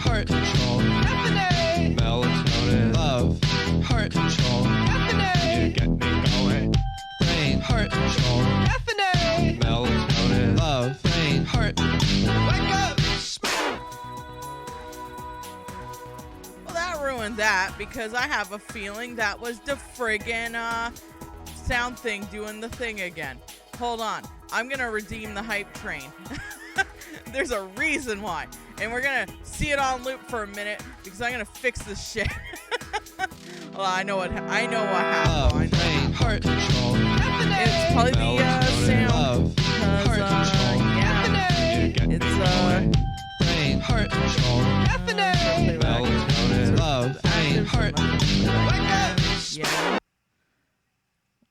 heart control, caffeine, melatonin, love, heart control, caffeine, you get me going, brain, heart control, caffeine, melatonin, love, brain, heart, wake up, Well, that ruined that because I have a feeling that was the friggin' sound thing doing the thing again. Hold on. I'm going to redeem the hype train. There's a reason why. And we're going to see it on loop for a minute because I'm going to fix this shit. Well, I know what happened. heart control, It's probably the sound. heart control, Yeah. It's brain, heart control, melatonin, love, brain, heart, yeah.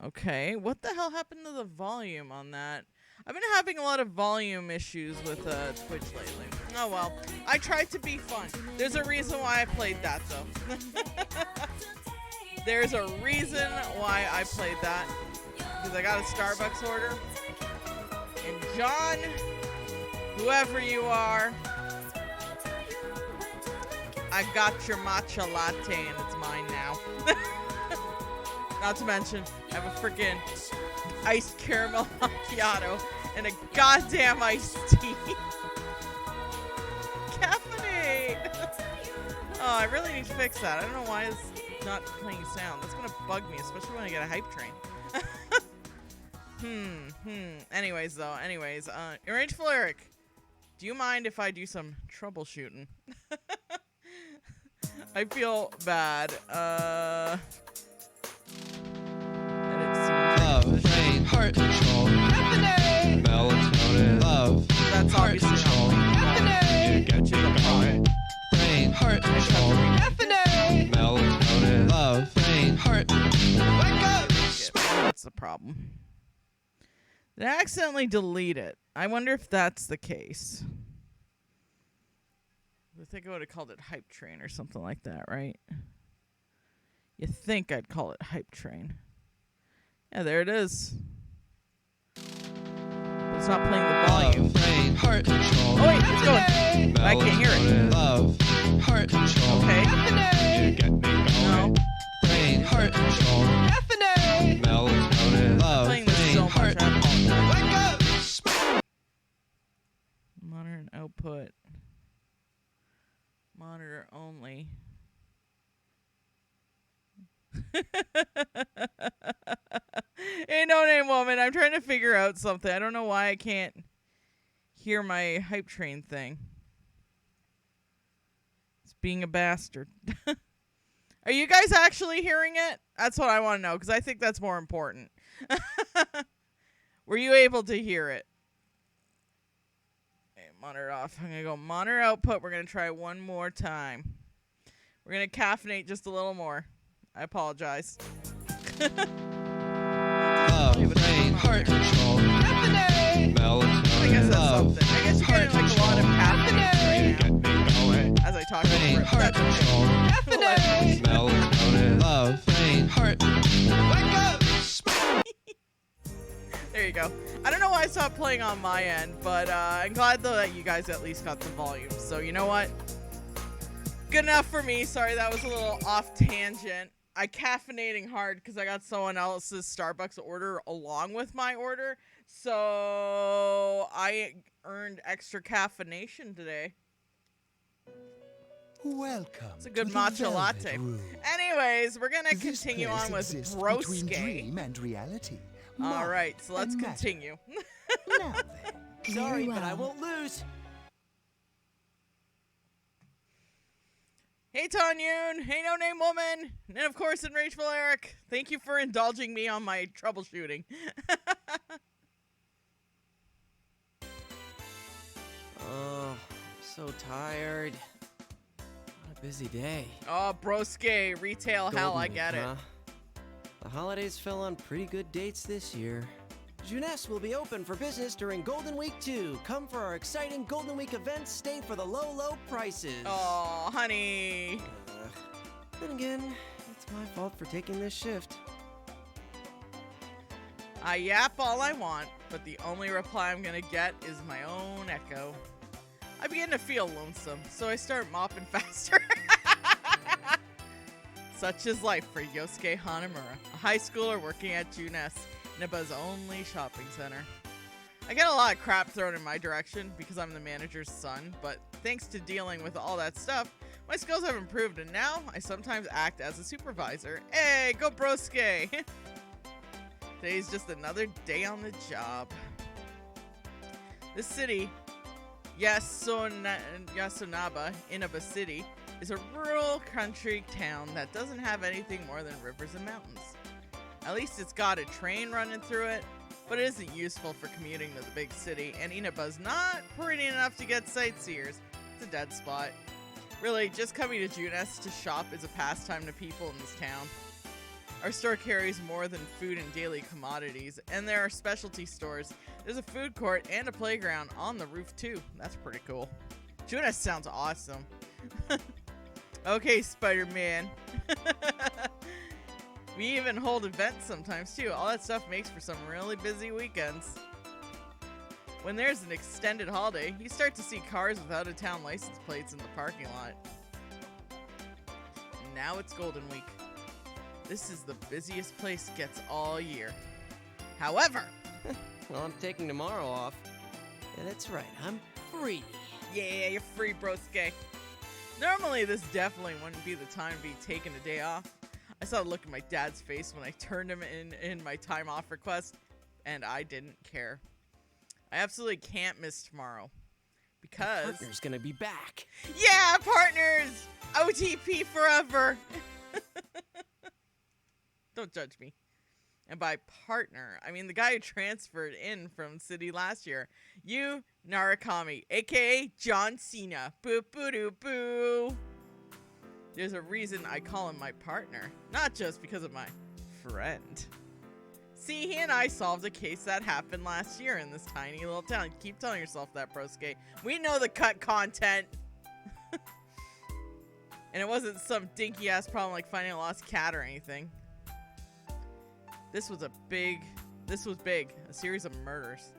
Okay, what the hell happened to the volume on that? I've been having a lot of volume issues with Twitch lately. Oh well, I tried to be fun. There's a reason why I played that though. There's a reason why I played that. Because I got a Starbucks order. And John, whoever you are, I got your matcha latte and it's mine now. Not to mention, I have a freaking iced caramel macchiato and a goddamn iced tea. Caffeinate! Oh, I really need to fix that. I don't know why it's not playing sound. That's gonna bug me, especially when I get a hype train. Anyways, Rageful Eric, do you mind if I do some troubleshooting? I feel bad. love, brain, heart control, melatonin, love, That's heart obviously control, you get me going, brain, heart control, melatonin, love, brain, heart, wake up. That's the problem. Did I accidentally delete it? I wonder if that's the case. I think I would have called it Hype Train or something like that, right? You think I'd call it Hype Train. Yeah, there it is. But it's not playing the volume. Brain, heart control, Oh wait, it's going. But I can't hear it. love, heart control, Okay. you get me going, No. brain, heart control, melatonin, love, Playing this brain, so much, heart, I apologize. wake up. Monitor output. Monitor only. Hey, no name woman. I'm trying to figure out something. I don't know why I can't hear my hype train thing. It's being a bastard. Are you guys actually hearing it? That's what I want to know, because I think that's more important. Were you able to hear it? Okay, monitor off. I'm going to go monitor output. We're going to try one more time. We're going to caffeinate just a little more. I apologize. Love, brain, heart control, melatonin, I guess that's love, something. I guess you're getting like a lot of caffeine right now as I talk brain, over it. heart That's control, okay. melatonin, love, brain, heart, wake up. There you go. I don't know why I stopped playing on my end, but I'm glad though that you guys at least got the volume. So you know what? Good enough for me. Sorry, that was a little off tangent. I caffeinating hard because I got someone else's Starbucks order along with my order. So I earned extra caffeination today. Welcome. It's a good to the matcha Velvet latte. Room. Anyways, we're going to This continue place on with exists between Broske. dream and reality. All Mind right, so let's and matter. continue. Now then, Sorry, but I won't lose. Hey, Tanyun. Hey, No Name Woman. And of course, Enrageful Eric. Thank you for indulging me on my troubleshooting. Oh, I'm so tired. What a busy day. Oh, Broske, retail hell, I Golden get Week, it. huh? The holidays fell on pretty good dates this year. Jeunesse will be open for business during Golden Week 2. Come for our exciting Golden Week events. Stay for the low, low prices. Oh, honey. Then again, it's my fault for taking this shift. I yap all I want, but the only reply I'm gonna get is my own echo. I begin to feel lonesome, so I start mopping faster. Such is life for Yosuke Hanamura, a high schooler working at Junes, Niba's only shopping center. I get a lot of crap thrown in my direction because I'm the manager's son, but thanks to dealing with all that stuff, my skills have improved and now I sometimes act as a supervisor. Hey, go broske! Today's just another day on the job. This city, Yasunaba, Inaba City, is a rural country town that doesn't have anything more than rivers and mountains. At least it's got a train running through it, but it isn't useful for commuting to the big city, and Inaba's not pretty enough to get sightseers. It's a dead spot. Really, just coming to Junes to shop is a pastime to people in this town. Our store carries more than food and daily commodities, and there are specialty stores. There's a food court and a playground on the roof too. That's pretty cool. Junes sounds awesome. Okay, Spider-Man. We even hold events sometimes too. All that stuff makes for some really busy weekends. When there's an extended holiday, you start to see cars with out-of-town license plates in the parking lot. And now it's Golden Week. This is the busiest place gets all year. However, Well, I'm taking tomorrow off. And that's right, I'm free. yeah, you're free, broske. Normally, this definitely wouldn't be the time to be taking a day off. I saw the look in my dad's face when I turned him in my time off request, and I didn't care. I absolutely can't miss tomorrow. Because... Partner's gonna be back. Yeah, partners! OTP forever! Don't judge me. And by partner, I mean the guy who transferred in from City last year. Yu Narakami, aka John Cena. Boo boo doo boo. There's a reason I call him my partner, not just because of my friend. See, he and I solved a case that happened last year in this tiny little town. Keep telling yourself that, broske. We know the cut content. And it wasn't some dinky ass problem like finding a lost cat or anything. This was big, a series of murders.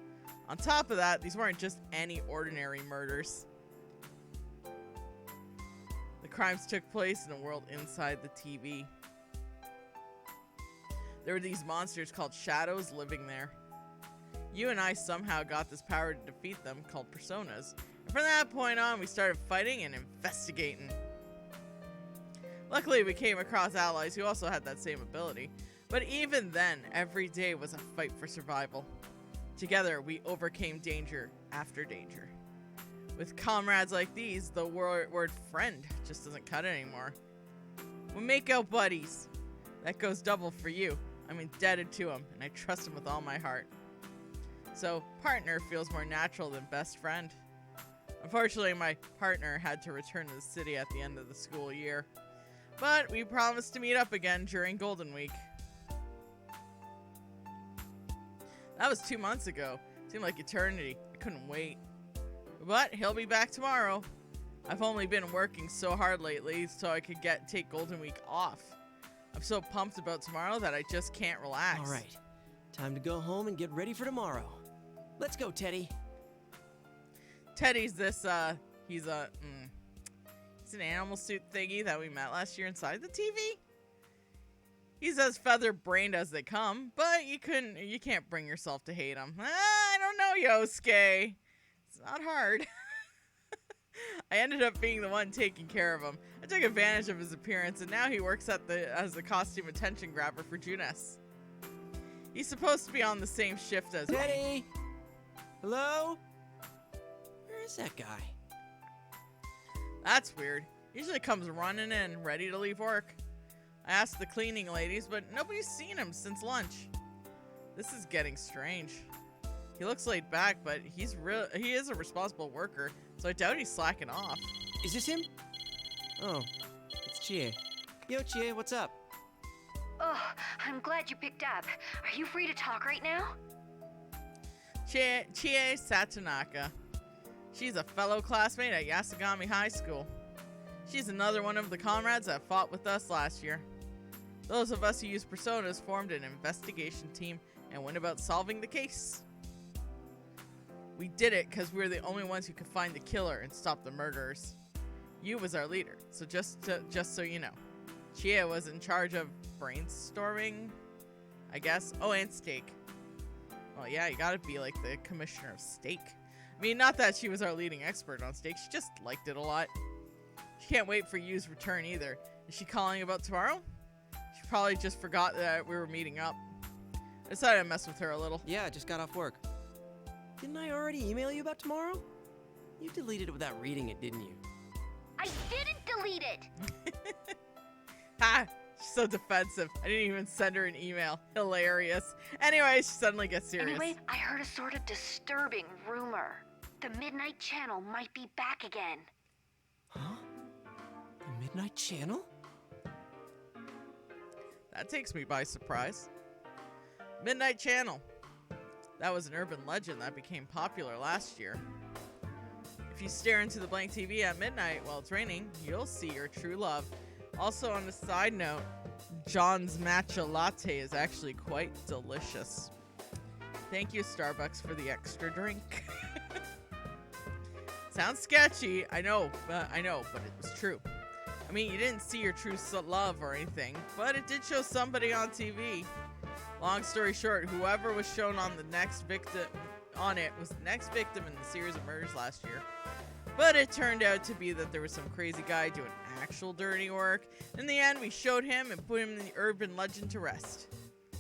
On top of that, these weren't just any ordinary murders. The crimes took place in a world inside the TV. There were these monsters called shadows living there. You and I somehow got this power to defeat them, called personas. And from that point on, we started fighting and investigating. Luckily, we came across allies who also had that same ability. But even then, every day was a fight for survival. Together, we overcame danger after danger. With comrades like these, the word friend just doesn't cut it anymore. We make out buddies. That goes double for you. I'm indebted to him, and I trust him with all my heart. So, partner feels more natural than best friend. Unfortunately, my partner had to return to the city at the end of the school year. But we promised to meet up again during Golden Week. That was 2 months ago. Seemed like eternity. I couldn't wait. But he'll be back tomorrow. I've only been working so hard lately so I could take Golden Week off. I'm so pumped about tomorrow that I just can't relax. All right, time to go home and get ready for tomorrow. Let's go, Teddy. Teddy's he's an animal suit thingy that we met last year inside the TV. He's as feather-brained as they come, but you can't bring yourself to hate him. I don't know, Yosuke. It's not hard. I ended up being the one taking care of him. I took advantage of his appearance, and now he works as the costume attention grabber for Junes. He's supposed to be on the same shift as me. Teddy! Hello? Where is that guy? That's weird. Usually comes running in, ready to leave work. I asked the cleaning ladies, but nobody's seen him since lunch. This is getting strange. He looks laid back, but he is a responsible worker, so I doubt he's slacking off. Is this him? Oh, it's Chie. Yo, Chie, what's up? Oh, I'm glad you picked up. Are you free to talk right now? Chie Satonaka. She's a fellow classmate at Yasugami High School. She's another one of the comrades that fought with us last year. Those of us who use personas formed an investigation team and went about solving the case. We did it because we were the only ones who could find the killer and stop the murderers. You was our leader, so just so you know. Chia was in charge of brainstorming, I guess. Oh, and steak. Well, yeah, you gotta be like the commissioner of steak. I mean, not that she was our leading expert on steak, she just liked it a lot. She can't wait for you's return either. Is she calling about tomorrow? She probably just forgot that we were meeting up. I decided to mess with her a little. Yeah, I just got off work. Didn't I already email you about tomorrow? You deleted it without reading it, didn't you? I didn't delete it! Ha! She's so defensive. I didn't even send her an email. Hilarious. Anyway, she suddenly gets serious. Anyway, I heard a sort of disturbing rumor. The Midnight Channel might be back again. Huh? The Midnight Channel? That takes me by surprise. Midnight Channel. That was an urban legend that became popular last year. If you stare into the blank TV at midnight while it's raining, you'll see your true love. Also, on a side note, John's matcha latte is actually quite delicious. Thank you, Starbucks, for the extra drink. Sounds sketchy, I know, but it was true. I mean, you didn't see your true love or anything, but it did show somebody on TV. Long story short, whoever was shown on the next victim was the next victim in the series of murders last year. But it turned out to be that there was some crazy guy doing actual dirty work. In the end, we showed him and put him in the urban legend to rest.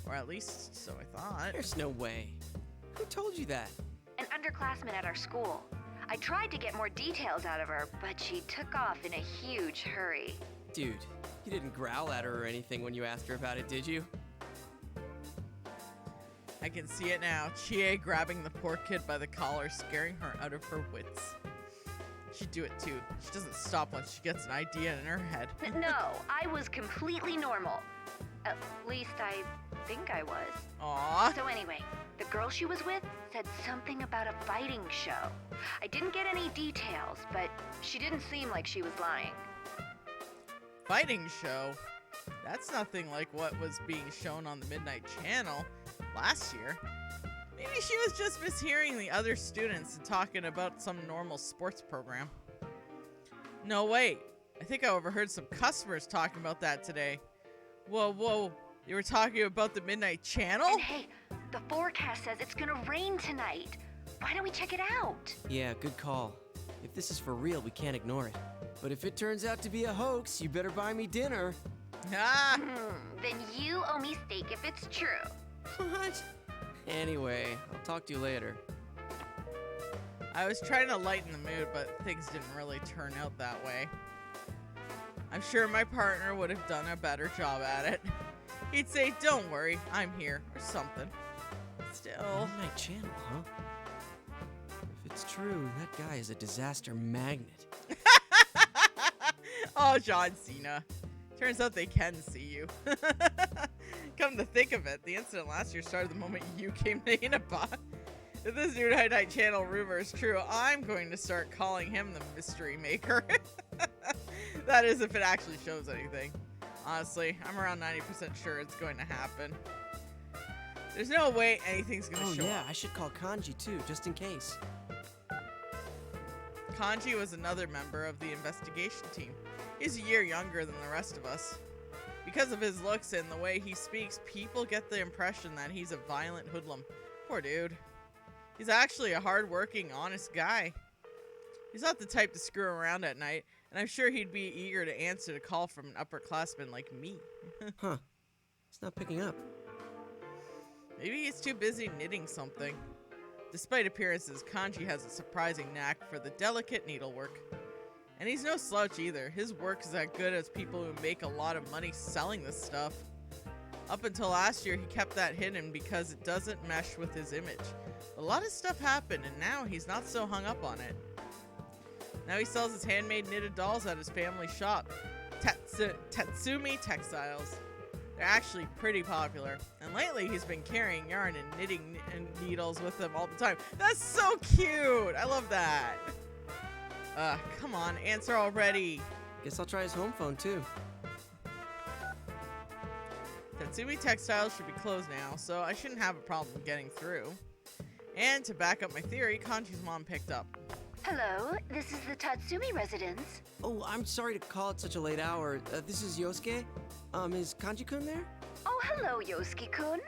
Or at least, so I thought. There's no way. Who told you that? An underclassman at our school. I tried to get more details out of her, but she took off in a huge hurry. Dude, you didn't growl at her or anything when you asked her about it, did you? I can see it now. Chie grabbing the poor kid by the collar, scaring her out of her wits. She'd do it too. She doesn't stop once she gets an idea in her head. No, I was completely normal. At least I think I was. Aww. So anyway, the girl she was with said something about a fighting show. I didn't get any details, but she didn't seem like she was lying. Fighting show? That's nothing like what was being shown on the Midnight Channel last year. Maybe she was just mishearing the other students and talking about some normal sports program. No, wait. I think I overheard some customers talking about that today. Whoa. You were talking about the Midnight Channel? And hey, the forecast says it's gonna rain tonight. Why don't we check it out? Yeah, good call. If this is for real, we can't ignore it. But if it turns out to be a hoax, you better buy me dinner. Ah! Then you owe me steak if it's true. What? Anyway, I'll talk to you later. I was trying to lighten the mood, but things didn't really turn out that way. I'm sure my partner would have done a better job at it. He'd say, "Don't worry, I'm here," or something. Still. Midnight Channel, huh? If it's true, that guy is a disaster magnet. Oh, John Cena. Turns out they can see you. Come to think of it, the incident last year started the moment you came to Inaba. If this new Midnight Channel rumor is true, I'm going to start calling him the mystery maker. That is, if it actually shows anything. Honestly, I'm around 90% sure it's going to happen. There's no way anything's going to show yeah, up. I should call Kanji too, just in case. Kanji was another member of the investigation team. He's a year younger than the rest of us. Because of his looks and the way he speaks, people get the impression that he's a violent hoodlum. Poor dude. He's actually a hard-working, honest guy. He's not the type to screw around at night, and I'm sure he'd be eager to answer the call from an upperclassman like me. Huh. It's not picking up. Maybe he's too busy knitting something. Despite appearances, Kanji has a surprising knack for the delicate needlework. And he's no slouch either. His work is as good as people who make a lot of money selling this stuff. Up until last year, he kept that hidden because it doesn't mesh with his image. A lot of stuff happened, and now he's not so hung up on it. Now he sells his handmade knitted dolls at his family shop, Tatsumi Textiles. They're actually pretty popular, and lately he's been carrying yarn and knitting needles with him all the time. That's so cute! I love that! Come on, answer already! Guess I'll try his home phone too. Tatsumi Textiles should be closed now, so I shouldn't have a problem getting through. And to back up my theory, Kanji's mom picked up. Hello, this is the Tatsumi residence. Oh, I'm sorry to call at such a late hour. This is Yosuke. Is Kanji-kun there? Oh, hello, Yosuke-kun.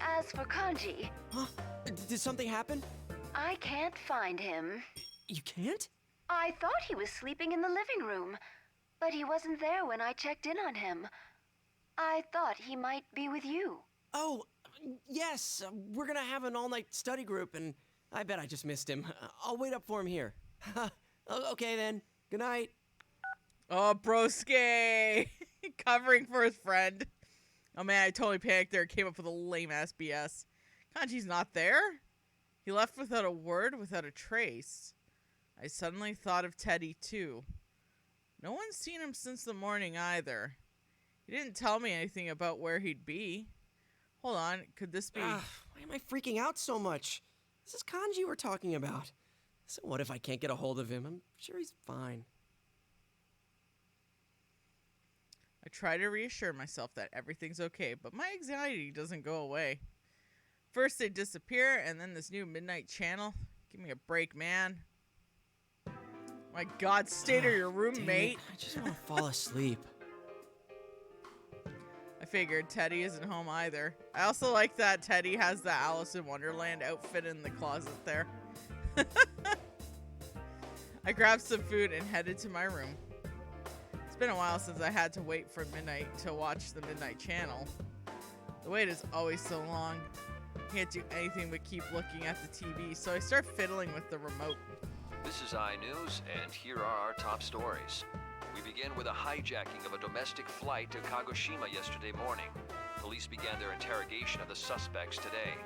As for Kanji, Huh? Did something happen? I can't find him. You can't? I thought he was sleeping in the living room, but he wasn't there when I checked in on him. I thought he might be with you. Oh, yes. We're gonna have an all-night study group, and I bet I just missed him. I'll wait up for him here. Okay, then. Good night. Oh, broske! Covering for his friend. Oh man, I totally panicked there. Came up with a lame-ass BS. Kanji's not there? He left without a word, without a trace. I suddenly thought of Teddy, too. No one's seen him since the morning, either. He didn't tell me anything about where he'd be. Hold on, could this be... Why am I freaking out so much? This is Kanji we're talking about. So what if I can't get a hold of him? I'm sure he's fine. I try to reassure myself that everything's okay, but my anxiety doesn't go away. First they disappear, and then this new midnight channel. Give me a break, man. My god, stay to your room, Dang mate. it, I just want to fall asleep. I figured Teddy isn't home either. I also like that Teddy has the Alice in Wonderland outfit in the closet there. I grabbed some food and headed to my room. It's been a while since I had to wait for midnight to watch the midnight channel. The wait is always so long. Can't do anything but keep looking at the TV, so I start fiddling with the remote. This is iNews, and here are our top stories. We begin with a hijacking of a domestic flight to Kagoshima yesterday morning. Police began their interrogation of the suspects today.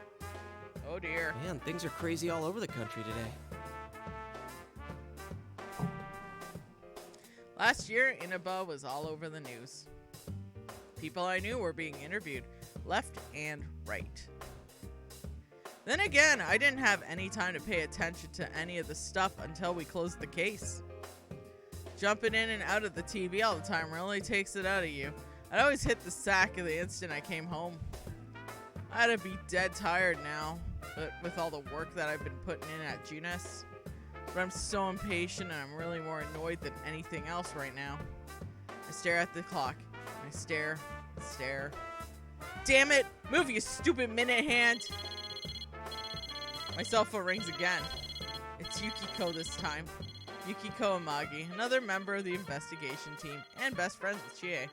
Oh dear. Man, things are crazy all over the country today. Last year, Inaba was all over the news. People I knew were being interviewed, left and right. Then again, I didn't have any time to pay attention to any of the stuff until we closed the case. Jumping in and out of the TV all the time really takes it out of you. I'd always hit the sack the instant I came home. I had to be dead tired now, but with all the work that I've been putting in at Junes. But I'm so impatient and I'm really more annoyed than anything else right now. I stare at the clock. I stare, stare. Damn it! Move, you stupid minute hand! My cell phone rings again. It's Yukiko this time. Yukiko Amagi, another member of the investigation team and best friends with Chie.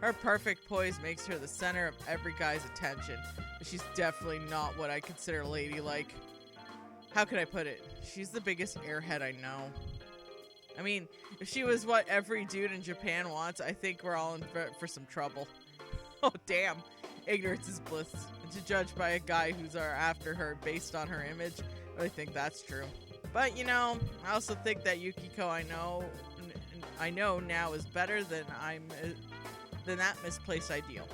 Her perfect poise makes her the center of every guy's attention, but she's definitely not what I consider ladylike. How could I put it? She's the biggest airhead I know. I mean, if she was what every dude in Japan wants, I think we're all in for some trouble. Oh damn, ignorance is bliss. And to judge by a guy who's after her based on her image, I really think that's true. But you know, I also think that Yukiko I know now is better than that misplaced ideal.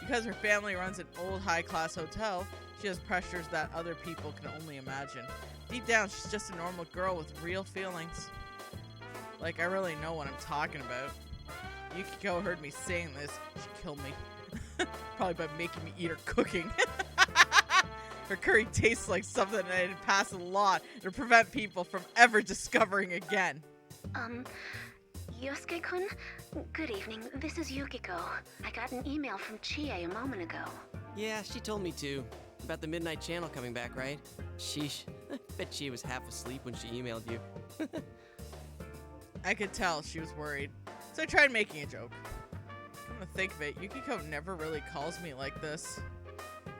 Because her family runs an old high-class hotel, she has pressures that other people can only imagine. Deep down, she's just a normal girl with real feelings. Like, I really know what I'm talking about. Yukiko heard me saying this. She killed me. Probably by making me eat her cooking. Her curry tastes like something that'd pass a law to prevent people from ever discovering again. Yosuke-kun? Good evening. This is Yukiko. I got an email from Chie a moment ago. Yeah, she told me too. About the Midnight Channel coming back, right? Sheesh. Bet she was half asleep when she emailed you. I could tell she was worried, so I tried making a joke. Come to think of it, Yukiko never really calls me like this.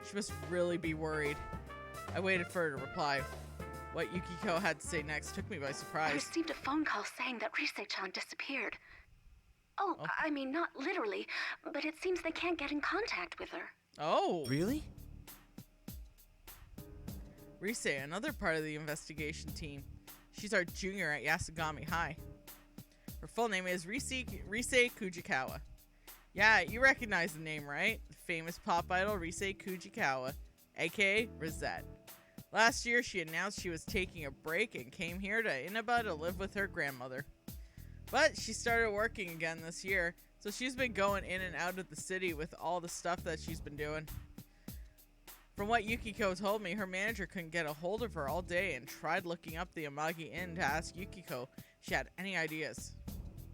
She must really be worried. I waited for her to reply. What Yukiko had to say next took me by I surprise. received a phone call saying that Rise-chan disappeared. Oh, I mean, not literally, but it seems they can't get in contact with her. Oh! Really? Rise, another part of the investigation team. She's our junior at Yasugami High. Her full name is Rise Kujikawa. Yeah, you recognize the name, right? The famous pop idol Rise Kujikawa, aka Rosette. Last year, she announced she was taking a break and came here to Inaba to live with her grandmother. But she started working again this year, so she's been going in and out of the city with all the stuff that she's been doing. From what Yukiko told me, her manager couldn't get a hold of her all day and tried looking up the Amagi Inn to ask Yukiko if she had any ideas.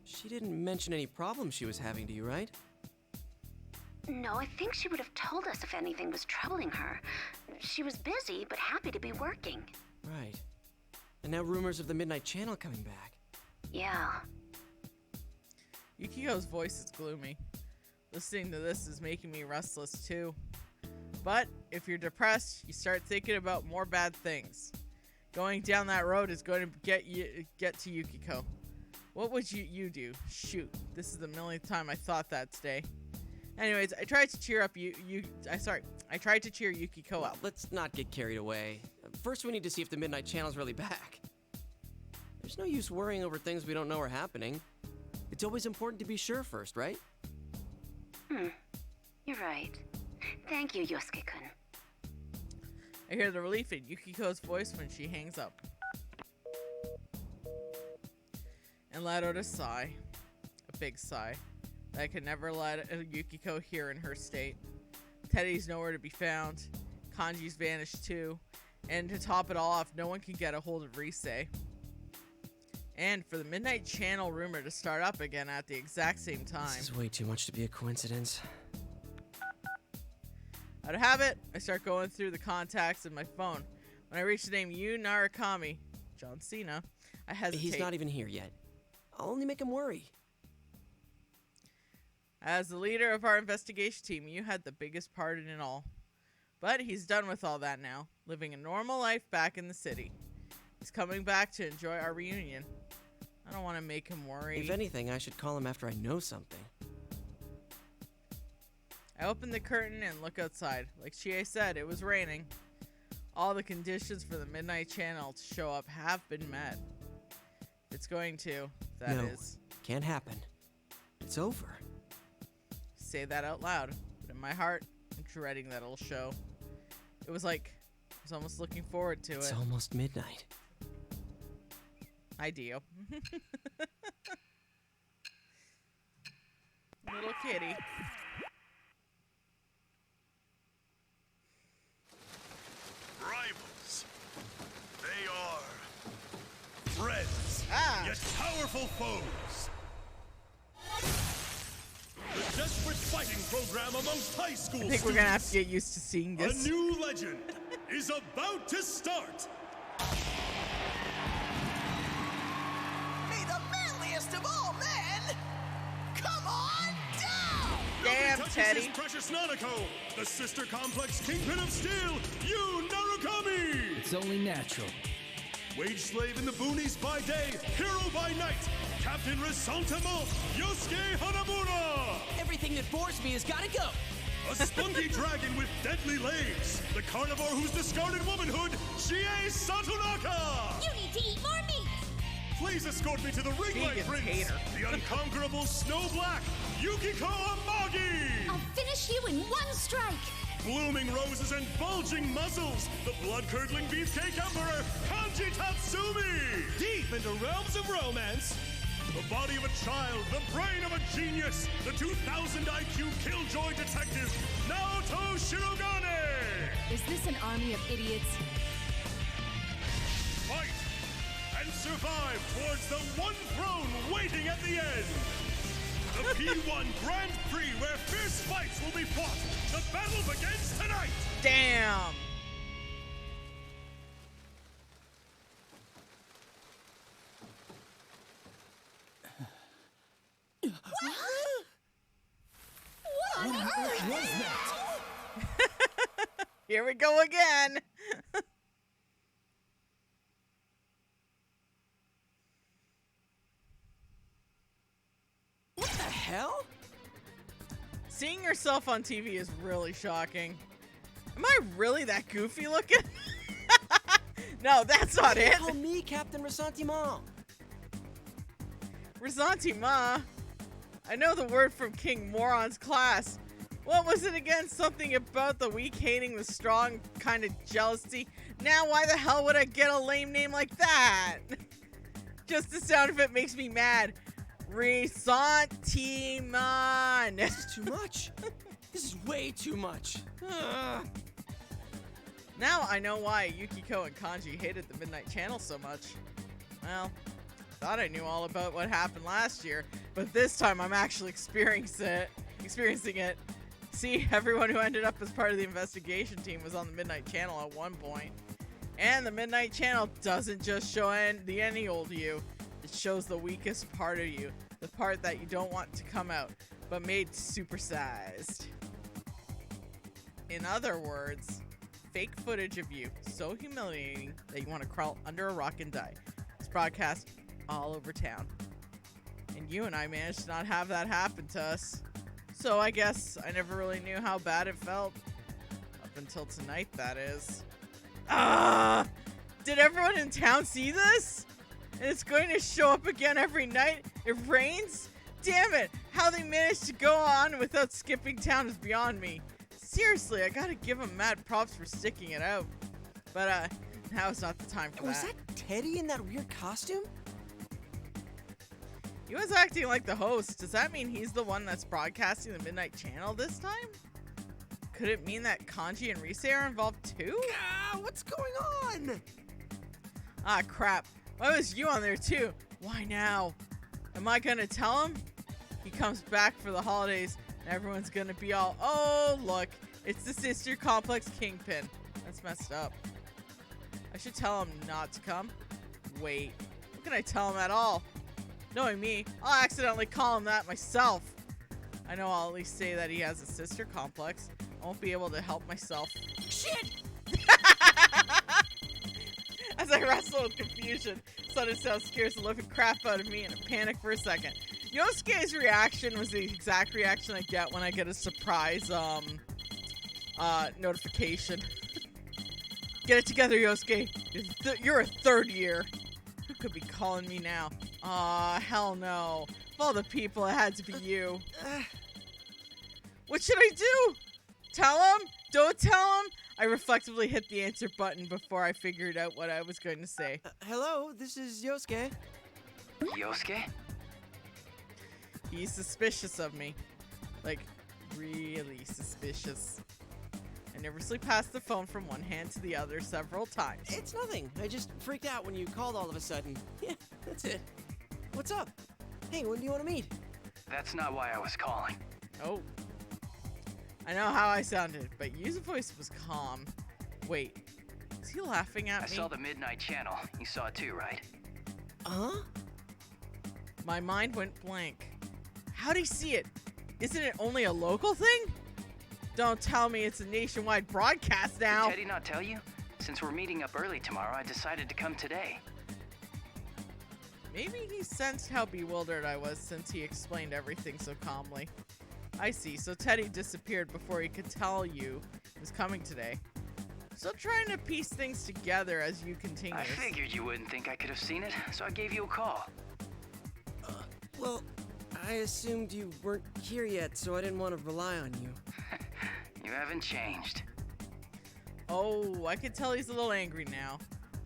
She didn't mention any problems she was having to you, right? No, I think she would have told us if anything was troubling her. She was busy, but happy to be working. Right. And now rumors of the Midnight Channel coming back. Yeah. Yukiko's voice is gloomy. Listening to this is making me restless too. But if you're depressed, you start thinking about more bad things. Going down that road is going to get to Yukiko. What would you do? Shoot, this is the millionth time I thought that today. Anyways, I tried to cheer up I tried to cheer Yukiko up. Let's not get carried away. First, we need to see if the Midnight Channel's really back. There's no use worrying over things we don't know are happening. It's always important to be sure first, right? You're right. Thank you, Yosuke-kun. I hear the relief in Yukiko's voice when she hangs up. And let out a sigh. A big sigh. That I could never let Yukiko hear in her state. Teddy's nowhere to be found. Kanji's vanished too. And to top it all off, no one can get a hold of Risei. And for the Midnight Channel rumor to start up again at the exact same time. This is way too much to be a coincidence. Out of habit, I start going through the contacts in my phone. When I reach the name Yu Narakami, John Cena, I hesitate. He's not even here yet. I'll only make him worry. As the leader of our investigation team, you had the biggest part in it all. But he's done with all that now, living a normal life back in the city. He's coming back to enjoy our reunion. I don't want to make him worry. If anything, I should call him after I know something. I open the curtain and look outside. Like Chie said, it was raining. All the conditions for the Midnight Channel to show up have been met. It's going to, that is. Can't happen. It's over. Say that out loud, but in my heart, I'm dreading that it'll show. It was like, I was almost looking forward to It's it. almost midnight. Hi, Dio. Little kitty. Rivals. They are friends, yet powerful foes. The desperate fighting program amongst high school I think we're gonna have to get used to seeing this. A new legend is about to start. May the manliest of all men come on down! Damn, Touches Teddy. his precious Nanako, the sister complex kingpin of steel, Yu Narukami! It's only natural. Wage slave in the boonies by day, hero by night, Captain Resentiment, Yosuke Hanamura! Everything that bores me has gotta go! A spunky dragon with deadly legs, the carnivore who's discarded womanhood, Chie Satonaka! You need to eat more meat! Please escort me to the ring light Vegan prince, hater. the unconquerable Snow Black, Yukiko Amagi! I'll finish you in one strike! Blooming roses and bulging muscles, the blood-curdling beefcake emperor, Kanji Tatsumi! Deep into realms of romance, the body of a child, the brain of a genius, the 2,000 IQ killjoy detective, Naoto Shirogane! Is this an army of idiots? Fight and survive towards the one throne waiting at the end! The P1 Grand Prix where fierce fights will be fought! The battle begins tonight! Damn. What on earth was that? Here we go again. What the hell? Seeing yourself on TV is really shocking. Am I really that goofy looking? No, that's not it. Call me Captain Resentiment. Resentiment. I know the word from King Moron's class. What was it again? Something about the weak hating the strong, kind of jealousy. Now why the hell would I get a lame name like that? Just the sound of it makes me mad. Resentiment. This is too much. This is way too much. Now I know why Yukiko and Kanji hated the Midnight Channel so much. Well, I thought I knew all about what happened last year, but this time I'm actually experiencing it. See, everyone who ended up as part of the investigation team was on the Midnight Channel at one point. And the Midnight Channel doesn't just show the any old you, it shows the weakest part of you, the part that you don't want to come out, but made supersized. In other words, fake footage of you so humiliating that you want to crawl under a rock and die. It's broadcast all over town. And you and I managed to not have that happen to us. So I guess I never really knew how bad it felt. Up until tonight, that is. Did everyone in town see this? And it's going to show up again every night. It rains? Damn it! How they managed to go on without skipping town is beyond me. Seriously, I gotta give them mad props for sticking it out. But now is not the time for Was that. that Teddy in that weird costume? He was acting like the host. Does that mean he's the one that's broadcasting the Midnight Channel this time? Could it mean that Kanji and Rise are involved too? What's going on? Ah, crap. Why was you on there too? Why now? Am I gonna tell him? He comes back for the holidays and everyone's gonna be all, oh, look, it's the Sister Complex Kingpin. That's messed up. I should tell him not to come. Wait, what can I tell him at all? Knowing me, I'll accidentally call him that myself. I know I'll at least say that he has a sister complex. I won't be able to help myself. Shit! As I wrestle with confusion, sudden sound scares the living crap out of me and I panic for a second. Yosuke's reaction was the exact reaction I get when I get a surprise notification. Get it together, Yosuke. You're a third year. Who could be calling me now? Aw, hell no. Of all the people, it had to be you. What should I do? Tell him? Don't tell him? I reflectively hit the answer button before I figured out what I was going to say. Hello, this is Yosuke. Yosuke? He's suspicious of me. Like, really suspicious. I nervously passed the phone from one hand to the other several times. It's nothing. I just freaked out when you called all of a sudden. Yeah, that's it. What's up? Hey, when do you want to meet? That's not why I was calling. Oh. I know how I sounded, but Yu's voice was calm. Wait, is he laughing at I me? saw the Midnight Channel. You saw it too, right? Huh? My mind went blank. How'd he see it? Isn't it only a local thing? Don't tell me it's a nationwide broadcast now. Did Teddy not tell you? Since we're meeting up early tomorrow, I decided to come today. Maybe he sensed how bewildered I was since he explained everything so calmly. I see, so Teddy disappeared before he could tell you he was coming today. Still trying to piece things together as you continue. I figured you wouldn't think I could have seen it, so I gave you a call. Well, I assumed you weren't here yet, so I didn't want to rely on you. You haven't changed. Oh, I could tell he's a little angry now.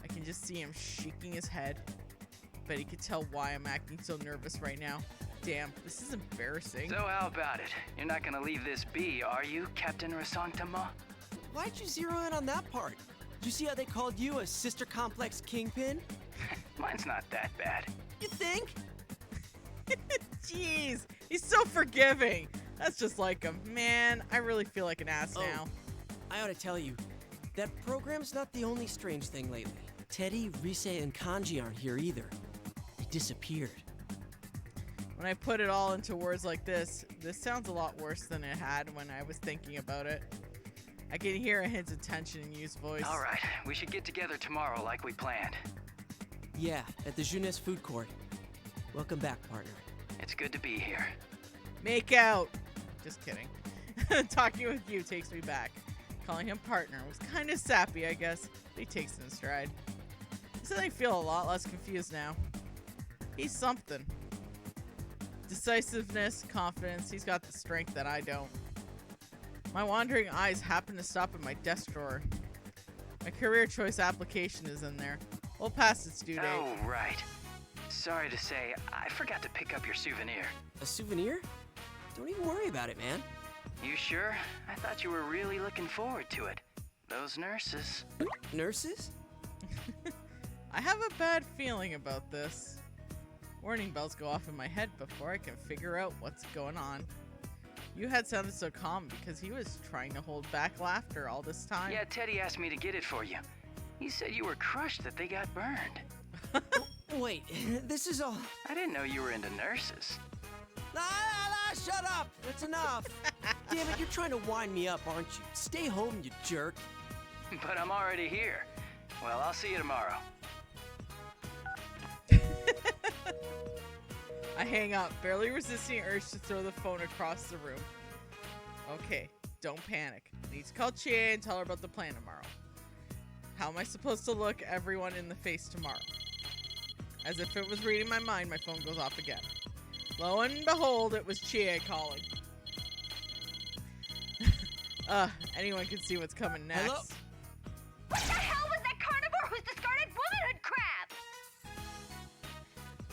I can just see him shaking his head. Bet he could tell why I'm acting so nervous right now. Damn, this is embarrassing. So how about it? You're not gonna leave this be, are you, Captain Rasantama? Why'd you zero in on that part? Did you see how they called you a Sister Complex Kingpin? Mine's not that bad. You think? Jeez, he's so forgiving. That's just like him. Man, I really feel like an ass now. I ought to tell you, that program's not the only strange thing lately. Teddy, Rise, and Kanji aren't here either. They disappeared. When I put it all into words like this sounds a lot worse than it had when I was thinking about it. I can hear a hint of tension in Yu's voice. All right, we should get together tomorrow like we planned. Yeah, at the Jeunesse food court. Welcome back, partner. It's good to be here. Make out. Just kidding. Talking with you takes me back. Calling him partner was kind of sappy, I guess, but he takes it in stride. He said I feel a lot less confused now. He's something. Decisiveness, confidence, he's got the strength that I don't. My wandering eyes happen to stop at my desk drawer. My career choice application is in there. Well past its due date. Oh, right. Sorry to say, I forgot to pick up your souvenir. A souvenir? Don't even worry about it, man. You sure? I thought you were really looking forward to it. Those nurses. Nurses? I have a bad feeling about this. Warning bells go off in my head before I can figure out what's going on. You had sounded so calm because he was trying to hold back laughter all this time. Yeah, Teddy asked me to get it for you. He said you were crushed that they got burned. Wait, this is all... I didn't know you were into nurses. Shut up! That's enough! Damn it, you're trying to wind me up, aren't you? Stay home, you jerk. But I'm already here. Well, I'll see you tomorrow. I hang up, barely resisting the urge to throw the phone across the room. Okay, don't panic. I need to call Chia and tell her about the plan tomorrow. How am I supposed to look everyone in the face tomorrow? As if it was reading my mind, my phone goes off again. Lo and behold, it was Chia calling. Anyone can see what's coming next. Hello? What the hell was that carnivore who's discarded womanhood crap?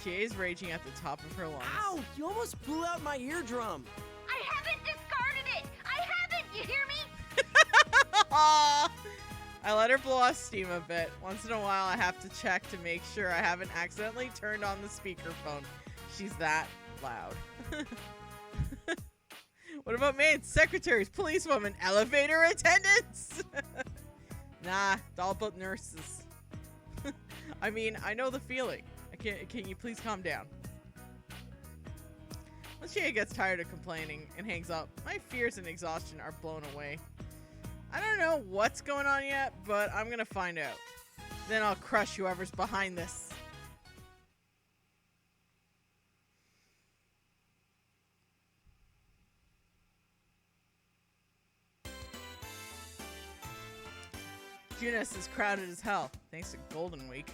Chia's raging at the top of her lungs. Ow! You almost blew out my eardrum. I haven't discarded it! I haven't! You hear me? I let her blow off steam a bit. Once in a while, I have to check to make sure I haven't accidentally turned on the speakerphone. She's that loud. What about maids, secretaries, policewomen, elevator attendants? Nah, it's all about nurses. I mean, I know the feeling. Can you please calm down? When Chia gets tired of complaining and hangs up, my fears and exhaustion are blown away. I don't know what's going on yet, but I'm gonna find out. Then I'll crush whoever's behind this. Junis is crowded as hell, thanks to Golden Week.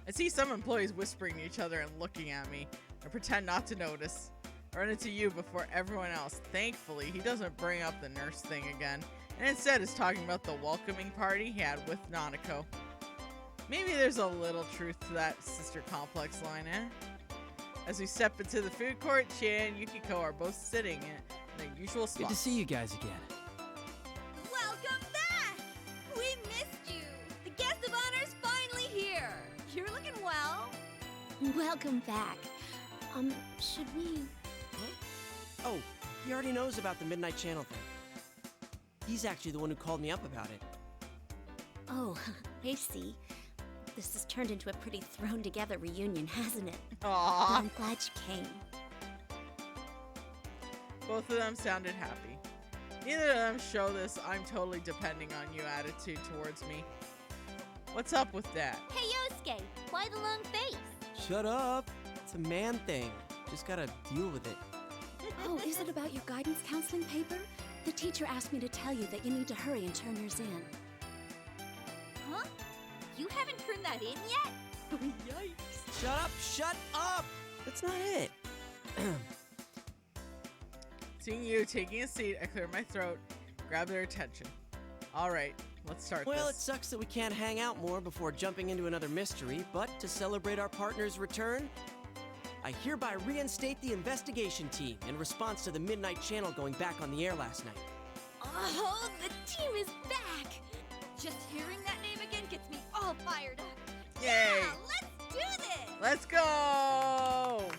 I see some employees whispering to each other and looking at me. I pretend not to notice. I run into you before everyone else. Thankfully, he doesn't bring up the nurse thing again, and instead is talking about the welcoming party he had with Nanako. Maybe there's a little truth to that sister complex line, eh? As we step into the food court, Chia and Yukiko are both sitting in their usual spots. Good to see you guys again. Welcome back! We missed you! The guest of honor's finally here! You're looking well. Welcome back. Should we... Oh, he already knows about the Midnight Channel thing. He's actually the one who called me up about it. Oh, I see. This has turned into a pretty thrown-together reunion, hasn't it? Aww. But I'm glad you came. Both of them sounded happy. Neither of them show this "I'm totally depending on you" attitude towards me. What's up with that? Hey, Yosuke, why the long face? Shut up. It's a man thing. Just gotta deal with it. Oh, is it about your guidance counseling paper? The teacher asked me to tell you that you need to hurry and turn yours in. Huh? You haven't turned that in yet? Yikes. Shut up! Shut up! That's not it. Seeing you taking a seat, I clear my throat, grab their attention. Alright, let's start Well, it this. sucks that we can't hang out more before jumping into another mystery, but to celebrate our partner's return, I hereby reinstate the investigation team in response to the Midnight Channel going back on the air last night. Oh, the team is back! Just hearing that name again gets me all fired up. Yay! Yeah, let's do this! Let's go!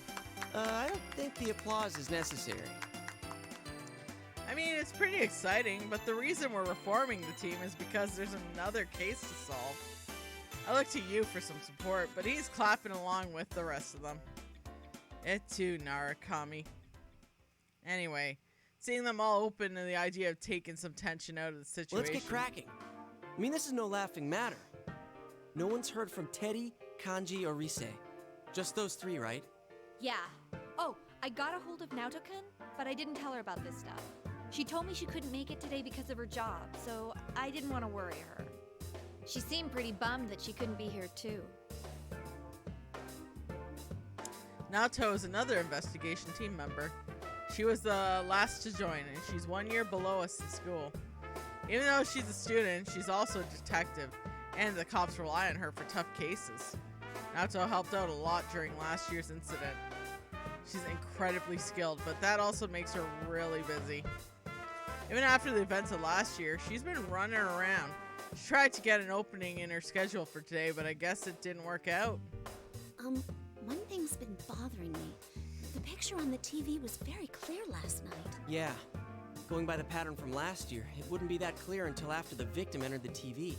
I don't think the applause is necessary. I mean, it's pretty exciting, but the reason we're reforming the team is because there's another case to solve. I look to you for some support, but he's clapping along with the rest of them. It too, Narakami. Anyway, seeing them all open to the idea of taking some tension out of the situation. Let's get cracking. I mean, this is no laughing matter. No one's heard from Teddy, Kanji, or Rise. Just those three, right? Yeah. Oh, I got a hold of Naoto-kun, but I didn't tell her about this stuff. She told me she couldn't make it today because of her job, so I didn't want to worry her. She seemed pretty bummed that she couldn't be here too. Naoto is another investigation team member. She was the last to join, and she's 1 year below us in school. Even though she's a student, she's also a detective, and the cops rely on her for tough cases. Naoto helped out a lot during last year's incident. She's incredibly skilled, but that also makes her really busy. Even after the events of last year, she's been running around. She tried to get an opening in her schedule for today, but I guess it didn't work out. One thing's been bothering me. The picture on the TV was very clear last night. Yeah. Going by the pattern from last year, it wouldn't be that clear until after the victim entered the TV.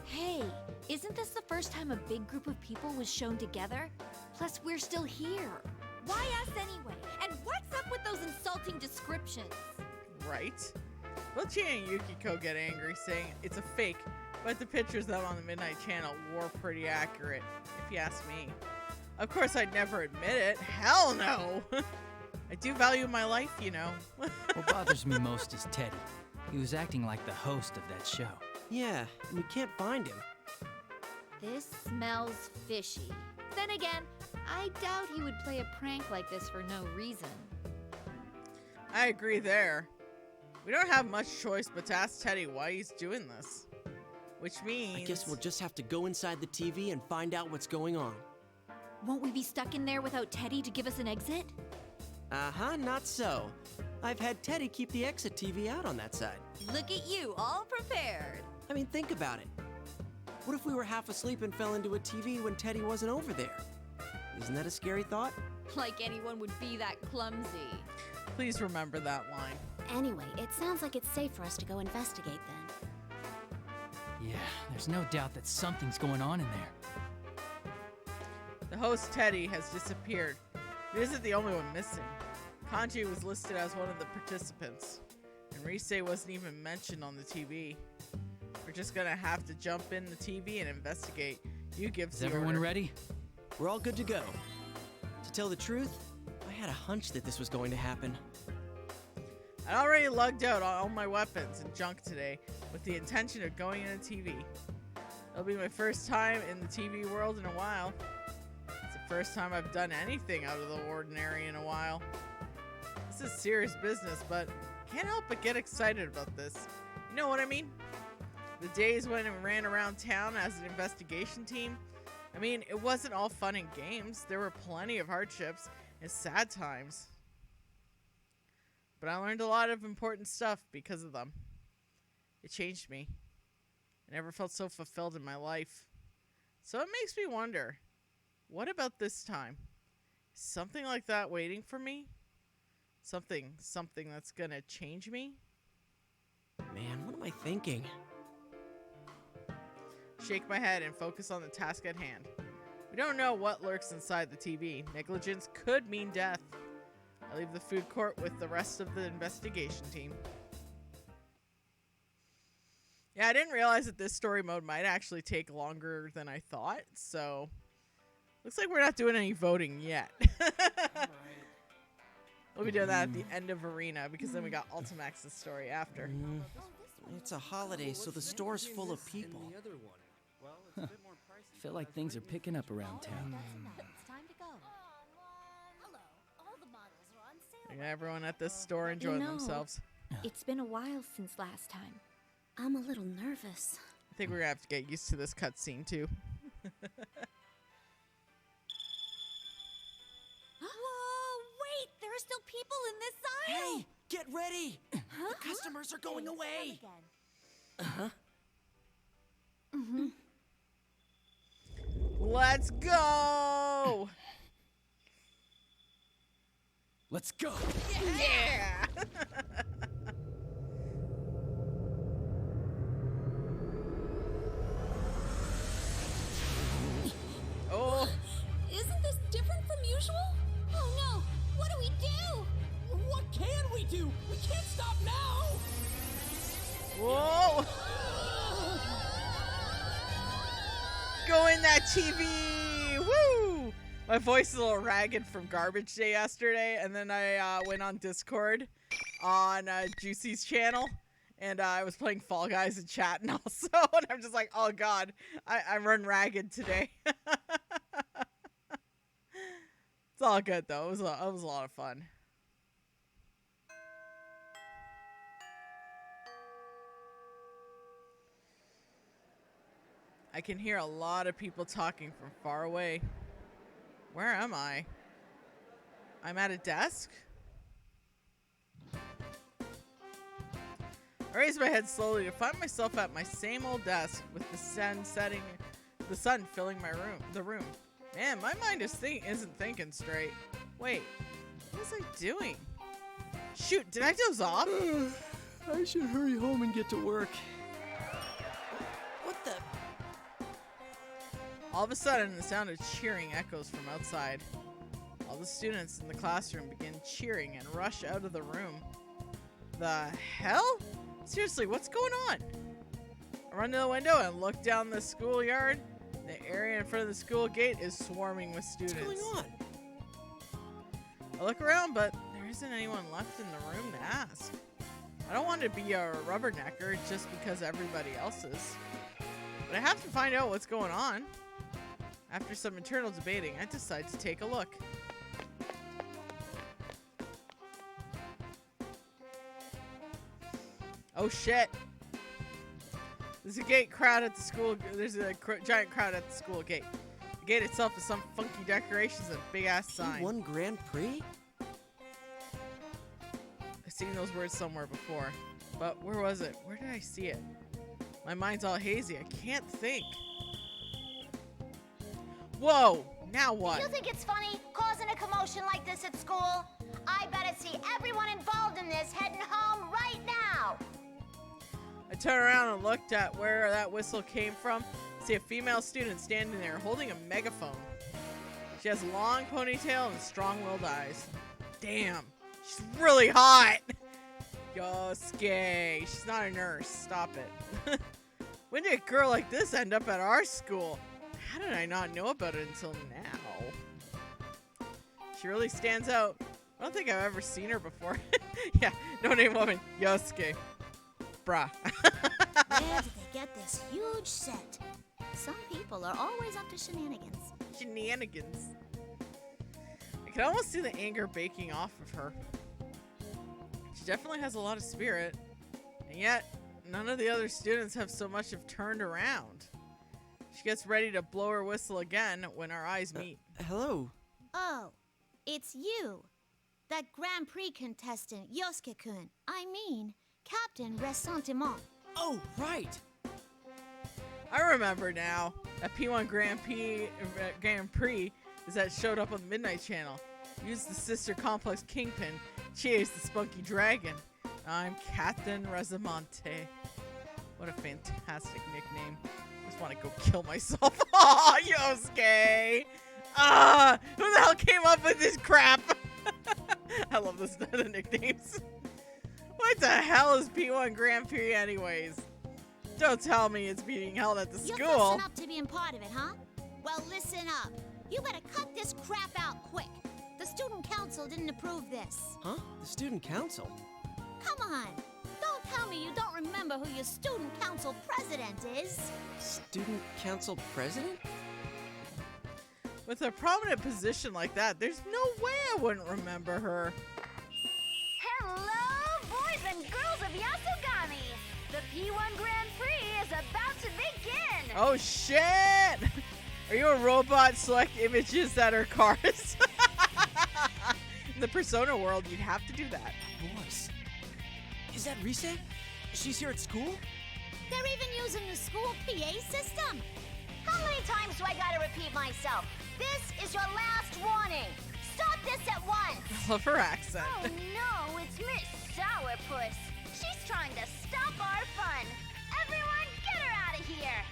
Hey, isn't this the first time a big group of people was shown together? Plus, we're still here. Why us anyway? And what's up with those insulting descriptions? Right? Both Chi and Yukiko get angry, saying it's a fake, but the pictures up on the Midnight Channel were pretty accurate, if you ask me. Of course, I'd never admit it. Hell no! I do value my life, you know. What bothers me most is Teddy. He was acting like the host of that show. Yeah, and we can't find him. This smells fishy. Then again, I doubt he would play a prank like this for no reason. I agree there. We don't have much choice but to ask Teddy why he's doing this. Which means... I guess we'll just have to go inside the TV and find out what's going on. Won't we be stuck in there without Teddy to give us an exit? Uh-huh, not so. I've had Teddy keep the exit TV out on that side. Look at you, all prepared. I mean, think about it. What if we were half asleep and fell into a TV when Teddy wasn't over there? Isn't that a scary thought? Like anyone would be that clumsy. Please remember that line. Anyway, it sounds like it's safe for us to go investigate then. Yeah, there's no doubt that something's going on in there. The host, Teddy, has disappeared. He isn't the only one missing. Kanji was listed as one of the participants, and Rise wasn't even mentioned on the TV. We're just gonna have to jump in the TV and investigate. You give Is the everyone order. ready? We're all good to go. To tell the truth, I had a hunch that this was going to happen. I already lugged out all my weapons and junk today with the intention of going in a TV. It'll be my first time in the TV world in a while. It's the first time I've done anything out of the ordinary in a while. This is serious business, but can't help but get excited about this. You know what I mean? The days when I ran around town as an investigation team, I mean, it wasn't all fun and games. There were plenty of hardships and sad times. But I learned a lot of important stuff because of them. It changed me. I never felt so fulfilled in my life. So it makes me wonder, what about this time? Is something like that waiting for me? Something that's gonna change me? Man, what am I thinking? Shake my head and focus on the task at hand. We don't know what lurks inside the TV. Negligence could mean death. I leave the food court with the rest of the investigation team. Yeah, I didn't realize that this story mode might actually take longer than I thought, so looks like we're not doing any voting yet. We'll be doing that at the end of Arena, because then we got Ultimax's story after. It's a holiday, so the store's full of people. Feel like things are picking up around town. It's time to go. Hello. All the models are on sale. Yeah, everyone at this store enjoying themselves. It's been a while since last time. I'm a little nervous. I think we're gonna have to get used to this cutscene too. Whoa, wait! There are still people in this aisle! Hey, get ready! The customers are going away! Uh-huh. Mm-hmm. Let's go! Let's go! Yeah! Oh! Isn't this different from usual? Oh no! What do we do? What can we do? We can't stop now! Whoa! Go in that TV! Woo! My voice is a little ragged from garbage day yesterday, and then I went on Discord on Juicy's channel, and I was playing Fall Guys and chatting also, and I'm just like, oh god, I run ragged today. It's all good though. It was a lot of fun. I can hear a lot of people talking from far away. Where am I? I'm at a desk? I raise my head slowly to find myself at my same old desk with the sun filling the room. Man, my mind isn't thinking straight. Wait, what was I doing? Shoot, did I doze off? I should hurry home and get to work. What the? All of a sudden, the sound of cheering echoes from outside. All the students in the classroom begin cheering and rush out of the room. The hell? Seriously, what's going on? I run to the window and look down the schoolyard. The area in front of the school gate is swarming with students. What's going on? I look around, but there isn't anyone left in the room to ask. I don't want to be a rubbernecker just because everybody else is. But I have to find out what's going on. After some internal debating, I decide to take a look. Oh shit. There's a giant crowd at the school gate. The gate itself is some funky decorations and a big ass sign. P1 Grand Prix? I've seen those words somewhere before. But where was it? Where did I see it? My mind's all hazy. I can't think. Whoa! Now what? You think it's funny causing a commotion like this at school? I better see everyone involved in this heading home right now. I turned around and looked at where that whistle came from. See a female student standing there holding a megaphone. She has a long ponytail and strong-willed eyes. Damn, she's really hot. Yosuke, she's not a nurse. Stop it. When did a girl like this end up at our school? How did I not know about it until now? She really stands out. I don't think I've ever seen her before. Yeah, no-name woman, Yosuke. Bruh. Where did they get this huge set? Some people are always up to shenanigans. Shenanigans. I can almost see the anger baking off of her. She definitely has a lot of spirit. And yet, none of the other students have so much have turned around. She gets ready to blow her whistle again when our eyes meet. Hello. Oh, it's you. That Grand Prix contestant, Yosuke-kun. I mean, Captain Ressentiment. Oh, right. I remember now. That P1 Grand Prix is that showed up on the Midnight Channel. Used the Sister Complex Kingpin. Chased the Spunky Dragon. I'm Captain Rezamonte. What a fantastic nickname. I just want to go kill myself. Aw, Yosuke! Who the hell came up with this crap? I love the nicknames. What the hell is P1 Grand Prix anyways? Don't tell me it's being held at the school. You're dressing up to being part of it, huh? Well, listen up. You better cut this crap out quick. The student council didn't approve this. Huh? The student council? Come on. Don't tell me you don't remember who your student council president is. Student council president? With a prominent position like that, there's no way I wouldn't remember her. Hello, boys and girls of Yasogami. The P1 Grand Prix is about to begin. Oh shit! Are you a robot select images that are cars? In the Persona world, you'd have to do that. Voice. Is that Rise? She's here at school? They're even using the school PA system. How many times do I gotta repeat myself? This is your last warning. Stop this at once. I love her accent. Oh no, it's Miss Sourpuss. She's trying to stop our fun. Everyone, get her out of here.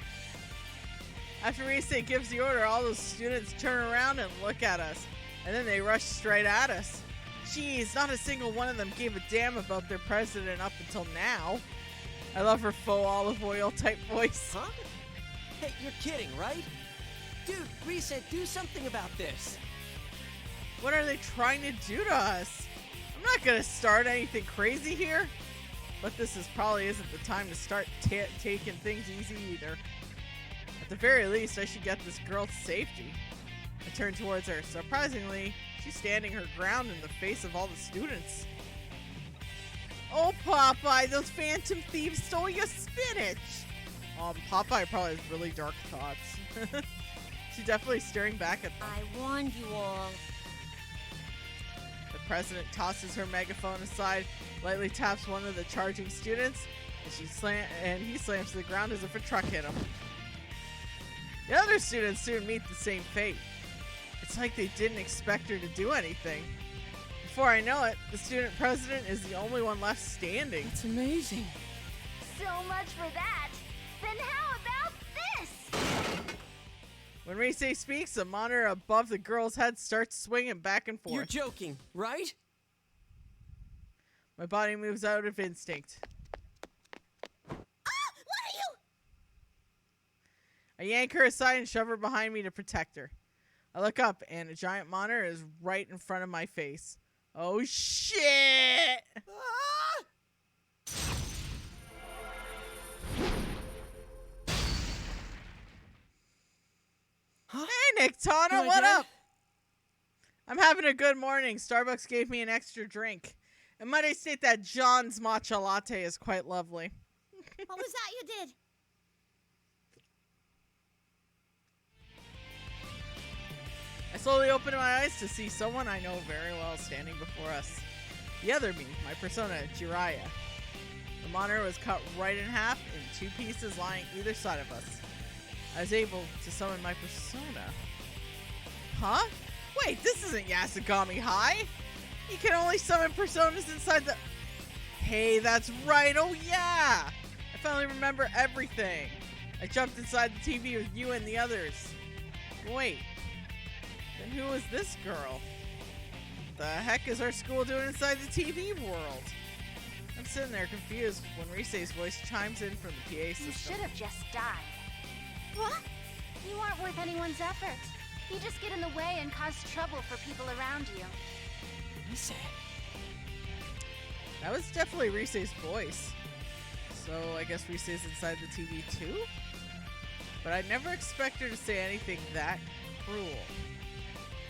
After Rise gives the order, all those students turn around and look at us. And then they rush straight at us. Jeez, not a single one of them gave a damn about their president up until now. I love her faux olive oil type voice. Huh? Hey, you're kidding, right? Dude, Rise, do something about this. What are they trying to do to us? I'm not gonna start anything crazy here. But this probably isn't the time to start taking things easy either. At the very least, I should get this girl to safety. I turn towards her. Surprisingly, she's standing her ground in the face of all the students. Oh, Popeye, those phantom thieves stole your spinach! Popeye probably has really dark thoughts. She's definitely staring back at them. I warned you all. The president tosses her megaphone aside, lightly taps one of the charging students. And he slams to the ground as if a truck hit him. The other students soon meet the same fate. It's like they didn't expect her to do anything. Before I know it, the student president is the only one left standing. It's amazing. So much for that. Then how about this? When Rise speaks, the monitor above the girl's head starts swinging back and forth. You're joking, right? My body moves out of instinct. What are you? I yank her aside and shove her behind me to protect her. I look up, and a giant monitor is right in front of my face. Oh, shit! Huh? Hey, Nick Tana, Am I what dead? up? I'm having a good morning. Starbucks gave me an extra drink. And might I state that John's matcha latte is quite lovely. What was that you did? I slowly open my eyes to see someone I know very well standing before us. The other me, my persona, Jiraiya. The monitor was cut right in half in two pieces lying either side of us. I was able to summon my persona. Huh? Wait, this isn't Yasugami High! You can only summon personas inside the... Hey, that's right, oh yeah! I finally remember everything. I jumped inside the TV with you and the others. Wait. Then who is this girl? The heck is our school doing inside the TV world? I'm sitting there confused when Rise's voice chimes in from the PA system. You should have just died. What? You aren't worth anyone's effort. You just get in the way and cause trouble for people around you. Rise. That was definitely Rise's voice. So I guess Rise's inside the TV too? But I never expect her to say anything that cruel.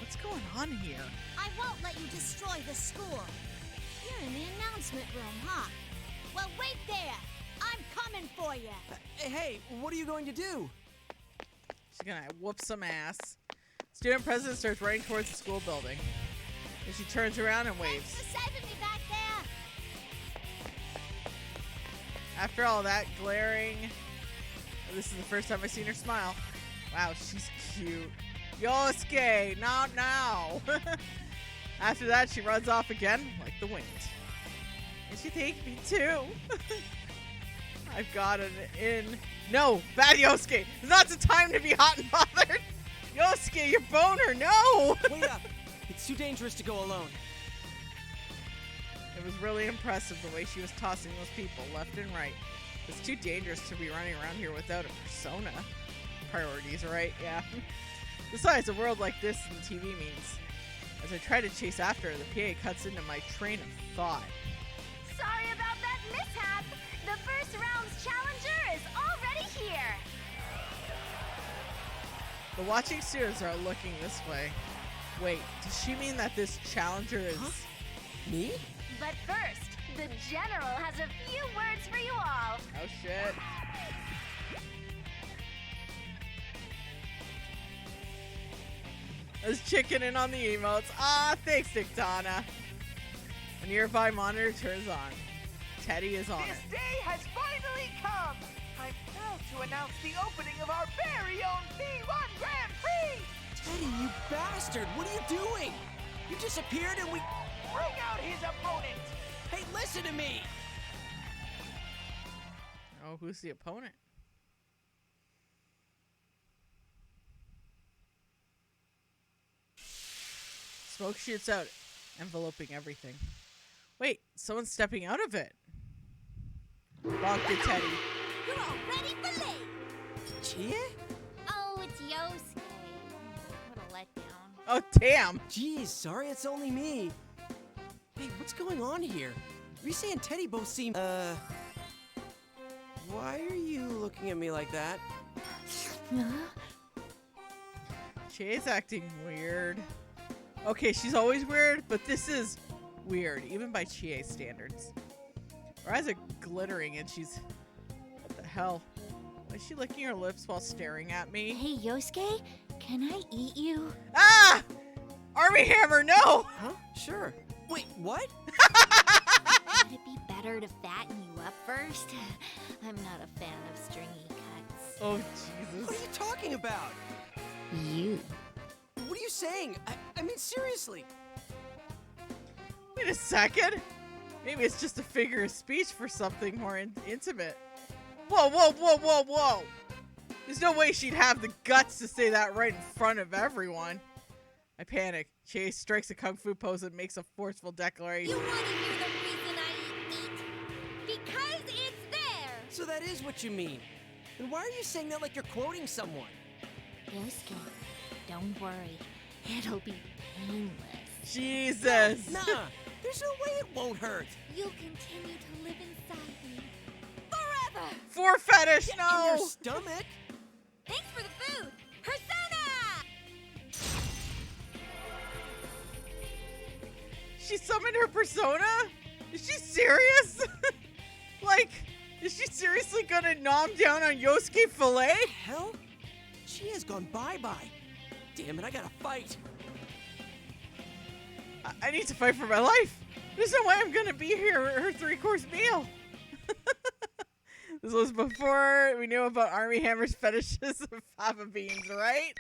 What's going on here? I won't let you destroy the school. You're in the announcement room, huh? Well, wait there. I'm coming for you. Hey, what are you going to do? She's gonna whoop some ass. Student president starts running towards the school building. And she turns around and waves. Thanks for saving me back there. After all that glaring, this is the first time I've seen her smile. Wow, she's cute. Yosuke, not now. After that, she runs off again like the wind. And she takes me too. I've got an in. No, bad Yosuke. It's not the time to be hot and bothered. Yosuke, your boner, no. Wait up. It's too dangerous to go alone. It was really impressive the way she was tossing those people left and right. It's too dangerous to be running around here without a persona. Priorities, right? Yeah. Besides, a world like this in TV means. As I try to chase after her, the PA cuts into my train of thought. Sorry about that mishap. The first round's challenger is already here. The watching students are looking this way. Wait, does she mean that this challenger is... Huh? Me? But first, the general has a few words for you all. Oh shit. I was chickening on the emotes. Ah, thanks, Dictana. A nearby monitor turns on. Teddy is on This it. day has finally come! I'm proud to announce the opening of our very own P1 Grand Prix! Teddy, you bastard! What are you doing? You disappeared and we... Bring out his opponent! Hey, listen to me! Oh, who's the opponent? Smoke shoots out, enveloping everything. Wait, someone's stepping out of it. Bonk to Teddy. You're all ready for late. Chia? Oh, it's Yosuke. What a letdown. Oh, damn. Geez, sorry, it's only me. Hey, what's going on here? Rise and Teddy both seem... Why are you looking at me like that? She's acting weird. Okay, she's always weird, but this is weird, even by Chie's standards. Her eyes are glittering and she's... What the hell? Why is she licking her lips while staring at me? Hey, Yosuke, can I eat you? Ah! Army Hammer, no! Huh? Sure. Wait, what? Would it be better to fatten you up first? I'm not a fan of stringy cuts. Oh, Jesus. What are you talking about? You. What are you saying? I mean, seriously. Wait a second. Maybe it's just a figure of speech for something more intimate. Whoa, whoa, whoa, whoa, whoa. There's no way she'd have the guts to say that right in front of everyone. I panic. Chase strikes a kung fu pose and makes a forceful declaration. You want to hear the reason I eat? Because it's there! So that is what you mean. And why are you saying that like you're quoting someone? Yosuke, don't worry. It'll be painless. Jesus. Nah, there's no way it won't hurt. You'll continue to live inside me. Forever! For fetish, In no! your stomach? Thanks for the food! Persona! She summoned her persona? Is she serious? Like, is she seriously gonna nom down on Yosuke Filet? Hell? She has gone bye-bye. Damn it, I gotta fight. I need to fight for my life. There's no way I'm gonna be here at her 3-course meal. This was before we knew about Army Hammer's fetishes of fava beans, right?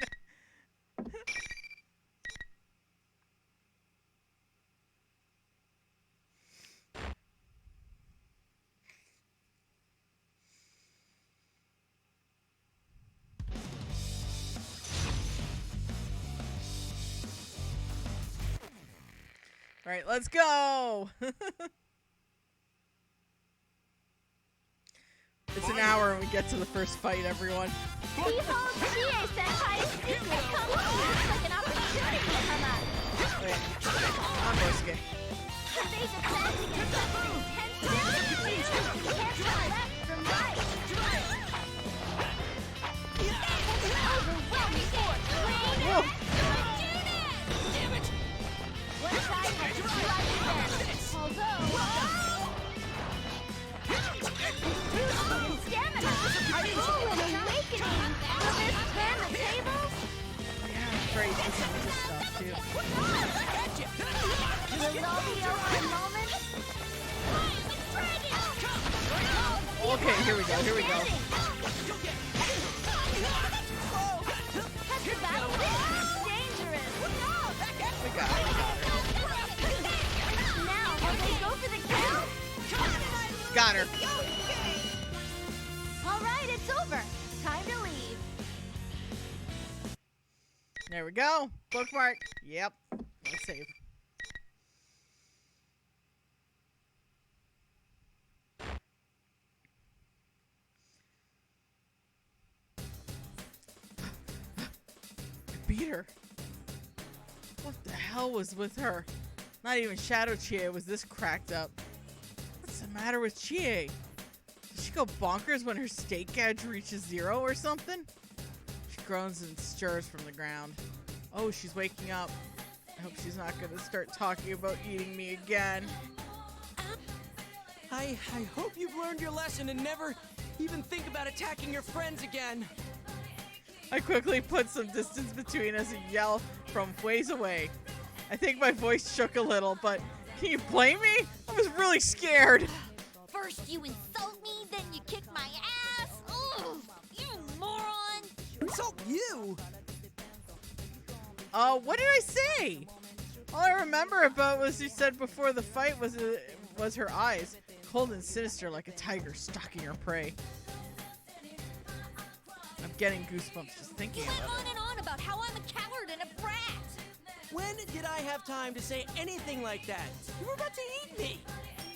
All right, let's go. It's an hour and we get to the first fight, everyone. Behold, Chie-senpai's secret kung fu looks like an opportunity to come out. Wait, I'm Yosuke. The phase of fast against suffering intense difficulty. You can't tell left from right. Overwhelming force. Whoa. Damn it! One side will be slightly better. Although... And stamina! Oh, an awakening! Will this turn the tables? Yeah, I'm afraid this is this stuff, too. Will it all be over in moments? Okay, here we go, here we go. That's the battle. It's dangerous. We got it, we got her. Now, will they go for the kill? Got her. All right, it's over. Time to leave. There we go. Bookmark. Yep. Let's save. I beat her. What the hell was with her? Not even Shadow Chie was this cracked up. What's the matter with Chie? Does she go bonkers when her state gauge reaches 0 or something? She groans and stirs from the ground. Oh, she's waking up. I hope she's not going to start talking about eating me again. I hope you've learned your lesson and never even think about attacking your friends again. I quickly put some distance between us and yell from ways away. I think my voice shook a little, but can you blame me? I was really scared. First you insult me, then you kick my ass. Ugh, you moron. Insult you? What did I say? All I remember about was you said before the fight was her eyes, cold and sinister like a tiger stalking her prey. I'm getting goosebumps just thinking You went about on it. and on about how I'm a coward and a brat. When did I have time to say anything like that? You were about to eat me.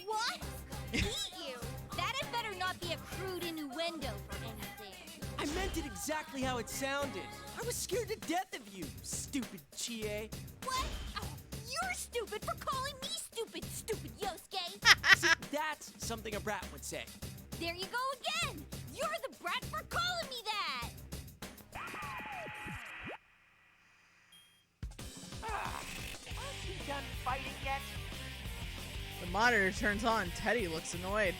What? Eat you? That had better not be a crude innuendo for anything. I meant it exactly how it sounded. I was scared to death of you, stupid Chie. What? Oh, you're stupid for calling me stupid, stupid Yosuke. See, that's something a brat would say. There you go again. You're the brat for calling me that. Aren't you done fighting yet? The monitor turns on. Teddy looks annoyed.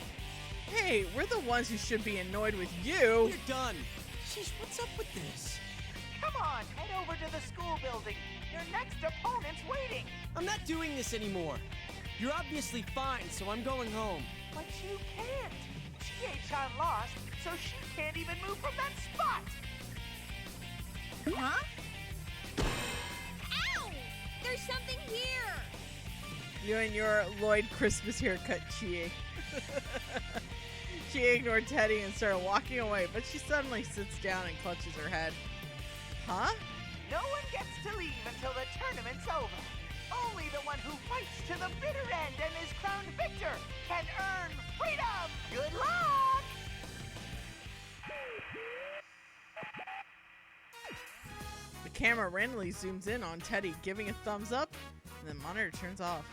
Hey, we're the ones who should be annoyed with you. You're done. Jeez, what's up with this? Come on, head over to the school building. Your next opponent's waiting. I'm not doing this anymore. You're obviously fine, so I'm going home. But you can't. Chie-chan lost, so she can't even move from that spot. Huh? Ow! There's something here! You and your Lloyd Christmas haircut, Chie. She ignored Teddy and started walking away, but she suddenly sits down and clutches her head. Huh? No one gets to leave until the tournament's over. Only the one who fights to the bitter end and is crowned victor can earn freedom! Good luck! The camera randomly zooms in on Teddy, giving a thumbs up, and the monitor turns off.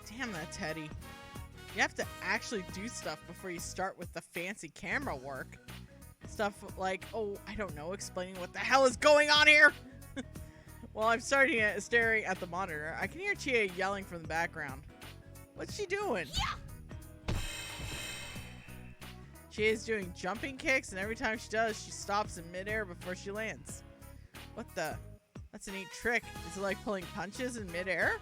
Damn that Teddy. You have to actually do stuff before you start with the fancy camera work. Stuff like, oh, I don't know, explaining what the hell is going on here. While I'm staring at the monitor, I can hear Chie yelling from the background. What's she doing? Yeah! Chie is doing jumping kicks, and every time she does, she stops in midair before she lands. What the? That's a neat trick. Is it like pulling punches in midair?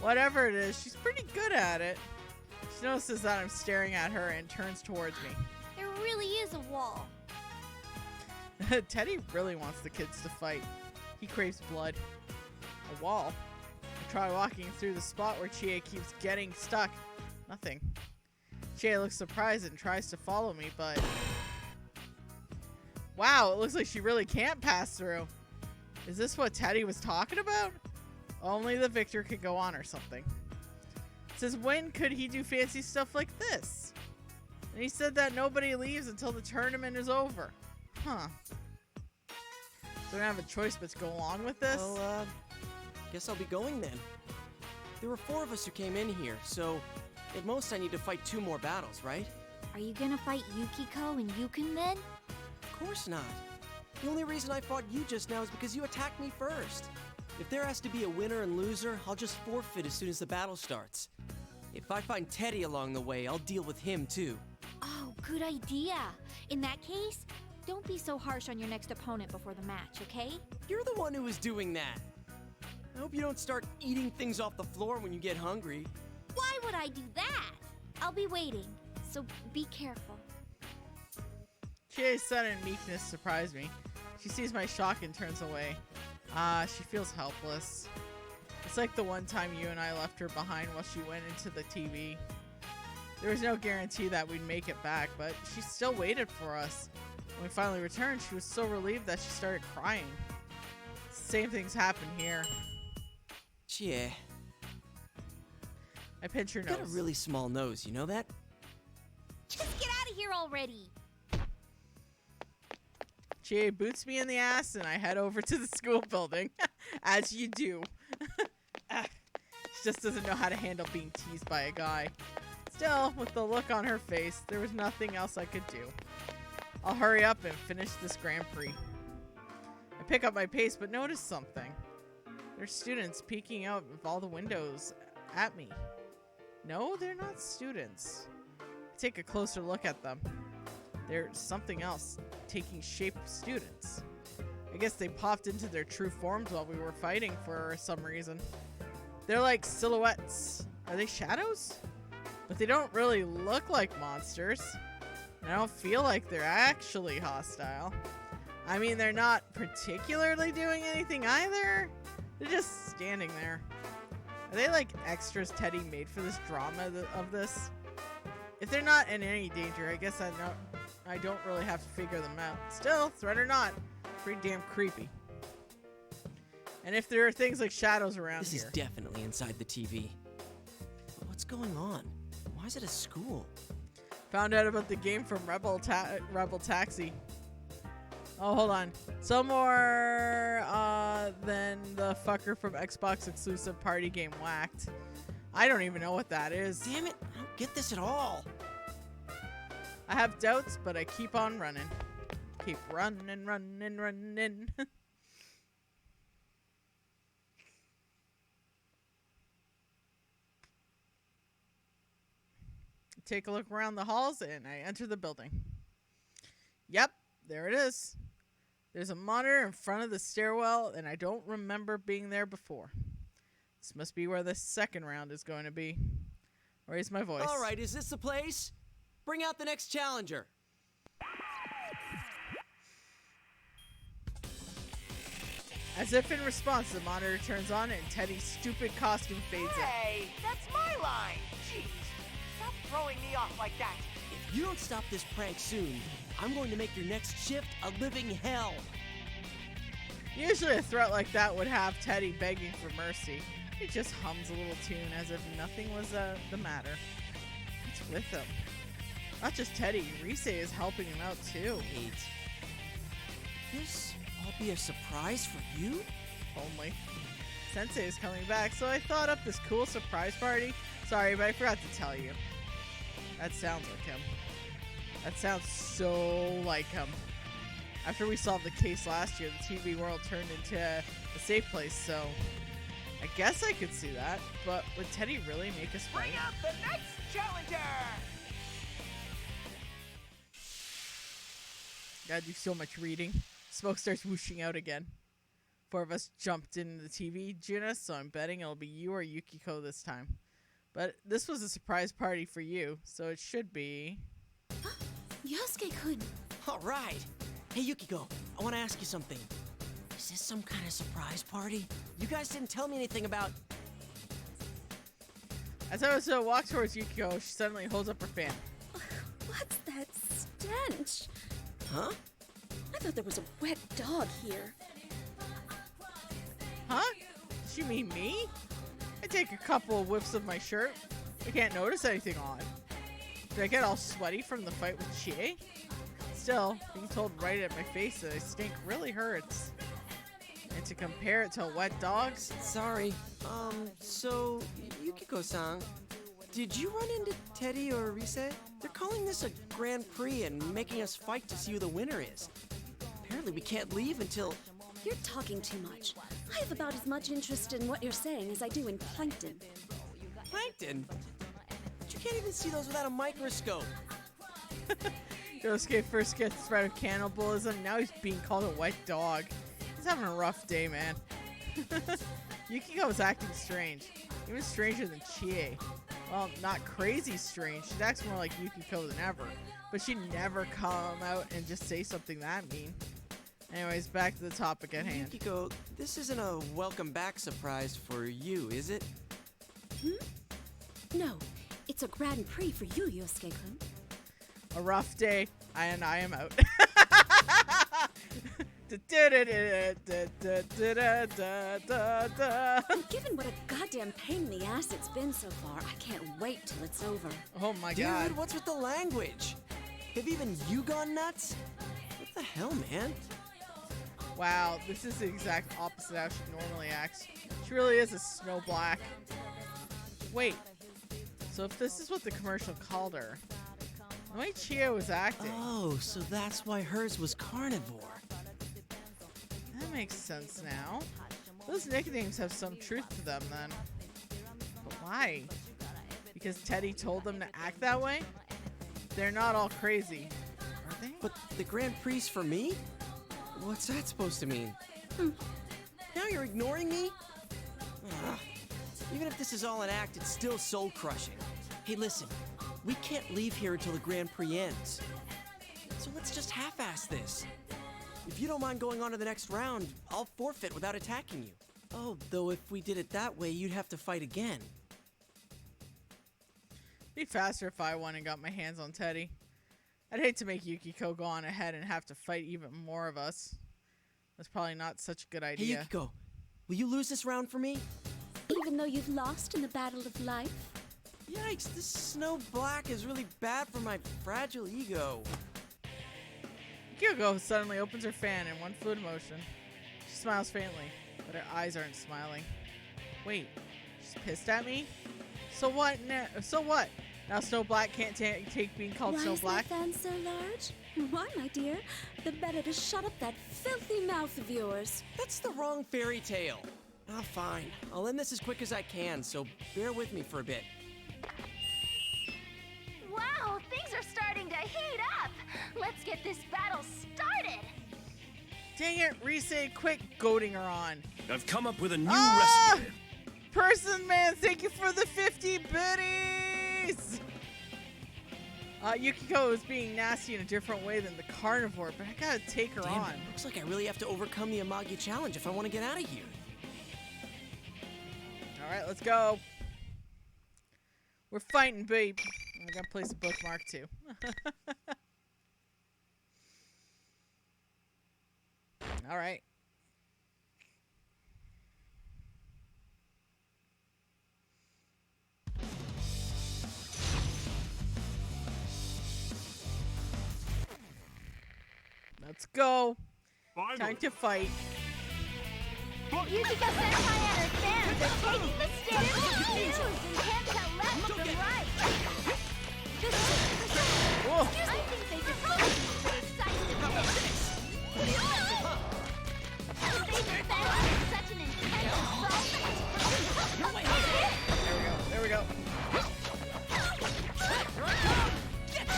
Whatever it is, she's pretty good at it. She notices that I'm staring at her and turns towards me. There really is a wall. Teddy really wants the kids to fight. He craves blood. A wall. I try walking through the spot where Chie keeps getting stuck. Nothing. Chie looks surprised and tries to follow me, but... Wow, it looks like she really can't pass through. Is this what Teddy was talking about? Only the victor could go on or something. It says, when could he do fancy stuff like this? And he said that nobody leaves until the tournament is over. Huh. So I don't have a choice but to go along with this? Well, guess I'll be going then. There were 4 of us who came in here, so at most I need to fight 2 more battles, right? Are you gonna fight Yukiko and Yukon then? Of course not. The only reason I fought you just now is because you attacked me first. If there has to be a winner and loser, I'll just forfeit as soon as the battle starts. If I find Teddy along the way, I'll deal with him too. Oh, good idea. In that case, don't be so harsh on your next opponent before the match, okay? You're the one who was doing that. I hope you don't start eating things off the floor when you get hungry. Why would I do that? I'll be waiting, so be careful. Chie's sudden meekness surprised me. She sees my shock and turns away. She feels helpless. It's like the one time you and I left her behind while she went into the TV. There was no guarantee that we'd make it back, but she still waited for us. When we finally returned, she was so relieved that she started crying. Same things happen here. Chie. I pinch her nose. You got a really small nose, you know that? Just get out of here already! Chie boots me in the ass and I head over to the school building. As you do. She just doesn't know how to handle being teased by a guy. Still, with the look on her face, there was nothing else I could do. I'll hurry up and finish this Grand Prix. I pick up my pace but notice something. There's students peeking out of all the windows at me. No, they're not students. I take a closer look at them. There's something else taking shape of students. I guess they popped into their true forms while we were fighting for some reason. They're like silhouettes. Are they shadows? But they don't really look like monsters. I don't feel like they're actually hostile. I mean, they're not particularly doing anything either. They're just standing there. Are they like extras Teddy made for this drama of this? If they're not in any danger, I guess I don't really have to figure them out. Still, threat or not, pretty damn creepy. And if there are things like shadows around This is definitely inside the TV. What's going on? Why is it a school? Found out about the game from Rebel Taxi. Oh, hold on. Some more than the fucker from Xbox exclusive party game Whacked. I don't even know what that is. Damn it, I don't get this at all. I have doubts, but I keep on running. Keep running, running, running. Take a look around the halls and I enter the building. Yep, there it is. There's a monitor in front of the stairwell and I don't remember being there before. This must be where the second round is going to be. Raise my voice. All right, is this the place? Bring out the next challenger. As if in response, the monitor turns on and Teddy's stupid costume fades in. Hey, that's my line. Jeez, stop throwing me off like that. If you don't stop this prank soon, I'm going to make your next shift a living hell. Usually a threat like that would have Teddy begging for mercy. He just hums a little tune as if nothing was the matter. What's with him? Not just Teddy, Rise is helping him out too. Wait. This all be a surprise for you? Only. Sensei is coming back, so I thought up this cool surprise party. Sorry, but I forgot to tell you. That sounds like him. That sounds so like him. After we solved the case last year, the TV world turned into a safe place, so I guess I could see that. But would Teddy really make us fight? Bring up the next challenger! Gotta do so much reading. Smoke starts whooshing out again. 4 of us jumped into the TV, Juna, so I'm betting it'll be you or Yukiko this time. But this was a surprise party for you, so it should be... Yosuke-kun! All right. Hey, Yukiko, I want to ask you something. Is this some kind of surprise party? You guys didn't tell me anything about... As I was to walk towards Yukiko, she suddenly holds up her fan. What's that stench? Huh? I thought there was a wet dog here. Huh? Does she mean me? I take a couple of whiffs of my shirt. I can't notice anything odd. Did I get all sweaty from the fight with Chie? Still, being told right at my face that I stink really hurts. And to compare it to a wet dog? Sorry. So, Yukiko-san, did you run into Teddy or Rise? They're calling this a Grand Prix and making us fight to see who the winner is. Apparently we can't leave until... You're talking too much. I have about as much interest in what you're saying as I do in plankton. Plankton? But you can't even see those without a microscope. Yosuke first gets threat of cannibalism, now he's being called a wet dog. He's having a rough day, man. Yukiko is acting strange. Even stranger than Chie. Well, not crazy strange. She acts more like Yukiko than ever. But she'd never come out and just say something that mean. Anyways, back to the topic at hand. Yukiko, this isn't a welcome back surprise for you, is it? No, it's a Grand Prix for you, Yosuke-kun. A rough day, and I am out. Given what a goddamn pain in the ass it's been so far, I can't wait till it's over. Oh my Dude, god. what's with the language? Have even you gone nuts? What the hell, man? Wow, this is the exact opposite how she normally acts. She really is a snow black. Wait, so if this is what the commercial called her, the way Chio was acting. Oh, so that's why hers was carnivore. That makes sense now. Those nicknames have some truth to them then. But why? Because Teddy told them to act that way? They're not all crazy, are they? But the Grand Prix for me? What's that supposed to mean? Now you're ignoring me? Ugh. Even if this is all an act, it's still soul-crushing. Hey, listen. We can't leave here until the Grand Prix ends. So let's just half-ass this. If you don't mind going on to the next round, I'll forfeit without attacking you. Oh, though if we did it that way, you'd have to fight again. Be faster if I won and got my hands on Teddy. I'd hate to make Yukiko go on ahead and have to fight even more of us. That's probably not such a good idea. Hey, Yukiko, will you lose this round for me? Even though you've lost in the battle of life? Yikes, this snow black is really bad for my fragile ego. Yukiko suddenly opens her fan in one fluid motion. She smiles faintly, but her eyes aren't smiling. Wait, she's pissed at me? So what now? So what? Now Snow Black can't take being called Why Snow is Black? that fan so large? Why, my dear? The better to shut up that filthy mouth of yours. That's the wrong fairy tale. Ah, fine. I'll end this as quick as I can, so bear with me for a bit. Wow, things are starting to heat up. Let's get this battle started. Dang it, Rise, quit goading her on. I've come up with a new Ah! recipe. Person thank you for the 50 biddies! Yukiko is being nasty in a different way than the carnivore, but I gotta take her Damn, on. Looks like I really have to overcome the Amagi challenge if I want to get out of here. Alright, let's go. We're fighting, babe. I gotta place a bookmark too. Alright. Let's go. Finally. Time to fight. Yukiko Senpai and her fans are taking the stand confused and can't tell left from right. Whoa. I think they just both need to decide to pick. They defend with such an intense assault. There we go.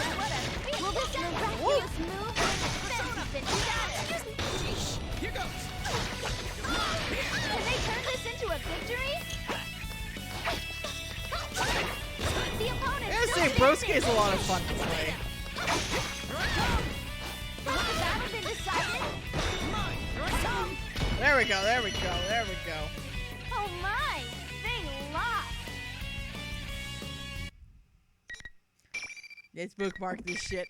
What a feat! Will this miraculous move bring defense has been shattered? Here goes. Can they turn this into a victory? The opponent I gotta say, Broski is a lot of fun to play. Has the battle been decided? There we go. Oh my! They lost! Let's bookmark this shit.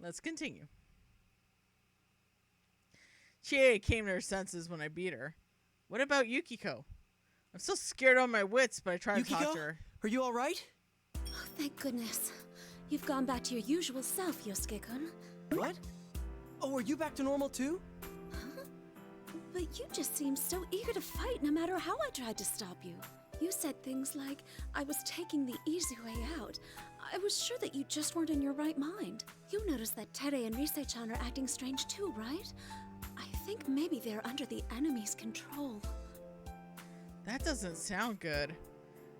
Let's continue. Chie came to her senses when I beat her. What about Yukiko? I'm still scared on my wits, but I try to talk to her. Are you alright? Oh, thank goodness. You've gone back to your usual self, Yosuke-kun. What? Oh, are you back to normal too? Huh? But you just seemed so eager to fight no matter how I tried to stop you. You said things like, I was taking the easy way out. I was sure that you just weren't in your right mind. You noticed that Tere and Rise-chan are acting strange too, right? I think maybe they're under the enemy's control. That doesn't sound good.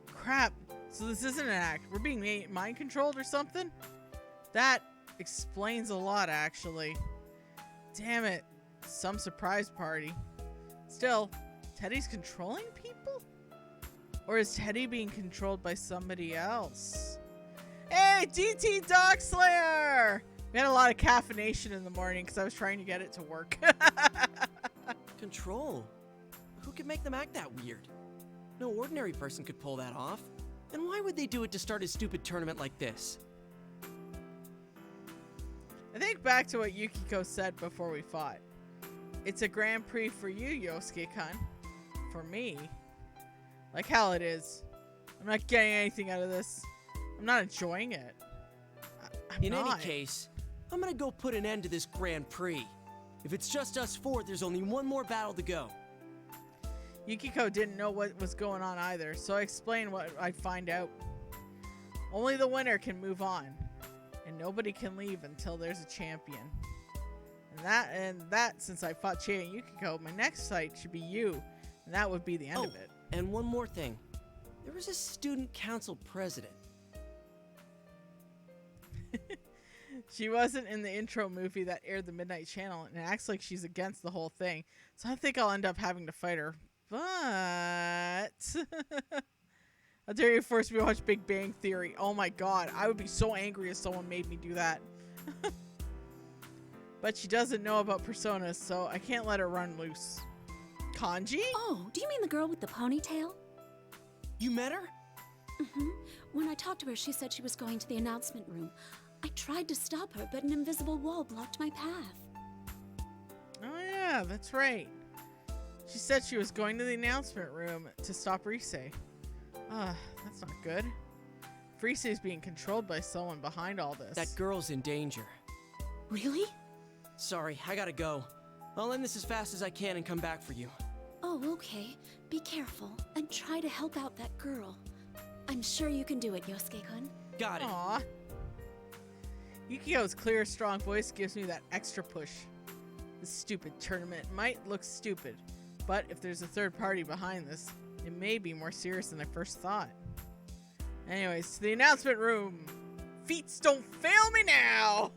Crap. So this isn't an act. We're being mind controlled or something? That explains a lot, actually. Damn it. Some surprise party. Still, Teddy's controlling people? Or is Teddy being controlled by somebody else? Hey, DT Dog Slayer! We had a lot of caffeination in the morning because I was trying to get it to work. Control? Who could make them act that weird? No ordinary person could pull that off. And why would they do it to start a stupid tournament like this? I think back to what Yukiko said before we fought. It's a Grand Prix for you, Yosuke-kun. For me. Like hell it is. I'm not getting anything out of this. I'm not enjoying it. In any case, I'm gonna go put an end to this Grand Prix. If it's just us four, there's only one more battle to go. Yukiko didn't know what was going on either, so I explained what I'd find out. Only the winner can move on, and nobody can leave until there's a champion. And that since I fought Chie and Yukiko, my next fight should be you, and that would be the end of it. And one more thing. There was a student council president. She wasn't in the intro movie that aired the Midnight Channel, and it acts like she's against the whole thing, so I think I'll end up having to fight her. But how dare you force me to watch Big Bang Theory? Oh my god, I would be so angry if someone made me do that. But she doesn't know about personas, so I can't let her run loose. Kanji? Oh, do you mean the girl with the ponytail? You met her? Mm-hmm. When I talked to her, she said she was going to the announcement room. I tried to stop her, but an invisible wall blocked my path. Oh yeah, that's right. She said she was going to the announcement room to stop Rise. That's not good. Rise is being controlled by someone behind all this. That girl's in danger. Really? Sorry, I gotta go. I'll end this as fast as I can and come back for you. Oh, okay. Be careful and try to help out that girl. I'm sure you can do it, Yosuke-kun. Got it. Aww. Yukiko's clear, strong voice gives me that extra push. This stupid tournament might look stupid, but if there's a third party behind this, it may be more serious than I first thought. Anyways, to the announcement room. Feats don't fail me now!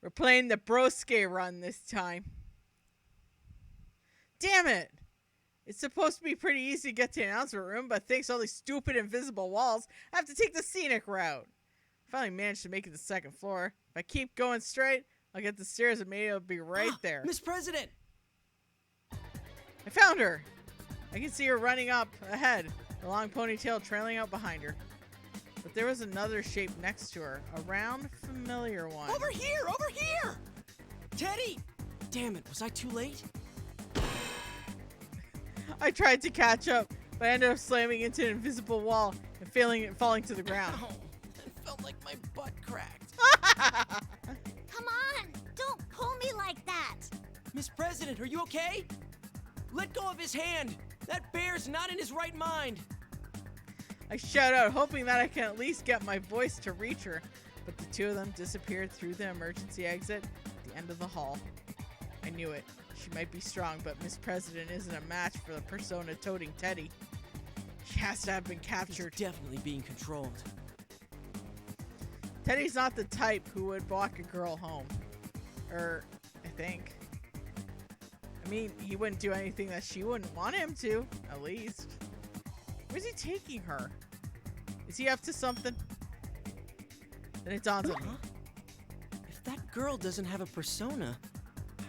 We're playing the broske run this time. Damn it! It's supposed to be pretty easy to get to the announcement room, but thanks to all these stupid invisible walls, I have to take the scenic route. I finally managed to make it to the second floor. If I keep going straight, I'll get the stairs and maybe it'll be right there. Miss President! I found her! I can see her running up ahead, the long ponytail trailing out behind her. But there was another shape next to her, a round, familiar one. Over here! Over here! Teddy! Damn it, was I too late? I tried to catch up, but I ended up slamming into an invisible wall and falling to the ground. Ow, it felt like my butt cracked. Come on! Don't pull me like that! Miss President, are you okay? Let go of his hand! That bear's not in his right mind! I shout out, hoping that I can at least get my voice to reach her, but the two of them disappeared through the emergency exit at the end of the hall. I knew it. She might be strong, but Miss President isn't a match for the persona-toting Teddy. She has to have been captured. He's definitely being controlled. Teddy's not the type who would walk a girl home. I think. I mean, he wouldn't do anything that she wouldn't want him to, at least. Where's he taking her? Is he up to something? Then it dawns on me. If that girl doesn't have a persona,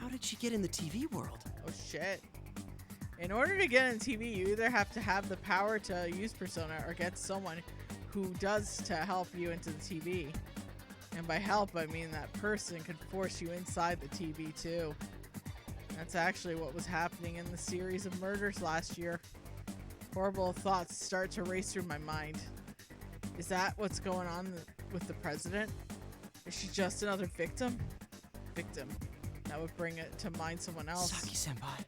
how did she get in the TV world? Oh shit. In order to get in TV, you either have to have the power to use persona or get someone who does to help you into the TV. And by help, I mean that person could force you inside the TV too. That's actually what was happening in the series of murders last year. Horrible thoughts start to race through my mind. Is that what's going on with the president? Is she just another victim? Victim. That would bring it to mind someone else. Saki-senpai.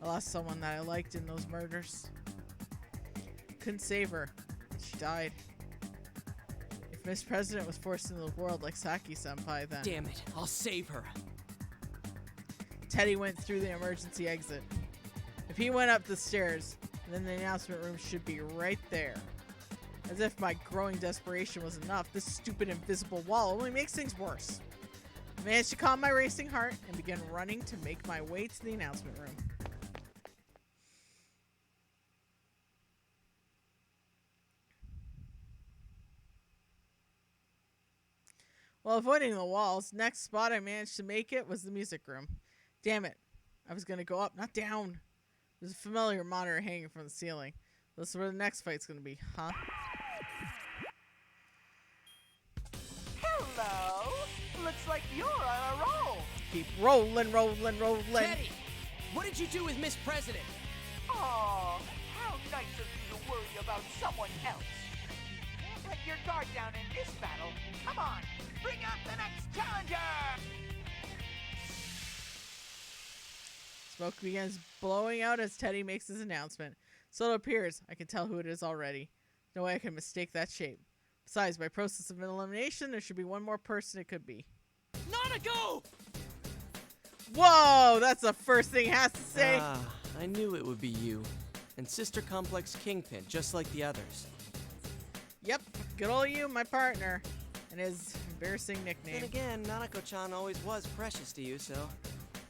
I lost someone that I liked in those murders. Couldn't save her. She died. If Miss President was forced into the world like Saki-senpai, then... Damn it, I'll save her. Teddy went through the emergency exit. If he went up the stairs, then the announcement room should be right there. As if my growing desperation was enough, this stupid invisible wall only makes things worse. I managed to calm my racing heart and began running to make my way to the announcement room. While avoiding the walls, next spot I managed to make it was the music room. Damn it. I was going to go up, not down. There's a familiar monitor hanging from the ceiling. This is where the next fight's going to be, huh? Hello! Looks like you're on a roll. Keep rolling, rolling, rolling. Teddy, what did you do with Miss President? Oh, how nice of you to worry about someone else. Can't let your guard down in this battle. Come on, bring out the next challenger! Smoke begins blowing out as Teddy makes his announcement. So it appears I can tell who it is already. No way I can mistake that shape. Besides, by process of elimination, there should be one more person it could be. Nanako! Whoa, that's the first thing he has to say. Ah, I knew it would be you. And Sister Complex Kingpin, just like the others. Yep, good old you, my partner. And his embarrassing nickname. Then again, Nanako-chan always was precious to you, so...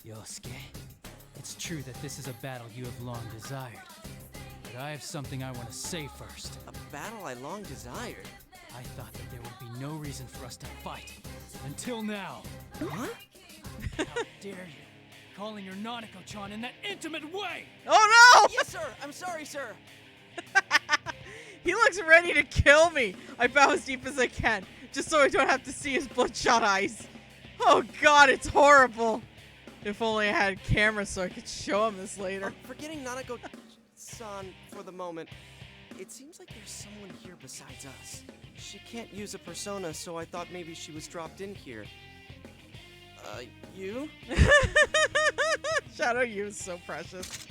Yosuke, it's true that this is a battle you have long desired. But I have something I want to say first. A battle I long desired? I thought that there would be no reason for us to fight. Until now. Huh? How dare you? Calling your Nanako-chan in that intimate way! Oh no! Yes, sir! I'm sorry, sir! He looks ready to kill me. I bow as deep as I can, just so I don't have to see his bloodshot eyes. Oh god, it's horrible. If only I had a camera so I could show him this later. Forgetting Nanako-san for the moment, it seems like there's someone here besides us. She can't use a persona, so I thought maybe she was dropped in here. You? Shadow Yu is so precious.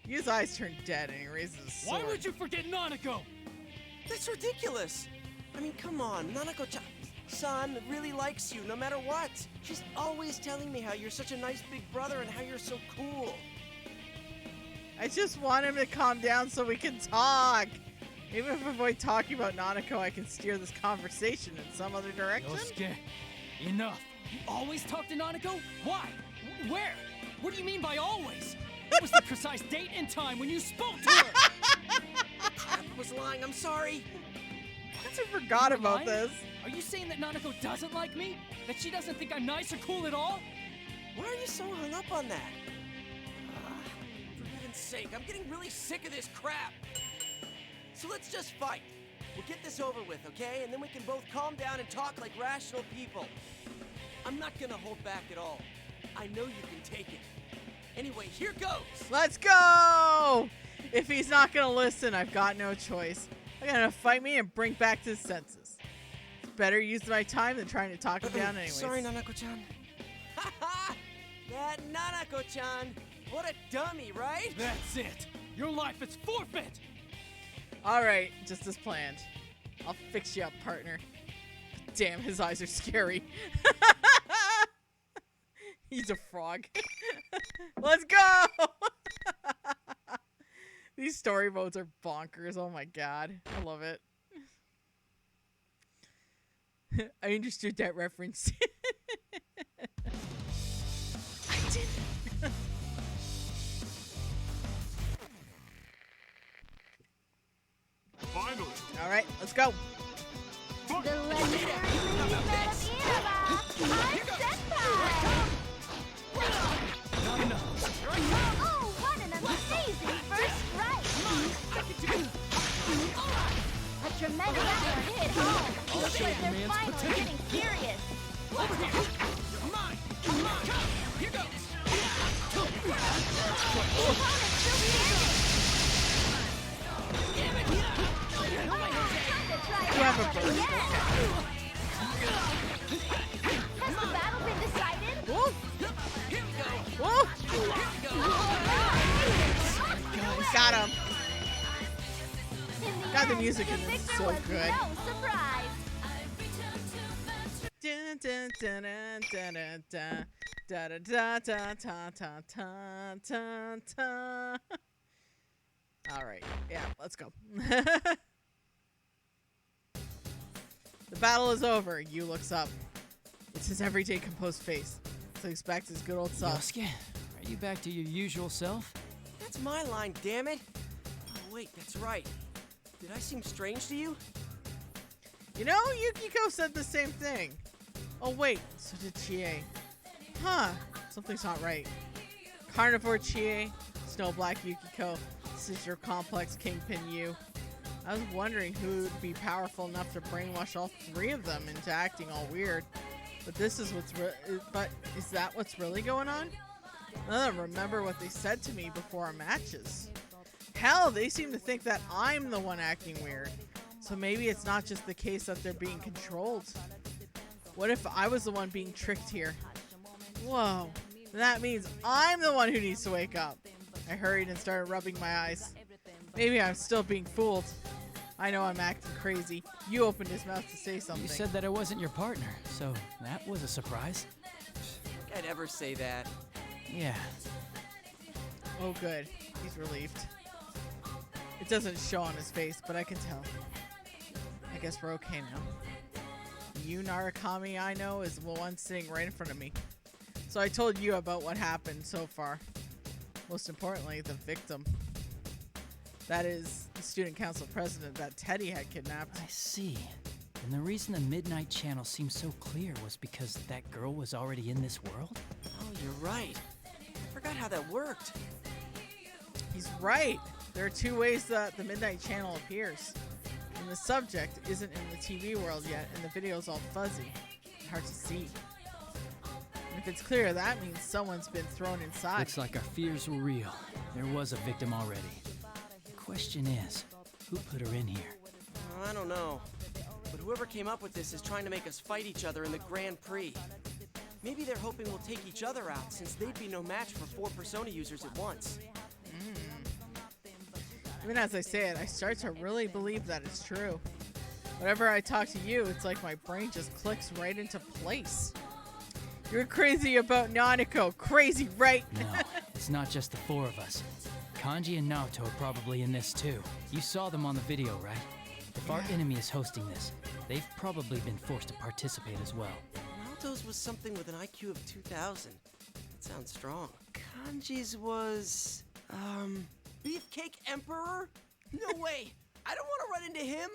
Yu's eyes turn dead and he raises his sword. Why would you forget Nanako? That's ridiculous! I mean, come on, Nanako-san really likes you no matter what. She's always telling me how you're such a nice big brother and how you're so cool. I just want him to calm down so we can talk. Even if I avoid talking about Nanako, I can steer this conversation in some other direction. Yosuke, enough. You always talk to Nanako? Why? Where? What do you mean by always? What was the precise date and time when you spoke to her? Crap, I was lying. I'm sorry. I forgot about this. Are you saying that Nanako doesn't like me? That she doesn't think I'm nice or cool at all? Why are you so hung up on that? For heaven's sake, I'm getting really sick of this crap. So let's just fight. We'll get this over with, okay? And then we can both calm down and talk like rational people. I'm not gonna hold back at all. I know you can take it. Anyway, here goes. Let's go! If he's not gonna listen, I've got no choice. I'm gonna fight me and bring back to his senses. It's better use my time than trying to talk him down anyways. Sorry, Nanako-chan. Ha! That Nanako-chan. What a dummy, right? That's it. Your life is forfeit. Alright, just as planned. I'll fix you up, partner. Damn, his eyes are scary. He's a frog. Let's go! These story modes are bonkers. Oh my god. I love it. I understood that reference. I didn't. Finally. Alright, let's go. The legendary man of Inaba, I'm Senpai! Oh, what an amazing first strike! A tremendous effort hit home. Looks like they're finally getting serious. Over here. You're mine. Come on. Here goes. The opponent's still standing. Damn it. Time to try You have a that burst. again. Has the battle been decided? Here we go. Whoa! Here we go. Got him. In the God, the end, music in the this is victor so was good. No surprise. Dun, dun, dun, dun, dun, dun, dun, da, da, da, da, da, da, da, da. All right, yeah, let's go. The battle is over. Yu looks up. It's his everyday composed face, so he's back to his good old self. Yosuke, are you back to your usual self? That's my line, damn it. Oh, wait, that's right. Did I seem strange to you? You know, Yukiko said the same thing. Oh wait, so did Chie. Huh, something's not right. Carnivore Chie, Snow Black Yukiko, Sister Complex Kingpin Yu. I was wondering who would be powerful enough to brainwash all three of them into acting all weird. But this is but is that what's really going on? None of them remember what they said to me before our matches. Hell, they seem to think that I'm the one acting weird. So maybe it's not just the case that they're being controlled. What if I was the one being tricked here? Whoa, that means I'm the one who needs to wake up. I hurried and started rubbing my eyes. Maybe I'm still being fooled. I know I'm acting crazy. You opened his mouth to say something. You said that I wasn't your partner, so that was a surprise. I'd ever say that. Yeah. Oh good, he's relieved. It doesn't show on his face, but I can tell. I guess we're okay now. You Narukami I know is the one sitting right in front of me. So I told you about what happened so far. Most importantly, the victim. That is the student council president that Teddy had kidnapped. I see. And the reason the Midnight Channel seemed so clear was because that girl was already in this world? Oh, you're right. I forgot how that worked. He's right. There are two ways that the Midnight Channel appears. And the subject isn't in the TV world yet, and the video's all fuzzy. Hard to see. And if it's clear, that means someone's been thrown inside. Looks like our fears were real. There was a victim already. The question is, who put her in here? I don't know. But whoever came up with this is trying to make us fight each other in the Grand Prix. Maybe they're hoping we'll take each other out, since they'd be no match for 4 Persona users at once. Even as I say it, I start to really believe that it's true. Whenever I talk to you, it's like my brain just clicks right into place. You're crazy about Nanako. Crazy, right? No, it's not just the 4 of us. Kanji and Naoto are probably in this too. You saw them on the video, right? If our enemy is hosting this, they've probably been forced to participate as well. Naoto's was something with an IQ of 2,000. That sounds strong. Kanji's was, Beefcake Emperor? No way! I don't want to run into him!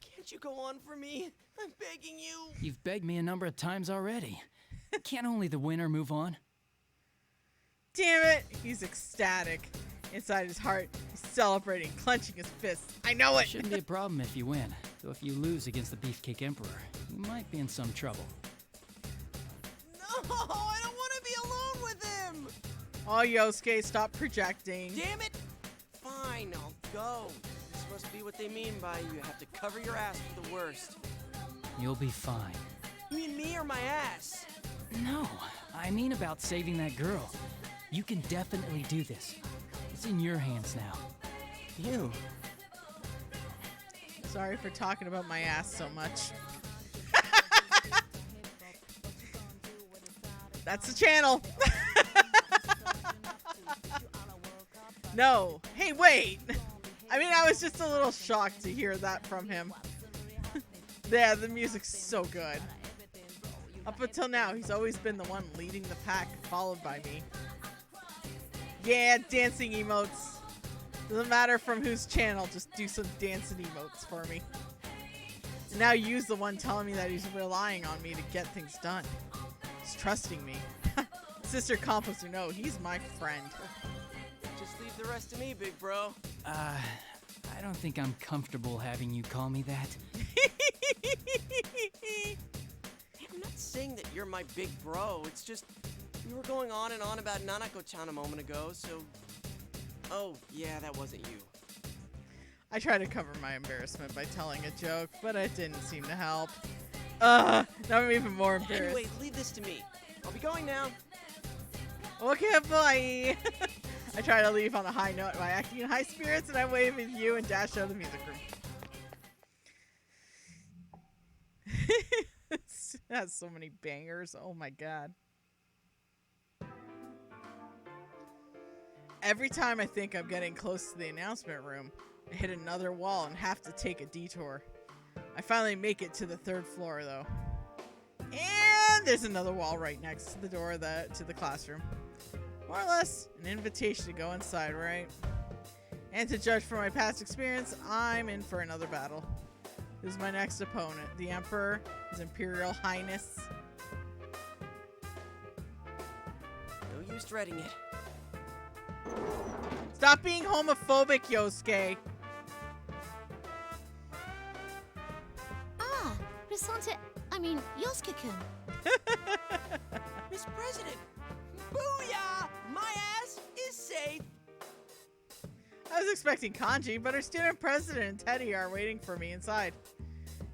Can't you go on for me? I'm begging you! You've begged me a number of times already. Can't only the winner move on? Damn it! He's ecstatic. Inside his heart, he's celebrating, clenching his fists. I know it! Shouldn't be a problem if you win. Though if you lose against the Beefcake Emperor, you might be in some trouble. No! I don't want to be alone with him! Oh, Yosuke, stop projecting. Damn it! Fine, I'll go. This must be what they mean by you have to cover your ass for the worst. You'll be fine. You mean me or my ass? No, I mean about saving that girl. You can definitely do this. It's in your hands now. You. Sorry for talking about my ass so much. That's the channel. No. Hey, wait. I mean, I was just a little shocked to hear that from him. Yeah, the music's so good. Up until now, he's always been the one leading the pack, followed by me. Yeah, dancing emotes. Doesn't matter from whose channel, just do some dancing emotes for me. And now you's the one telling me that he's relying on me to get things done. He's trusting me. Sister Compost or no, he's my friend. Just leave the rest to me, big bro. I don't think I'm comfortable having you call me that. I'm not saying that you're my big bro. It's just we were going on and on about Nanako-chan a moment ago, so... Oh, yeah, that wasn't you. I tried to cover my embarrassment by telling a joke, but it didn't seem to help. Now I'm even more embarrassed. Anyway, leave this to me. I'll be going now. Okay, bye. I try to leave on a high note by acting in high spirits, and I wave at you and dash out of the music room. It has so many bangers. Oh my god. Every time I think I'm getting close to the announcement room, I hit another wall and have to take a detour. I finally make it to the 3rd floor, though. And there's another wall right next to the door to the classroom. More or less, an invitation to go inside, right? And to judge from my past experience, I'm in for another battle. This is my next opponent, the Emperor, His Imperial Highness. No use dreading it. Stop being homophobic, Yosuke. Ah, Yosuke-kun. Miss President! Booyah! My ass is safe! I was expecting Kanji, but our student president and Teddy are waiting for me inside.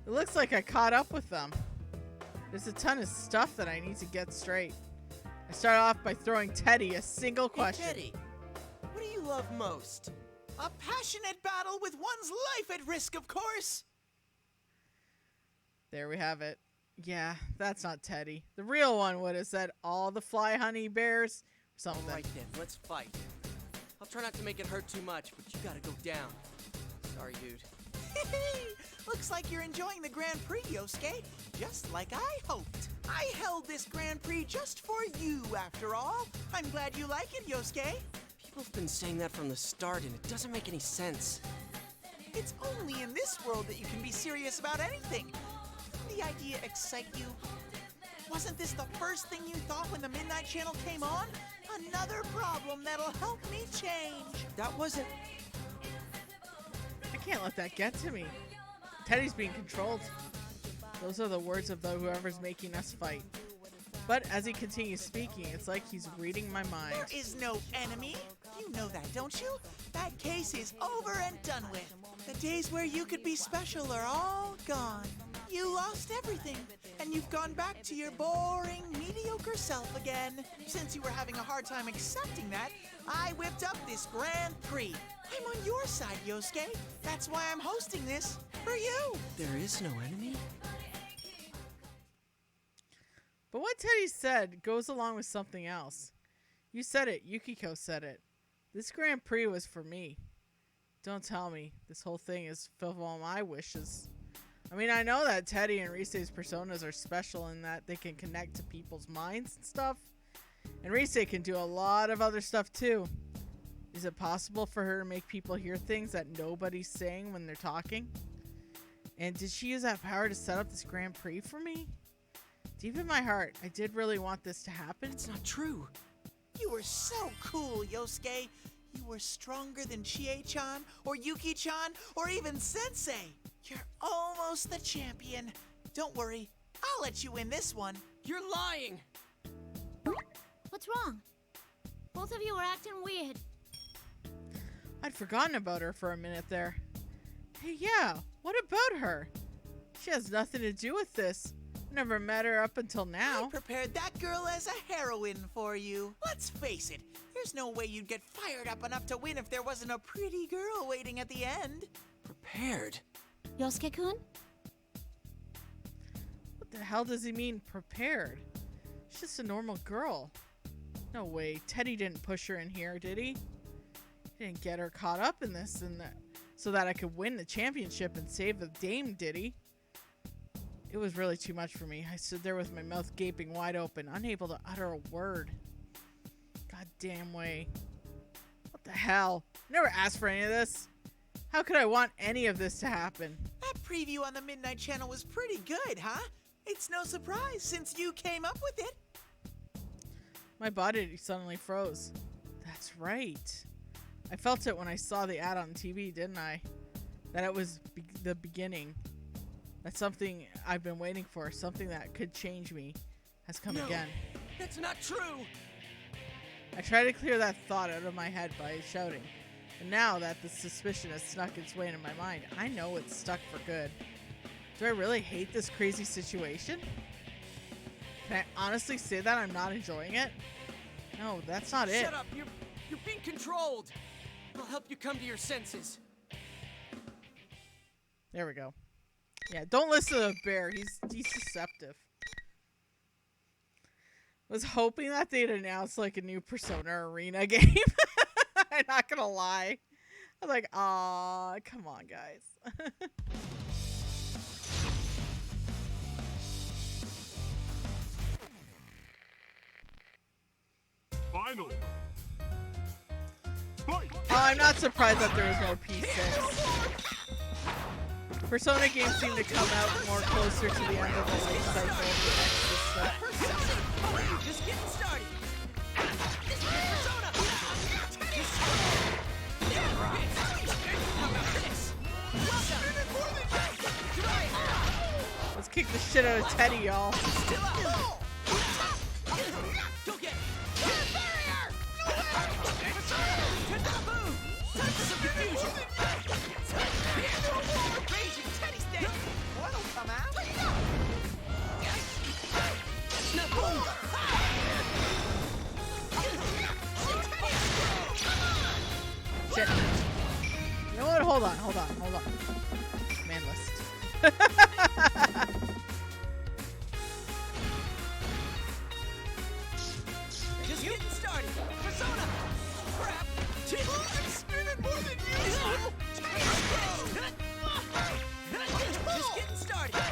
It looks like I caught up with them. There's a ton of stuff that I need to get straight. I start off by throwing Teddy a single question. Hey, Teddy, what do you love most? A passionate battle with one's life at risk, of course! There we have it. Yeah, that's not Teddy. The real one would have said all the fly honey bears or something. All right then, let's fight. I'll try not to make it hurt too much, but you gotta go down. Sorry, dude. Looks like you're enjoying the Grand Prix, Yosuke. Just like I hoped. I held this Grand Prix just for you, after all. I'm glad you like it, Yosuke. People have been saying that from the start, and it doesn't make any sense. It's only in this world that you can be serious about anything. Didn't the idea excite you? Wasn't this the first thing you thought when the Midnight Channel came on? Another problem that'll help me change. That wasn't... I can't let that get to me. Teddy's being controlled. Those are the words of whoever's making us fight. But as he continues speaking, it's like he's reading my mind. There is no enemy. You know that, don't you? That case is over and done with. The days where you could be special are all gone. You lost everything, and you've gone back to your boring, mediocre self again. Since you were having a hard time accepting that, I whipped up this Grand Prix. I'm on your side, Yosuke. That's why I'm hosting this for you. There is no enemy? But what Teddy said goes along with something else. You said it. Yukiko said it. This Grand Prix was for me. Don't tell me this whole thing is filled with all my wishes. I mean, I know that Teddy and Rise's personas are special in that they can connect to people's minds and stuff. And Rise can do a lot of other stuff too. Is it possible for her to make people hear things that nobody's saying when they're talking? And did she use that power to set up this Grand Prix for me? Deep in my heart, I did really want this to happen. It's not true. You were so cool, Yosuke. You were stronger than Chie-chan, or Yuki-chan, or even Sensei. You're almost the champion. Don't worry, I'll let you win this one. You're lying! What's wrong? Both of you are acting weird. I'd forgotten about her for a minute there. Hey, yeah, what about her? She has nothing to do with this. Never met her up until now. I prepared that girl as a heroine for you. Let's face it, there's no way you'd get fired up enough to win if there wasn't a pretty girl waiting at the end. Prepared? Yosuke-kun? What the hell does he mean, prepared? She's just a normal girl. No way, Teddy didn't push her in here, did he? He didn't get her caught up in this and that so that I could win the championship and save the dame, did he? It was really too much for me. I stood there with my mouth gaping wide open, unable to utter a word. Goddamn way. What the hell? I never asked for any of this. How could I want any of this to happen? That preview on the Midnight Channel was pretty good, huh? It's no surprise since you came up with it. My body suddenly froze. That's right. I felt it when I saw the ad on TV, didn't I? That it was the beginning. That something I've been waiting for, something that could change me, has come again. That's not true! I tried to clear that thought out of my head by shouting. And now that the suspicion has snuck its way into my mind, I know it's stuck for good. Do I really hate this crazy situation? Can I honestly say that I'm not enjoying it? No, that's not it. Shut up! You're being controlled! I'll help you come to your senses. There we go. Yeah, don't listen to the bear. He's deceptive. Was hoping that they'd announce like a new Persona Arena game. I'm not gonna lie. I was like, aw, come on, guys. Final. Fight. Oh, I'm not surprised that there was no P6. Persona games seem to come out more closer to the end of the life cycle of the Nexus stuff. Just getting started. Let's kick the shit out of Teddy, y'all. Go get Shit. You know what? Hold on. Man list. Just getting started. Persona. Crap. I'm screaming more than usual. Just getting started.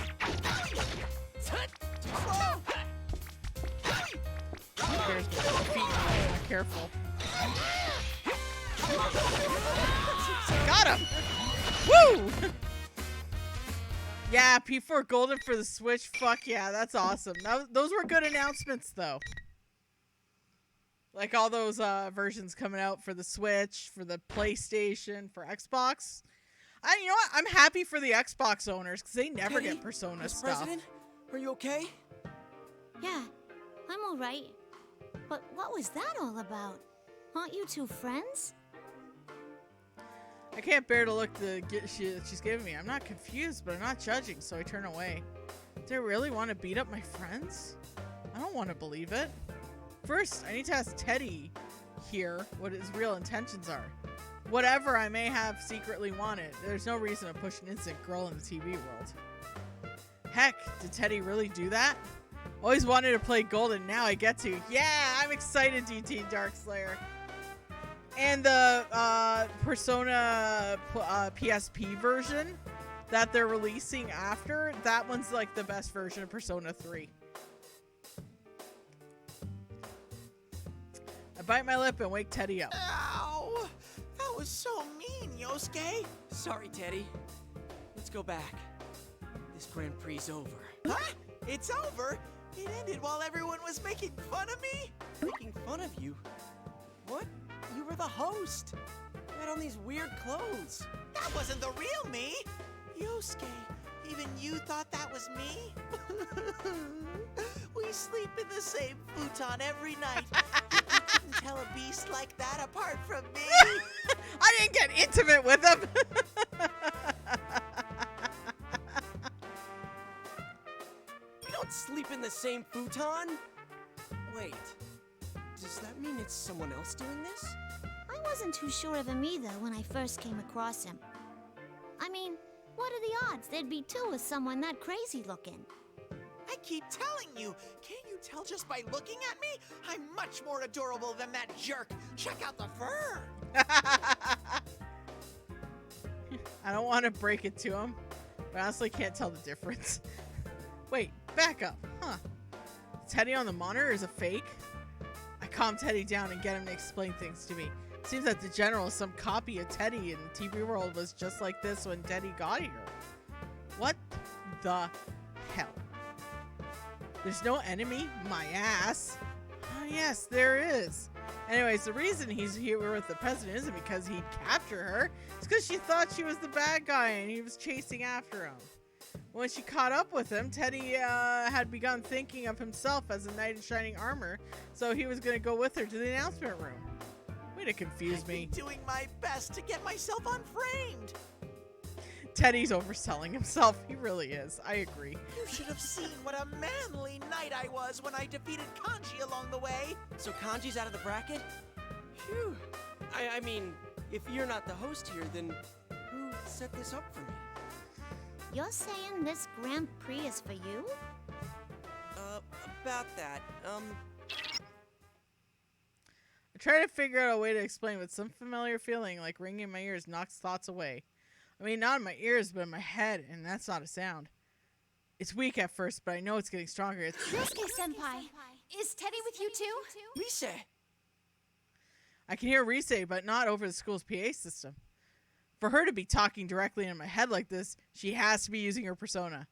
There's feet in my way. Careful. Got him! Woo! Yeah, P4 Golden for the Switch. Fuck yeah, that's awesome. Those were good announcements, though. Like all those versions coming out for the Switch, for the PlayStation, for Xbox. You know what? I'm happy for the Xbox owners because they never get Persona Mr. stuff. President, are you okay? Yeah, I'm alright. But what was that all about? Aren't you two friends? I can't bear to look she's giving me. I'm not confused, but I'm not judging, so I turn away. Do they really want to beat up my friends? I don't want to believe it. First, I need to ask Teddy here what his real intentions are. Whatever I may have secretly wanted, there's no reason to push an innocent girl in the TV world. Heck, did Teddy really do that? Always wanted to play Golden, now I get to. Yeah, I'm excited, DT Darkslayer. And the Persona PSP version that they're releasing after, that one's like the best version of Persona 3. I bite my lip and wake Teddy up. Ow! That was so mean, Yosuke. Sorry, Teddy. Let's go back. This Grand Prix's over. Huh? It's over? It ended while everyone was making fun of me? Making fun of you? What? You were the host. You had on these weird clothes. That wasn't the real me. Yosuke, even you thought that was me? We sleep in the same futon every night. You couldn't tell a beast like that apart from me. I didn't get intimate with him. We don't sleep in the same futon? Wait, does that mean it's someone else doing this? I wasn't too sure of him either when I first came across him. I mean, what are the odds there'd be two with someone that crazy looking? I keep telling you, can't you tell just by looking at me? I'm much more adorable than that jerk. Check out the fur. I don't want to break it to him, but I honestly can't tell the difference. Wait, back up. Huh. Teddy on the monitor is a fake? I calm Teddy down and get him to explain things to me. Seems that the general is some copy of Teddy, and TV World was just like this when Teddy got here. What the hell? There's no enemy? My ass. Oh, yes, there is. Anyways, the reason he's here with the president isn't because he'd capture her. It's because she thought she was the bad guy and he was chasing after him. When she caught up with him, Teddy had begun thinking of himself as a knight in shining armor, so he was going to go with her to the announcement room. Way to confuse me. I've been doing my best to get myself unframed. Teddy's overselling himself. He really is. I agree. You should have seen what a manly knight I was when I defeated Kanji along the way. So Kanji's out of the bracket? Phew. I mean, if you're not the host here, then who set this up for me? You're saying this Grand Prix is for you? About that, I try to figure out a way to explain, but some familiar feeling like ringing in my ears knocks thoughts away. I mean, not in my ears, but in my head, and that's not a sound. It's weak at first, but I know it's getting stronger. It's Yosuke-senpai, is Teddy with you too? Rise! I can hear Rise, but not over the school's PA system. For her to be talking directly in my head like this, she has to be using her persona.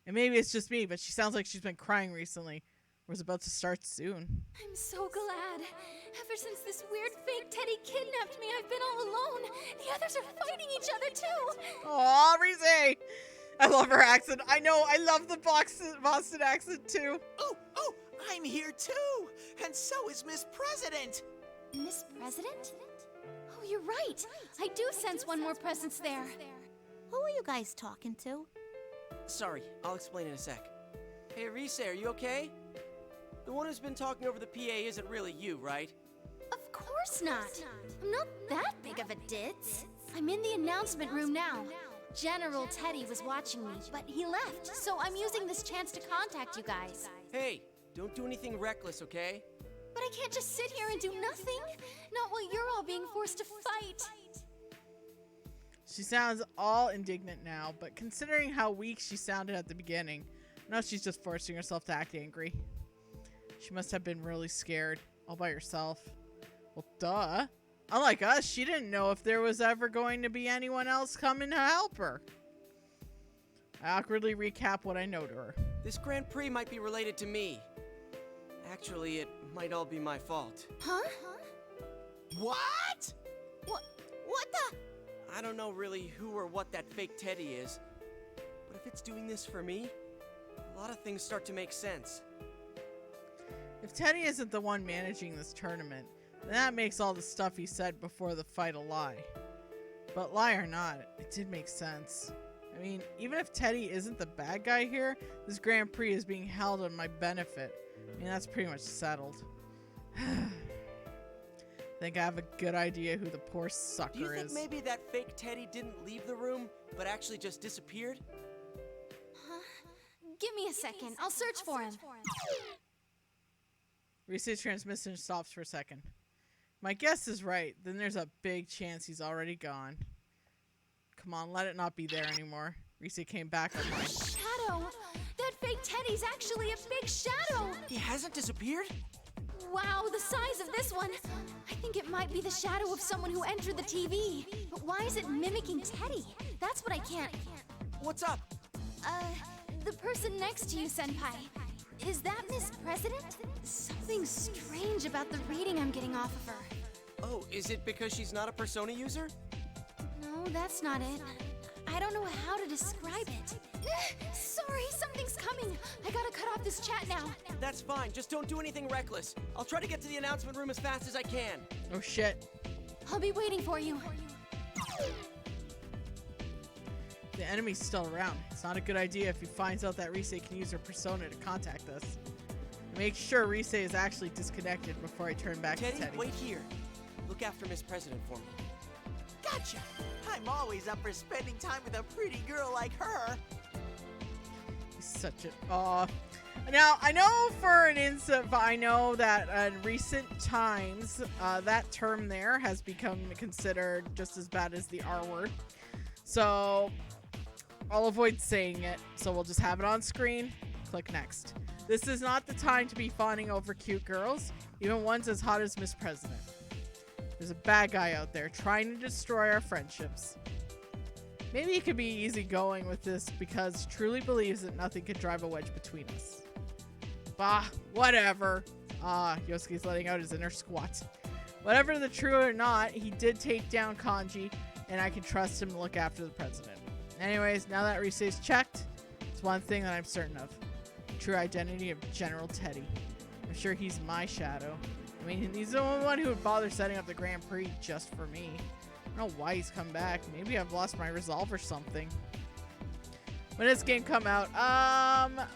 And maybe it's just me, but she sounds like she's been crying recently. Or is about to start soon. I'm so glad. Ever since this weird fake Teddy kidnapped me, I've been all alone. The others are fighting each other too. Aw, Rise! I love her accent. I know, I love the Boston accent too. Oh, I'm here too. And so is Miss President. Miss President? Oh, you're right. I do sense one more presence there. Who are you guys talking to? Sorry, I'll explain in a sec. Hey, Rise, are you okay? The one who's been talking over the PA isn't really you, right? Of course not. I'm not that big of a ditz. I'm in the announcement room now. General Teddy was watching me, but he left, so I'm using this chance to contact you guys. Hey, don't do anything reckless, okay? But I can't just sit here and do nothing. Not while you're all being forced to fight. She sounds all indignant now, but considering how weak she sounded at the beginning, now she's just forcing herself to act angry. She must have been really scared, all by herself. Well, duh. Unlike us, she didn't know if there was ever going to be anyone else coming to help her. I awkwardly recap what I know to her. This Grand Prix might be related to me. Actually, it might all be my fault. Huh? What? What the? I don't know really who or what that fake Teddy is, but if it's doing this for me, a lot of things start to make sense. If Teddy isn't the one managing this tournament, then that makes all the stuff he said before the fight a lie. But lie or not, it did make sense. I mean, even if Teddy isn't the bad guy here, this Grand Prix is being held on my benefit. I mean, that's pretty much settled. Think I have a good idea who the poor sucker is. Do you think maybe that fake Teddy didn't leave the room, but actually just disappeared? Huh? Give me a second. I'll search for him. Research transmission stops for a second. My guess is right. Then there's a big chance he's already gone. Come on, let it not be there anymore. Reese came back online. Shadow! That fake Teddy's actually a big shadow! He hasn't disappeared? Wow, the size of this one! I think it might be the shadow of someone who entered the TV. But why is it mimicking Teddy? That's what I can't... What's up? The person next to you, Senpai. Is that Miss President? Something strange about the reading I'm getting off of her. Oh, is it because she's not a Persona user? No, that's not it. I don't know how to describe it. Sorry, something's coming. I gotta cut off this chat now. That's fine, just don't do anything reckless. I'll try to get to the announcement room as fast as I can. Oh shit. I'll be waiting for you. The enemy's still around. It's not a good idea if he finds out that Rise can use her persona to contact us. Make sure Rise is actually disconnected before I turn back to Teddy. Wait here. Look after Miss President for me. Gotcha! I'm always up for spending time with a pretty girl like her. He's such a... Aw. Now, I know for an instant, I know that in recent times, that term there has become considered just as bad as the R word. So, I'll avoid saying it. So we'll just have it on screen. Click next. This is not the time to be fawning over cute girls, even ones as hot as Miss President. There's a bad guy out there trying to destroy our friendships. Maybe he could be easygoing with this because he truly believes that nothing could drive a wedge between us. Bah, whatever. Yosuke's letting out his inner squat. Whatever the true or not, he did take down Kanji, and I can trust him to look after the president. Anyways, now that Rise's checked, it's one thing that I'm certain of. The true identity of General Teddy. I'm sure he's my shadow. I mean, he's the only one who would bother setting up the Grand Prix just for me. I don't know why he's come back. Maybe I've lost my resolve or something. When did this game come out?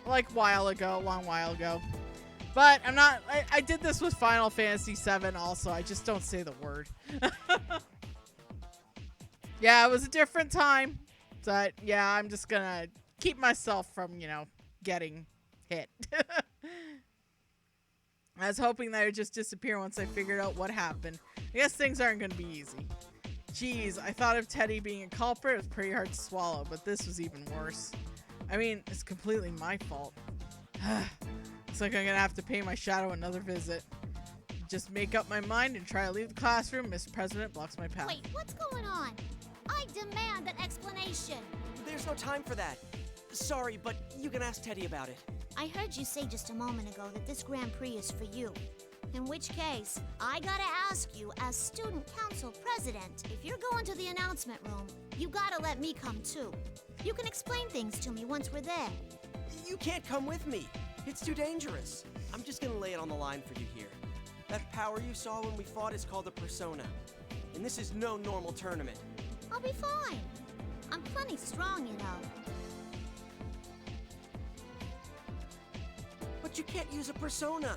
Like a while ago, a long while ago. But I'm not, I did this with Final Fantasy VII also. I just don't say the word. Yeah, it was a different time. But yeah, I'm just gonna keep myself from, you know, getting hit. I was hoping that it would just disappear once I figured out what happened. I guess things aren't gonna be easy. Jeez, I thought of Teddy being a culprit. It was pretty hard to swallow, but this was even worse. I mean, it's completely my fault. Looks like I'm gonna have to pay my shadow another visit. Just make up my mind and try to leave the classroom. Mr. President blocks my path. Wait, what's going on? I demand an explanation. There's no time for that. Sorry, but you can ask Teddy about it. I heard you say just a moment ago that this Grand Prix is for you. In which case, I gotta ask you, as student council president, if you're going to the announcement room, you gotta let me come too. You can explain things to me once we're there. You can't come with me. It's too dangerous. I'm just gonna lay it on the line for you here. That power you saw when we fought is called a persona. And this is no normal tournament. I'll be fine. I'm plenty strong, you know. But you can't use a persona.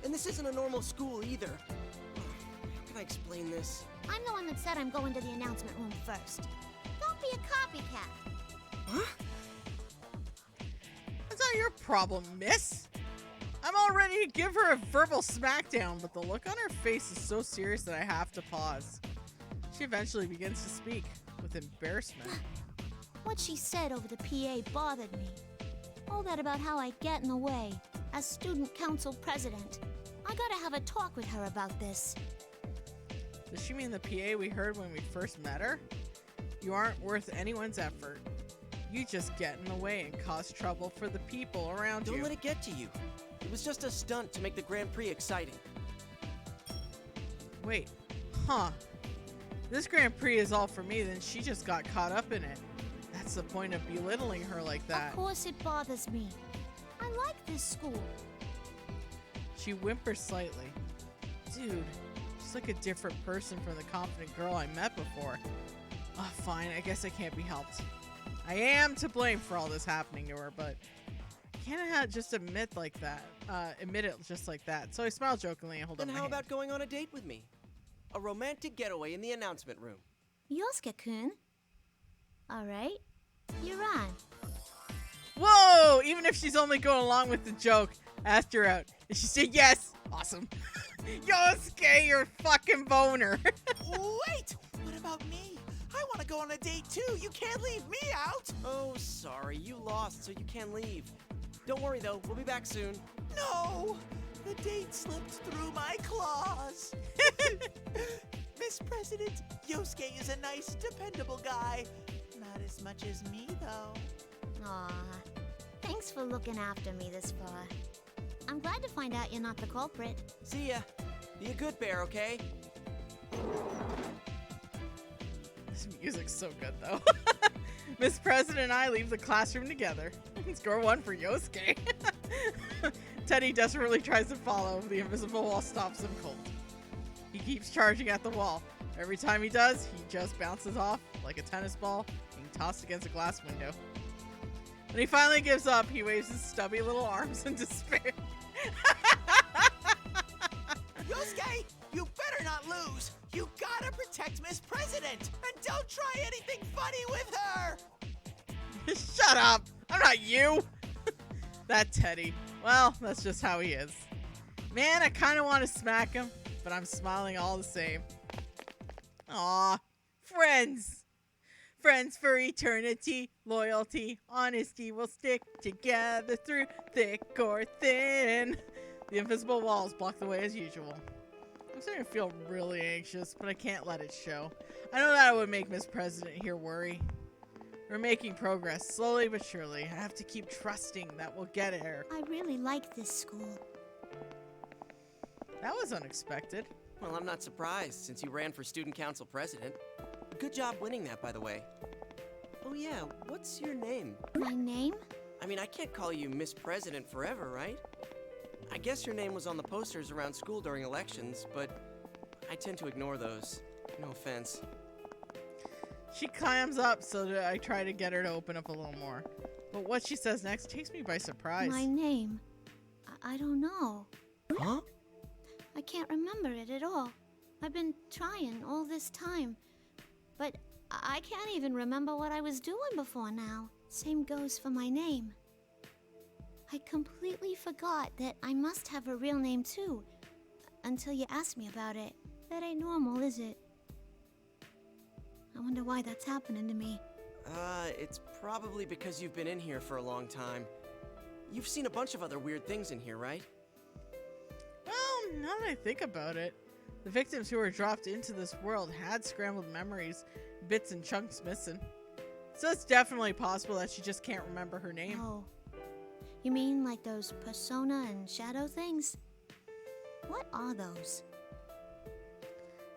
And this isn't a normal school either. How can I explain this? I'm the one that said I'm going to the announcement room first. Don't be a copycat. Huh? That's not your problem, miss. I'm all ready to give her a verbal smackdown, but the look on her face is so serious that I have to pause. She eventually begins to speak with embarrassment. What she said over the PA bothered me. All that about how I get in the way. As student council president, I gotta have a talk with her about this. Does she mean the PA we heard when we first met her? You aren't worth anyone's effort. You just get in the way and cause trouble for the people around you. Don't let it get to you. It was just a stunt to make the Grand Prix exciting. Wait, huh. This Grand Prix is all for me, then she just got caught up in it. That's the point of belittling her like that. Of course it bothers me. I like this school. She whimpers slightly. Dude, she's like a different person from the confident girl I met before. Oh, fine, I guess I can't be helped. I am to blame for all this happening to her, but I can't just admit it just like that. So I smile jokingly and hold up Then my how hand. about going on a date with me? A romantic getaway in the announcement room. Yosuke-kun. All right, you're on. Whoa! Even if she's only going along with the joke, I asked her out. And she said yes! Awesome. Yosuke, you're fucking boner. Wait! What about me? I want to go on a date too. You can't leave me out. Oh, sorry. You lost, so you can leave. Don't worry, though. We'll be back soon. No! The date slipped through my claws. Miss President, Yosuke is a nice, dependable guy. Not as much as me, though. Aw, thanks for looking after me this far. I'm glad to find out you're not the culprit. See ya. Be a good bear, okay? This music's so good, though. Miss President and I leave the classroom together. Score 1 for Yosuke. Teddy desperately tries to follow. The invisible wall stops him cold. He keeps charging at the wall. Every time he does, he just bounces off like a tennis ball being tossed against a glass window. When he finally gives up, he waves his stubby little arms in despair. Yosuke, you better not lose. You gotta protect Miss President. And don't try anything funny with her. Shut up! I'm not you! That Teddy. Well, that's just how he is. Man, I kind of want to smack him, but I'm smiling all the same. Aw, friends. Friends for eternity, loyalty, honesty will stick together through thick or thin. The invisible walls block the way as usual. I'm starting to feel really anxious, but I can't let it show. I know that would make Miss President here worry. We're making progress, slowly but surely. I have to keep trusting that we'll get there. I really like this school. That was unexpected. Well, I'm not surprised, since you ran for student council president. Good job winning that, by the way. Oh yeah, what's your name? My name? I mean, I can't call you Miss President forever, right? I guess your name was on the posters around school during elections, but I tend to ignore those. No offense. She climbs up so that I try to get her to open up a little more. But what she says next takes me by surprise. My name? I don't know. Huh? I can't remember it at all. I've been trying all this time. But I can't even remember what I was doing before now. Same goes for my name. I completely forgot that I must have a real name too. Until you asked me about it. That ain't normal, is it? I wonder why that's happening to me. It's probably because you've been in here for a long time. You've seen a bunch of other weird things in here, right? Well, now that I think about it, the victims who were dropped into this world had scrambled memories, bits and chunks missing. So it's definitely possible that she just can't remember her name. Oh. You mean like those persona and shadow things? What are those?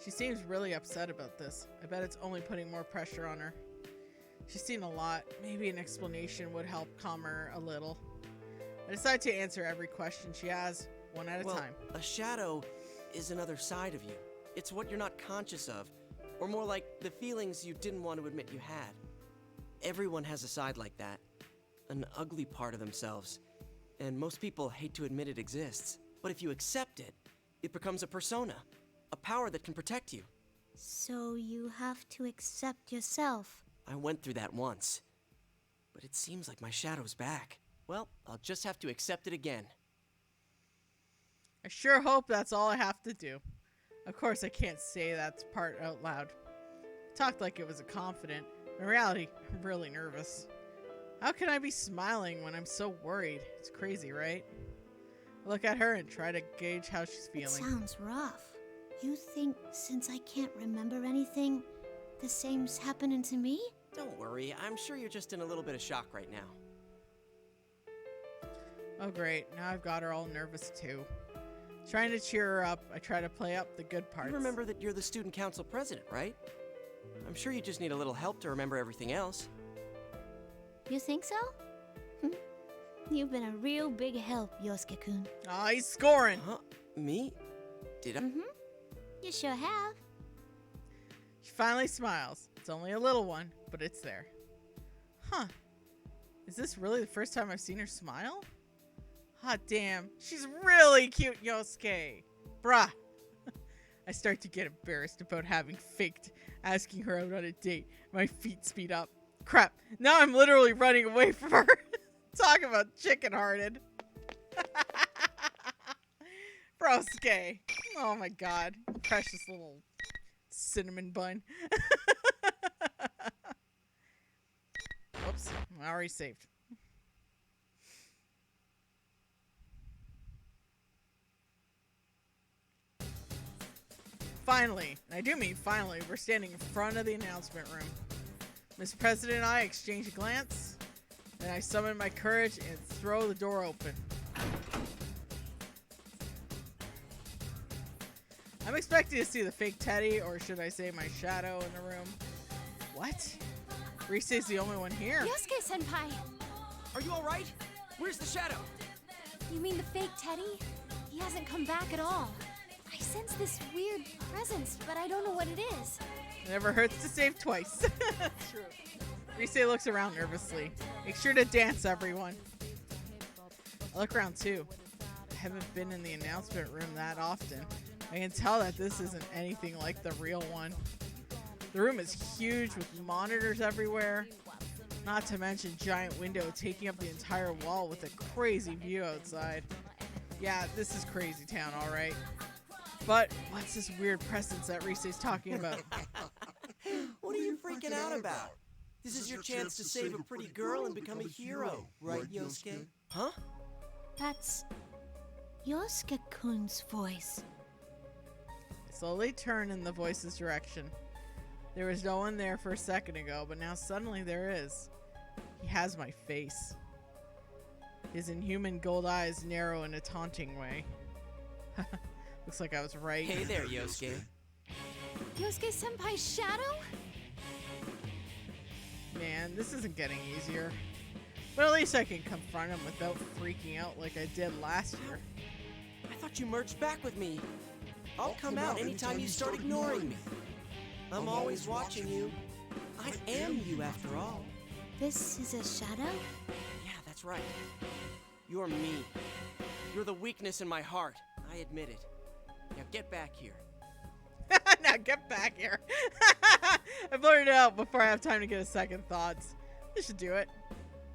She seems really upset about this. I bet it's only putting more pressure on her. She's seen a lot. Maybe an explanation would help calm her a little. I decide to answer every question she has, one at a time. A shadow is another side of you. It's what you're not conscious of, or more like the feelings you didn't want to admit you had. Everyone has a side like that, an ugly part of themselves, and most people hate to admit it exists. But if you accept it, it becomes a persona. A power that can protect you. So you have to accept yourself. I went through that once. But it seems like my shadow's back. Well, I'll just have to accept it again. I sure hope that's all I have to do. Of course, I can't say that part out loud. I talked like it was a confident. In reality, I'm really nervous. How can I be smiling when I'm so worried? It's crazy, right? I look at her and try to gauge how she's feeling. It sounds rough. You think since I can't remember anything, the same's happening to me? Don't worry, I'm sure you're just in a little bit of shock right now. Oh great, now I've got her all nervous too. Trying to cheer her up, I try to play up the good parts. You remember that you're the student council president, right? I'm sure you just need a little help to remember everything else. You think so? You've been a real big help, Yosuke-kun. Ah, he's scoring! Huh? Me? Did I? You sure have. She finally smiles. It's only a little one, but it's there. Huh. Is this really the first time I've seen her smile? Hot damn, she's really cute, Yosuke. Bruh. I start to get embarrassed about having faked asking her out on a date. My feet speed up. Crap, now I'm literally running away from her. Talk about chicken-hearted. Bro, Yosuke! Oh my god. Precious little cinnamon bun. Whoops. I already saved. Finally, and I do mean finally, we're standing in front of the announcement room. Mr. President and I exchange a glance, then I summon my courage and throw the door open. I'm expecting to see the fake Teddy, or should I say my shadow in the room. What? Rise's the only one here. Yosuke-senpai! Are you alright? Where's the shadow? You mean the fake Teddy? He hasn't come back at all. I sense this weird presence, but I don't know what it is. It never hurts to save twice. True. Rise looks around nervously. Make sure to dance, everyone. I look around too. I haven't been in the announcement room that often. I can tell that this isn't anything like the real one. The room is huge with monitors everywhere. Not to mention giant window taking up the entire wall with a crazy view outside. Yeah, this is crazy town, alright. But what's this weird presence that Rise's talking about? What are you freaking out about? This is your chance to save a pretty girl and become a hero, right, Yosuke? Huh? That's Yosuke-kun's voice. I slowly turn in the voice's direction. There was no one there for a second ago, but now suddenly there is. He has my face. His inhuman gold eyes narrow in a taunting way. Looks like I was right. Hey there, Yosuke. Yosuke-senpai's shadow? Man, this isn't getting easier. But at least I can confront him without freaking out like I did last year. I thought you merged back with me. I'll come out anytime you start ignoring me. I'm always watching you. I am you after all. This is a shadow? Yeah, that's right. You're me. You're the weakness in my heart. I admit it. Now get back here. Now get back here. I blurted it out before I have time to get a second thoughts. This should do it.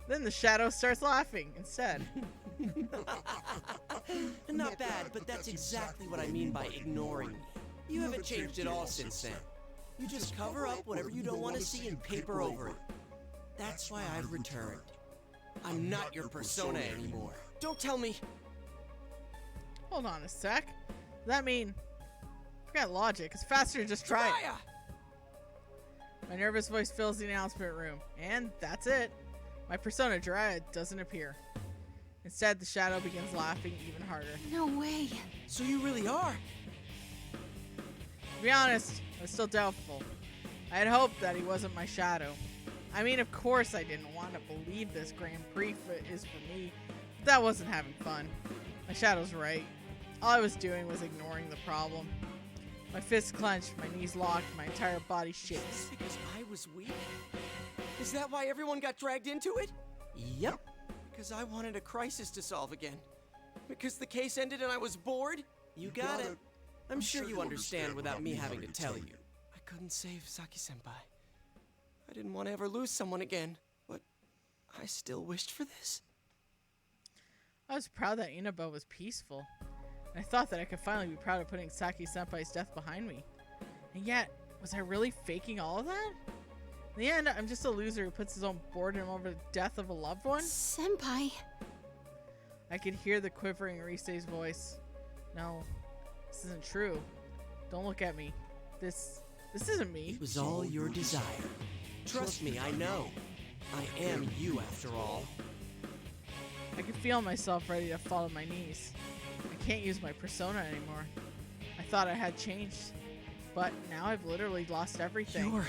Then the shadow starts laughing instead. Not bad, but that's exactly what I mean by ignoring me. You haven't changed at all since then. You just cover up whatever you don't want to see and paper over it. That's why I've returned. I'm not your persona anymore. Don't tell me. Hold on a sec. Does that mean... Forget logic. It's faster to just try it. My nervous voice fills the announcement room. And that's it. My persona, Jiraiya, doesn't appear. Instead, the shadow begins laughing even harder. No way. So you really are? To be honest, I was still doubtful. I had hoped that he wasn't my shadow. I mean, of course I didn't want to believe this Grand Prix is for me, but that wasn't having fun. My shadow's right. All I was doing was ignoring the problem. My fists clenched, my knees locked, my entire body shakes. Is this because I was weak? Is that why everyone got dragged into it? Yep. Because I wanted a crisis to solve again. Because the case ended and I was bored? You got it. I'm sure you understand without me having to tell you. I couldn't save Saki-senpai. I didn't want to ever lose someone again, but I still wished for this. I was proud that Inaba was peaceful. And I thought that I could finally be proud of putting Saki-senpai's death behind me. And yet, was I really faking all of that? In the end, I'm just a loser who puts his own boredom over the death of a loved one? Senpai. I could hear the quivering Rise's voice. No, this isn't true. Don't look at me. This isn't me. It was all your desire. Trust me, I know. I am you after all. I could feel myself ready to fall to my knees. I can't use my persona anymore. I thought I had changed, but now I've literally lost everything.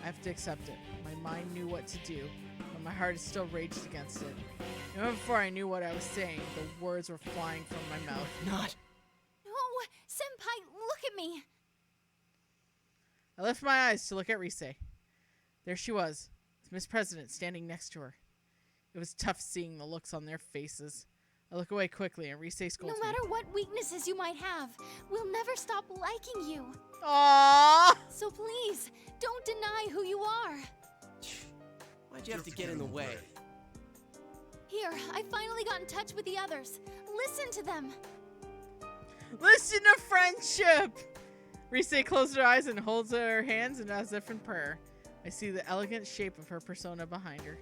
I have to accept it. My mind knew what to do, but my heart is still raged against it. Even before I knew what I was saying, the words were flying from my mouth. Not. No, Senpai, look at me. I lift my eyes to look at Rise. There she was, with Miss President standing next to her. It was tough seeing the looks on their faces. I look away quickly and Rise scolds No me. matter what weaknesses you might have, we'll never stop liking you. Aww! So please, don't deny who you are. Why'd you have to get in the way? Here, I finally got in touch with the others. Listen to them. Listen to friendship! Rise closes her eyes and holds her hands and as if in prayer. I see the elegant shape of her persona behind her.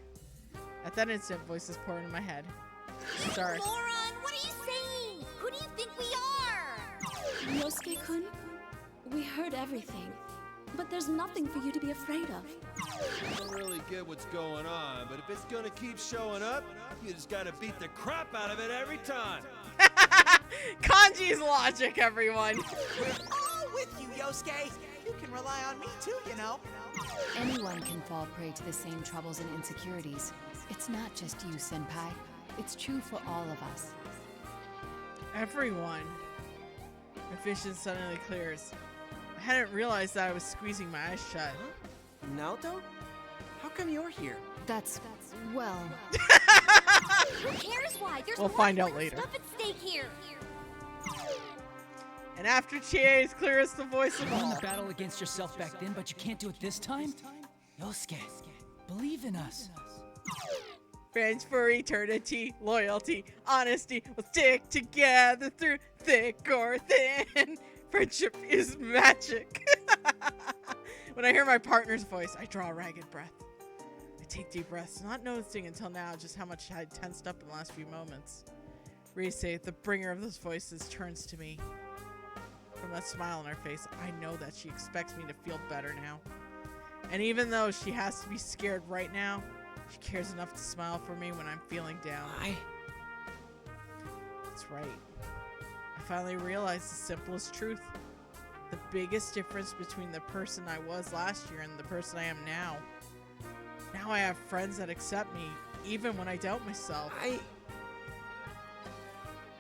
At that instant, voices pour into my head. Sorry. Moron, what are you saying? Who do you think we are? Yosuke-kun, we heard everything, but there's nothing for you to be afraid of. I don't really get what's going on, but if it's gonna keep showing up, you just gotta beat the crap out of it every time. Kanji's logic, everyone. We're all with you, Yosuke. You can rely on me too, you know. Anyone can fall prey to the same troubles and insecurities. It's not just you, Senpai. It's true for all of us. Everyone. My vision suddenly clears. I hadn't realized that I was squeezing my eyes shut. Huh? Naoto? How come you're here? That's well... Who cares why? There's We'll more find out important later. stuff at stake here. And after Chie is clear as the voice of You won all. the battle against yourself back then, but you can't do it this time? Yosuke, believe in us. Friends for eternity, loyalty, honesty will stick together through thick or thin. Friendship is magic. When I hear my partner's voice, I draw a ragged breath. I take deep breaths, not noticing until now just how much I had tensed up in the last few moments. Rise, the bringer of those voices, turns to me. From that smile on her face, I know that she expects me to feel better now. And even though she has to be scared right now, she cares enough to smile for me when I'm feeling down. That's right. I finally realized the simplest truth. The biggest difference between the person I was last year and the person I am now. Now I have friends that accept me, even when I doubt myself.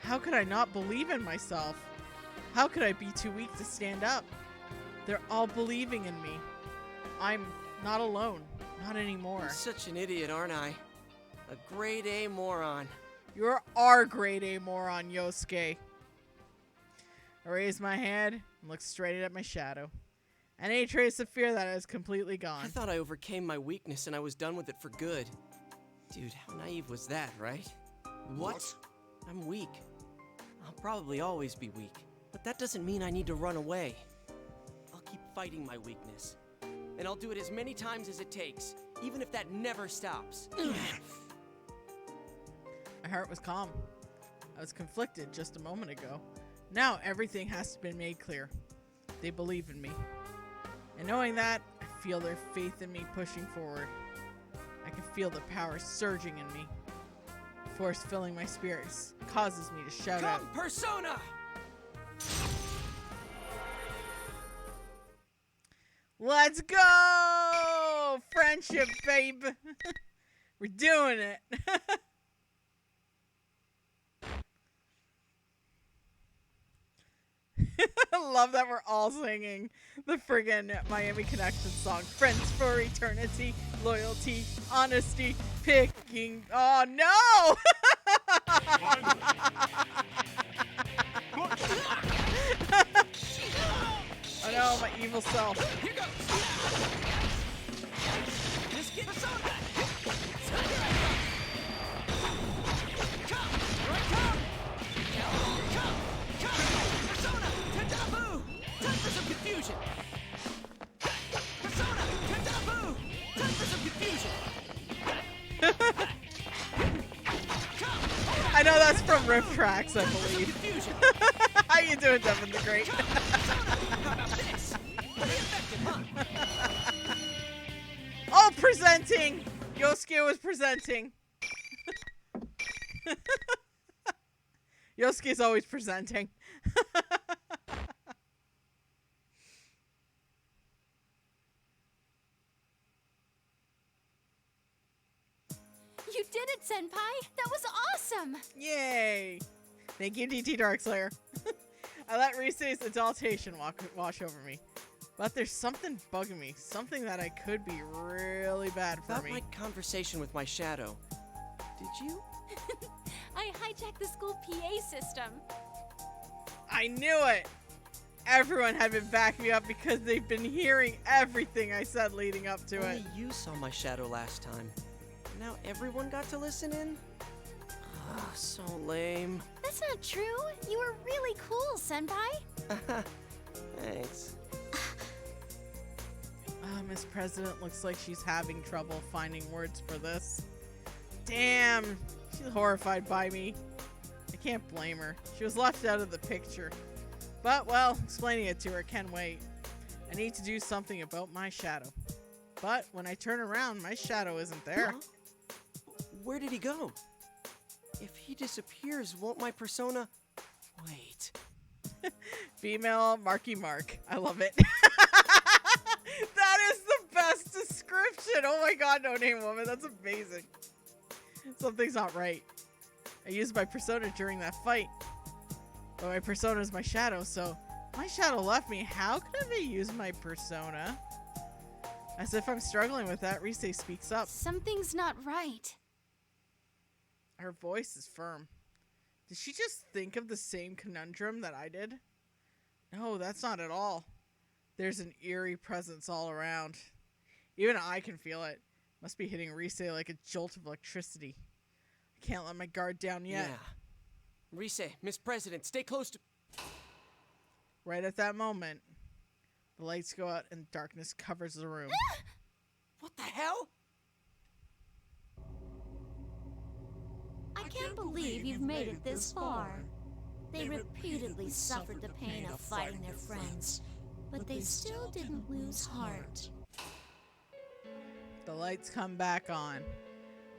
How could I not believe in myself? How could I be too weak to stand up? They're all believing in me. I'm not alone. Not anymore. I'm such an idiot, aren't I? A grade A moron. You're our grade A moron, Yosuke. I raise my hand and look straight at my shadow. Any trace of fear that is completely gone. I thought I overcame my weakness and I was done with it for good. Dude, how naive was that, right? What? I'm weak. I'll probably always be weak. But that doesn't mean I need to run away. I'll keep fighting my weakness. And I'll do it as many times as it takes, even if that never stops. My heart was calm. I was conflicted just a moment ago. Now everything has to be made clear. They believe in me. And knowing that, I feel their faith in me pushing forward. I can feel the power surging in me. Force filling my spirits causes me to shout out. Come, Persona! Let's go! Friendship, babe! We're doing it! I love that we're all singing the friggin' Miami Connection song. Friends for eternity, loyalty, honesty, picking. Oh no! Oh no, my evil self. Here goes! Just get Persona! Come! Right, come! Come! Persona! Tendabu! Time for some confusion! Persona! Tendabu! Time for some confusion! I know that's from Riff Tracks, I believe. How you doing, Devin the Great? How about this? Pretty effective, huh? Oh, presenting! Yosuke was presenting. Yosuke's always presenting. You did it, Senpai! That was awesome! Yay! Thank you, DT Darkslayer. I let Rise's adultation wash over me. But there's something bugging me. Something that I could be really bad for About me. my conversation with my shadow. Did you? I hijacked the school PA system. I knew it! Everyone had been backing me up because they've been hearing everything I said leading up to it. Only you saw my shadow last time. Now everyone got to listen in? So lame. That's not true. You were really cool, Senpai. Thanks. Miss President looks like she's having trouble finding words for this. Damn, she's horrified by me. I can't blame her. She was left out of the picture. But, well, explaining it to her can wait. I need to do something about my shadow. But when I turn around, my shadow isn't there. Where did he go? If he disappears, won't my persona... Wait. Female Marky Mark. I love it. That is the best description. Oh my god, no name woman. That's amazing. Something's not right. I used my persona during that fight. But my persona is my shadow, so my shadow left me. How could I use my persona? As if I'm struggling with that, Rise speaks up. Something's not right. Her voice is firm. Did she just think of the same conundrum that I did? No, that's not at all. There's an eerie presence all around. Even I can feel it. Must be hitting Rise like a jolt of electricity. I can't let my guard down yet. Yeah. Rise, Miss President, stay close to... Right at that moment, the lights go out and darkness covers the room. What the hell? I can't believe you've made it this far. They repeatedly suffered the pain of fighting their friends, but they still didn't lose heart. The lights come back on.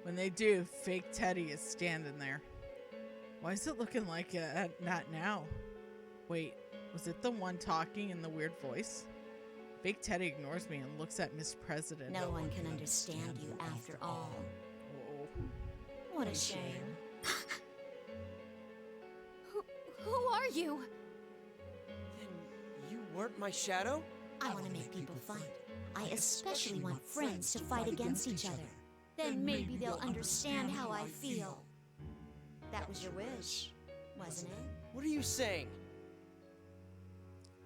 When they do, fake Teddy is standing there. Why is it looking like that now? Wait, was it the one talking in the weird voice? Fake Teddy ignores me and looks at Miss President. No one can understand you after all. Oh. What a shame. Who are you? Then you weren't my shadow? I want to make people fight. I especially want friends to fight against each other. Then maybe they'll understand how I feel. That was your wish, wasn't it? What are you saying?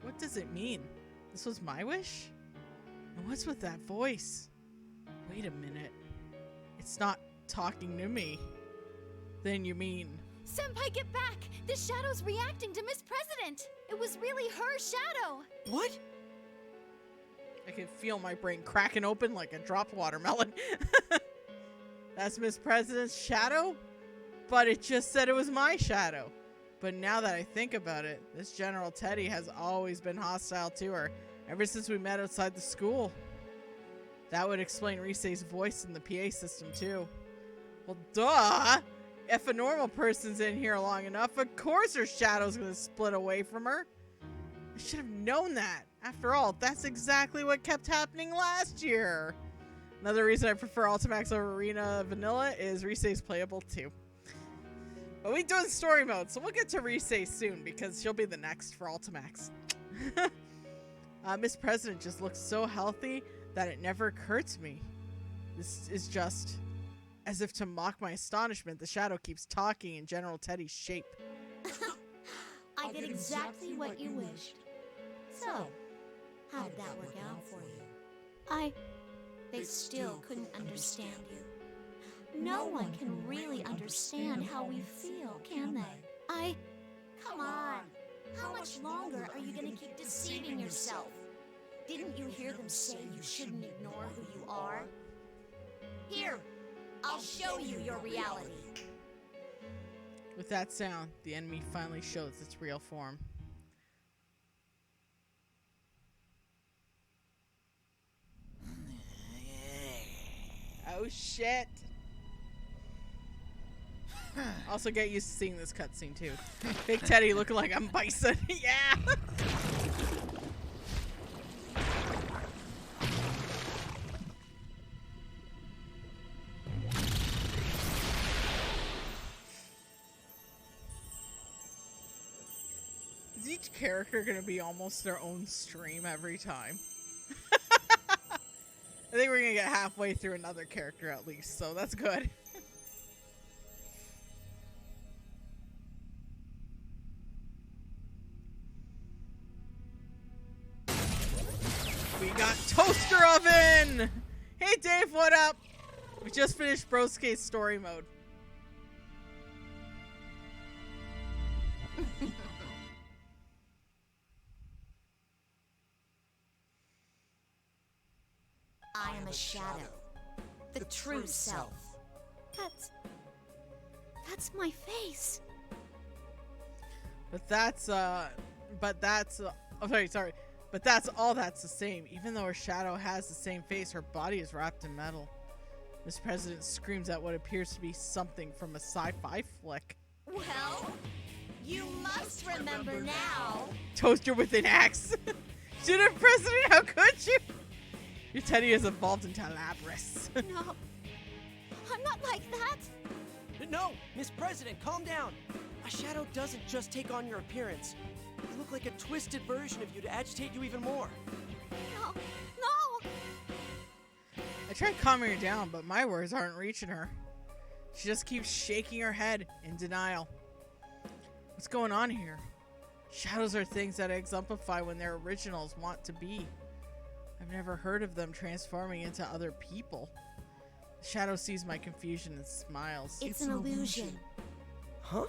What does it mean? This was my wish? And what's with that voice? Wait a minute. It's not talking to me. Then you mean... Senpai, get back! The shadow's reacting to Miss President! It was really her shadow! What? I can feel my brain cracking open like a dropped watermelon. That's Miss President's shadow? But it just said it was my shadow. But now that I think about it, this General Teddy has always been hostile to her, ever since we met outside the school. That would explain Rise's voice in the PA system too. Well, duh! If a normal person's in here long enough, of course her shadow's gonna split away from her. I should have known that. After all, that's exactly what kept happening last year. Another reason I prefer Ultimax over Arena Vanilla is Rise's playable too. But we doing story mode, so we'll get to Rise soon because she'll be the next for Ultimax. Miss President just looks so healthy that it never occurred to me. This is just... As if to mock my astonishment, the shadow keeps talking in General Teddy's shape. I did exactly what you wished. So, how did that work out for you? They still couldn't understand you. No one can really understand how we feel, can they? Come on. How much longer are you going to keep deceiving yourself? Didn't you hear them say you shouldn't ignore who you are? Here, I'll show you your reality. With that sound, the enemy finally shows its real form. Oh shit! Also get used to seeing this cutscene too. Big Teddy looking like I'm Bison. Yeah! Is each character gonna be almost their own stream every time? I think we're gonna get halfway through another character at least, so that's good. We got Toaster Oven! Hey Dave, what up? We just finished Broskate's story mode. a shadow. The true self. That's my face. But that's oh, sorry. But that's all that's the same. Even though her shadow has the same face, her body is wrapped in metal. Miss President screams at what appears to be something from a sci-fi flick. Well, you must remember now. Toaster with an axe. Student President, how could you? Your Teddy has evolved into Labras. No, I'm not like that. No, Miss President, calm down. A shadow doesn't just take on your appearance. You look like a twisted version of you to agitate you even more. No. I tried calming her down, but my words aren't reaching her. She just keeps shaking her head in denial. What's going on here? Shadows are things that exemplify when their originals want to be. I've never heard of them transforming into other people. The shadow sees my confusion and smiles. It's an illusion. Huh?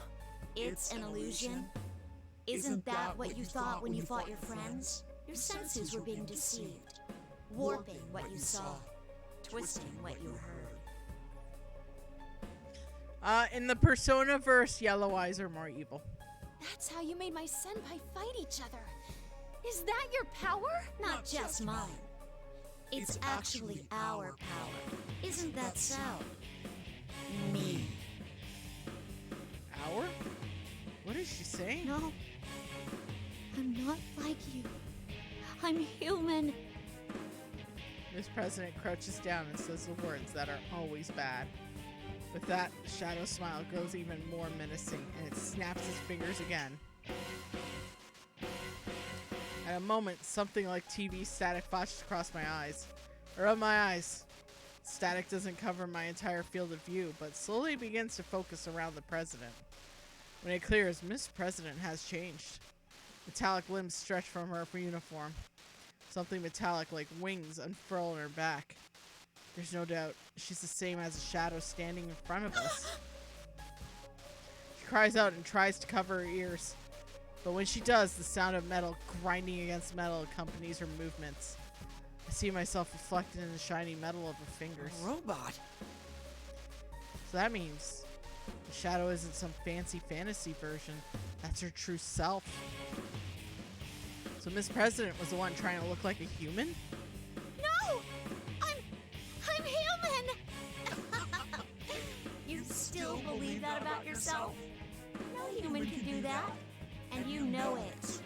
It's an illusion. Isn't that what you thought when you fought your friends? Your senses were being deceived, warping what you saw, twisting what you heard. In the Persona verse, yellow eyes are more evil. That's how you made my senpai fight each other. Is that your power? Not just mine. It's actually our power. Isn't that so? Me. Our? What is she saying? No. I'm not like you. I'm human. Miss President crouches down and says the words that are always bad. With that, the shadow smile grows even more menacing, and it snaps its fingers again. At a moment, something like TV static flashes across my eyes. Around my eyes. Static doesn't cover my entire field of view, but slowly begins to focus around the president. When it clears, Miss President has changed. Metallic limbs stretch from her uniform. Something metallic like wings unfurl in her back. There's no doubt she's the same as a shadow standing in front of us. She cries out and tries to cover her ears. But when she does, the sound of metal grinding against metal accompanies her movements. I see myself reflected in the shiny metal of her fingers. A robot? So that means the shadow isn't some fancy fantasy version. That's her true self. So Miss President was the one trying to look like a human? No! I'm human! You still believe that about yourself? No human can do that. And you know it.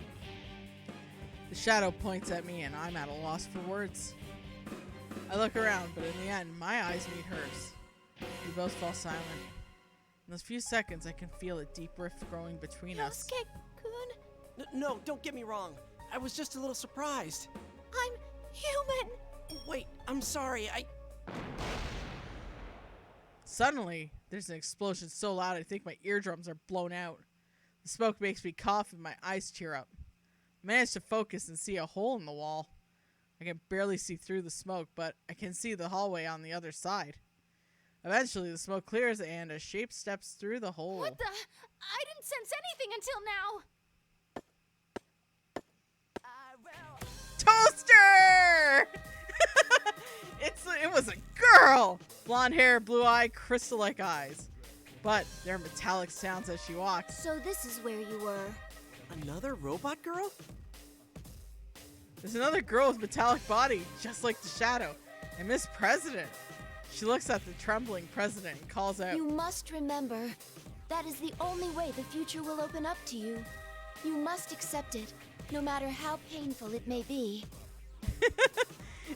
The shadow points at me and I'm at a loss for words. I look around, but in the end, my eyes meet hers. We both fall silent. In those few seconds, I can feel a deep rift growing between us. Yosuke-kun. No, don't get me wrong. I was just a little surprised. I'm human. Wait, I'm sorry, Suddenly, there's an explosion so loud I think my eardrums are blown out. The smoke makes me cough and my eyes tear up. I manage to focus and see a hole in the wall. I can barely see through the smoke, but I can see the hallway on the other side. Eventually, the smoke clears and a shape steps through the hole. What the? I didn't sense anything until now. Toaster! It was a girl! Blonde hair, blue eye, crystal-like eyes. But there are metallic sounds as she walks. So this is where you were. Another robot girl? There's another girl with metallic body, just like the shadow. And Miss President. She looks at the trembling president and calls out, You must remember, that is the only way the future will open up to you. You must accept it, no matter how painful it may be.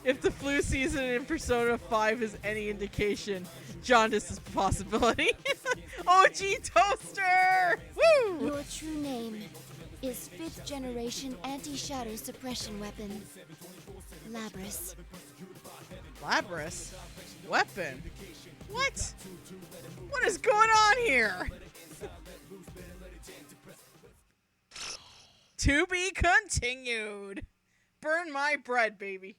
If the flu season in Persona 5 is any indication, jaundice is a possibility. OG Toaster! Woo! Your true name is 5th generation anti-shadow suppression weapon, Labras. Labras? Weapon? What? What is going on here? To be continued. Burn my bread, baby.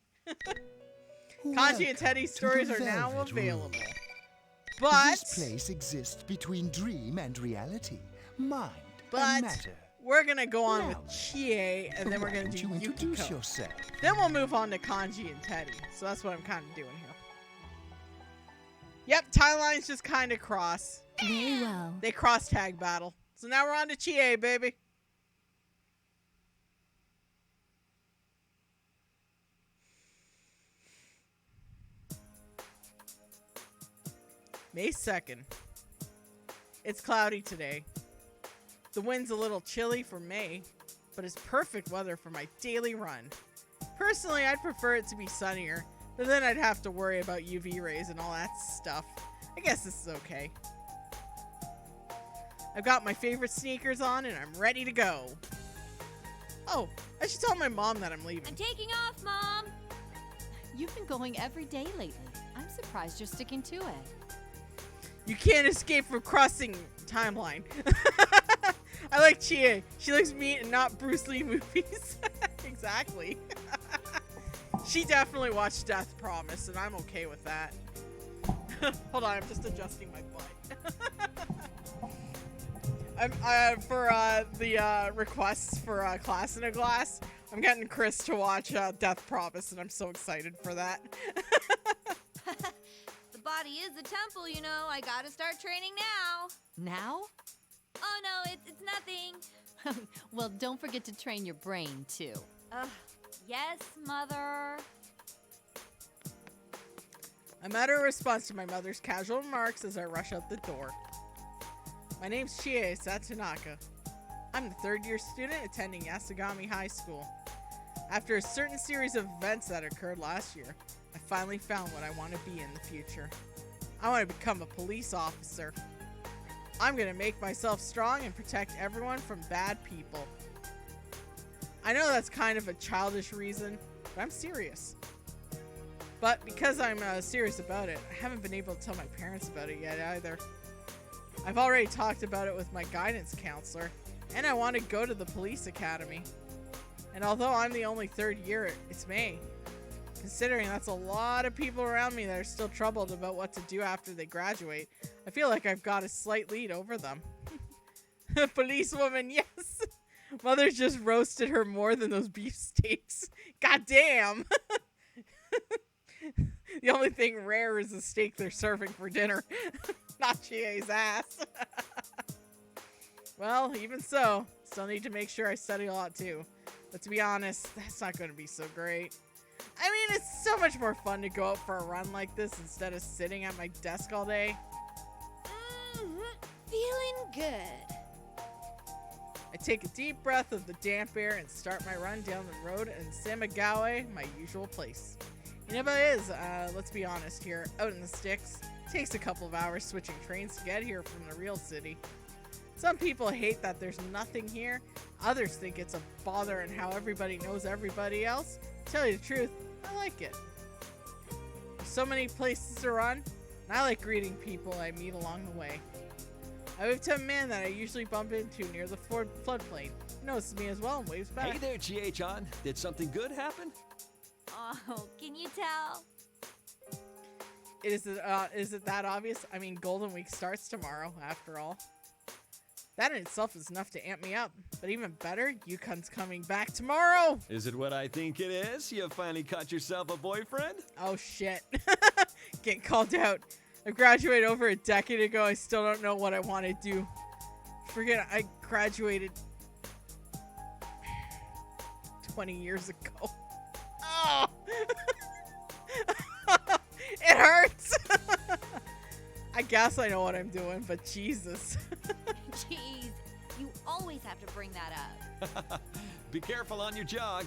Kanji and Teddy's stories are now available. But this place exists between dream and reality, mind but and matter. we're gonna go on with Chie, and then we're gonna do introduce Yukiko. yourself? Then we'll move on to Kanji and Teddy. So that's what I'm kind of doing here. Yep, tie lines just kind of cross. Very well. They cross tag battle. So now we're on to Chie, baby. May 2nd. It's cloudy today. The wind's a little chilly for May, but it's perfect weather for my daily run. Personally, I'd prefer it to be sunnier, but then I'd have to worry about UV rays and all that stuff. I guess this is okay. I've got my favorite sneakers on and I'm ready to go. Oh, I should tell my mom that I'm leaving. I'm taking off, Mom! You've been going every day lately. I'm surprised you're sticking to it. You can't escape from crossing timeline. I like Chie. She likes meat and not Bruce Lee movies. Exactly. She definitely watched Death Promise, and I'm okay with that. Hold on, I'm just adjusting my butt. For the requests for Class in a Glass, I'm getting Chris to watch Death Promise, and I'm so excited for that. The body is the temple, you know. I gotta start training now. Now? Oh no, it's nothing. Well, don't forget to train your brain, too. Yes, Mother. I'm at a response to my mother's casual remarks as I rush out the door. My name's Chie Satonaka. I'm the third-year student attending Yasugami High School. After a certain series of events that occurred last year, I finally found what I want to be in the future. I want to become a police officer. I'm going to make myself strong and protect everyone from bad people. I know that's kind of a childish reason, but I'm serious. But because I'm serious about it, I haven't been able to tell my parents about it yet either. I've already talked about it with my guidance counselor, and I want to go to the police academy. And although I'm the only third year, it's May. Considering that's a lot of people around me that are still troubled about what to do after they graduate, I feel like I've got a slight lead over them. Policewoman, yes! Mother's just roasted her more than those beefsteaks. God damn! The only thing rare is the steak they're serving for dinner. Not Chie's ass. Well, even so, still need to make sure I study a lot too. But to be honest, that's not going to be so great. I mean, it's so much more fun to go out for a run like this instead of sitting at my desk all day. Feeling good. I take a deep breath of the damp air and start my run down the road in Samagawa, my usual place. You know what it is, let's be honest here, out in the sticks, it takes a couple of hours switching trains to get here from the real city. Some people hate that there's nothing here, others think it's a bother and how everybody knows everybody else. To tell you the truth, I like it. There's so many places to run, and I like greeting people I meet along the way. I wave to a man that I usually bump into near the floodplain. He notices me as well and waves back. Hey there, Chie-chan. Did something good happen? Oh, can you tell? Is it that obvious? I mean, Golden Week starts tomorrow, after all. That in itself is enough to amp me up. But even better, Yukon's coming back tomorrow! Is it what I think it is? You finally caught yourself a boyfriend? Oh shit. Getting called out. I graduated over a decade ago. I still don't know what I want to do. Forget I graduated 20 years ago. Oh! It hurts! I guess I know what I'm doing, but Jesus. Jeez, you always have to bring that up. Be careful on your jog.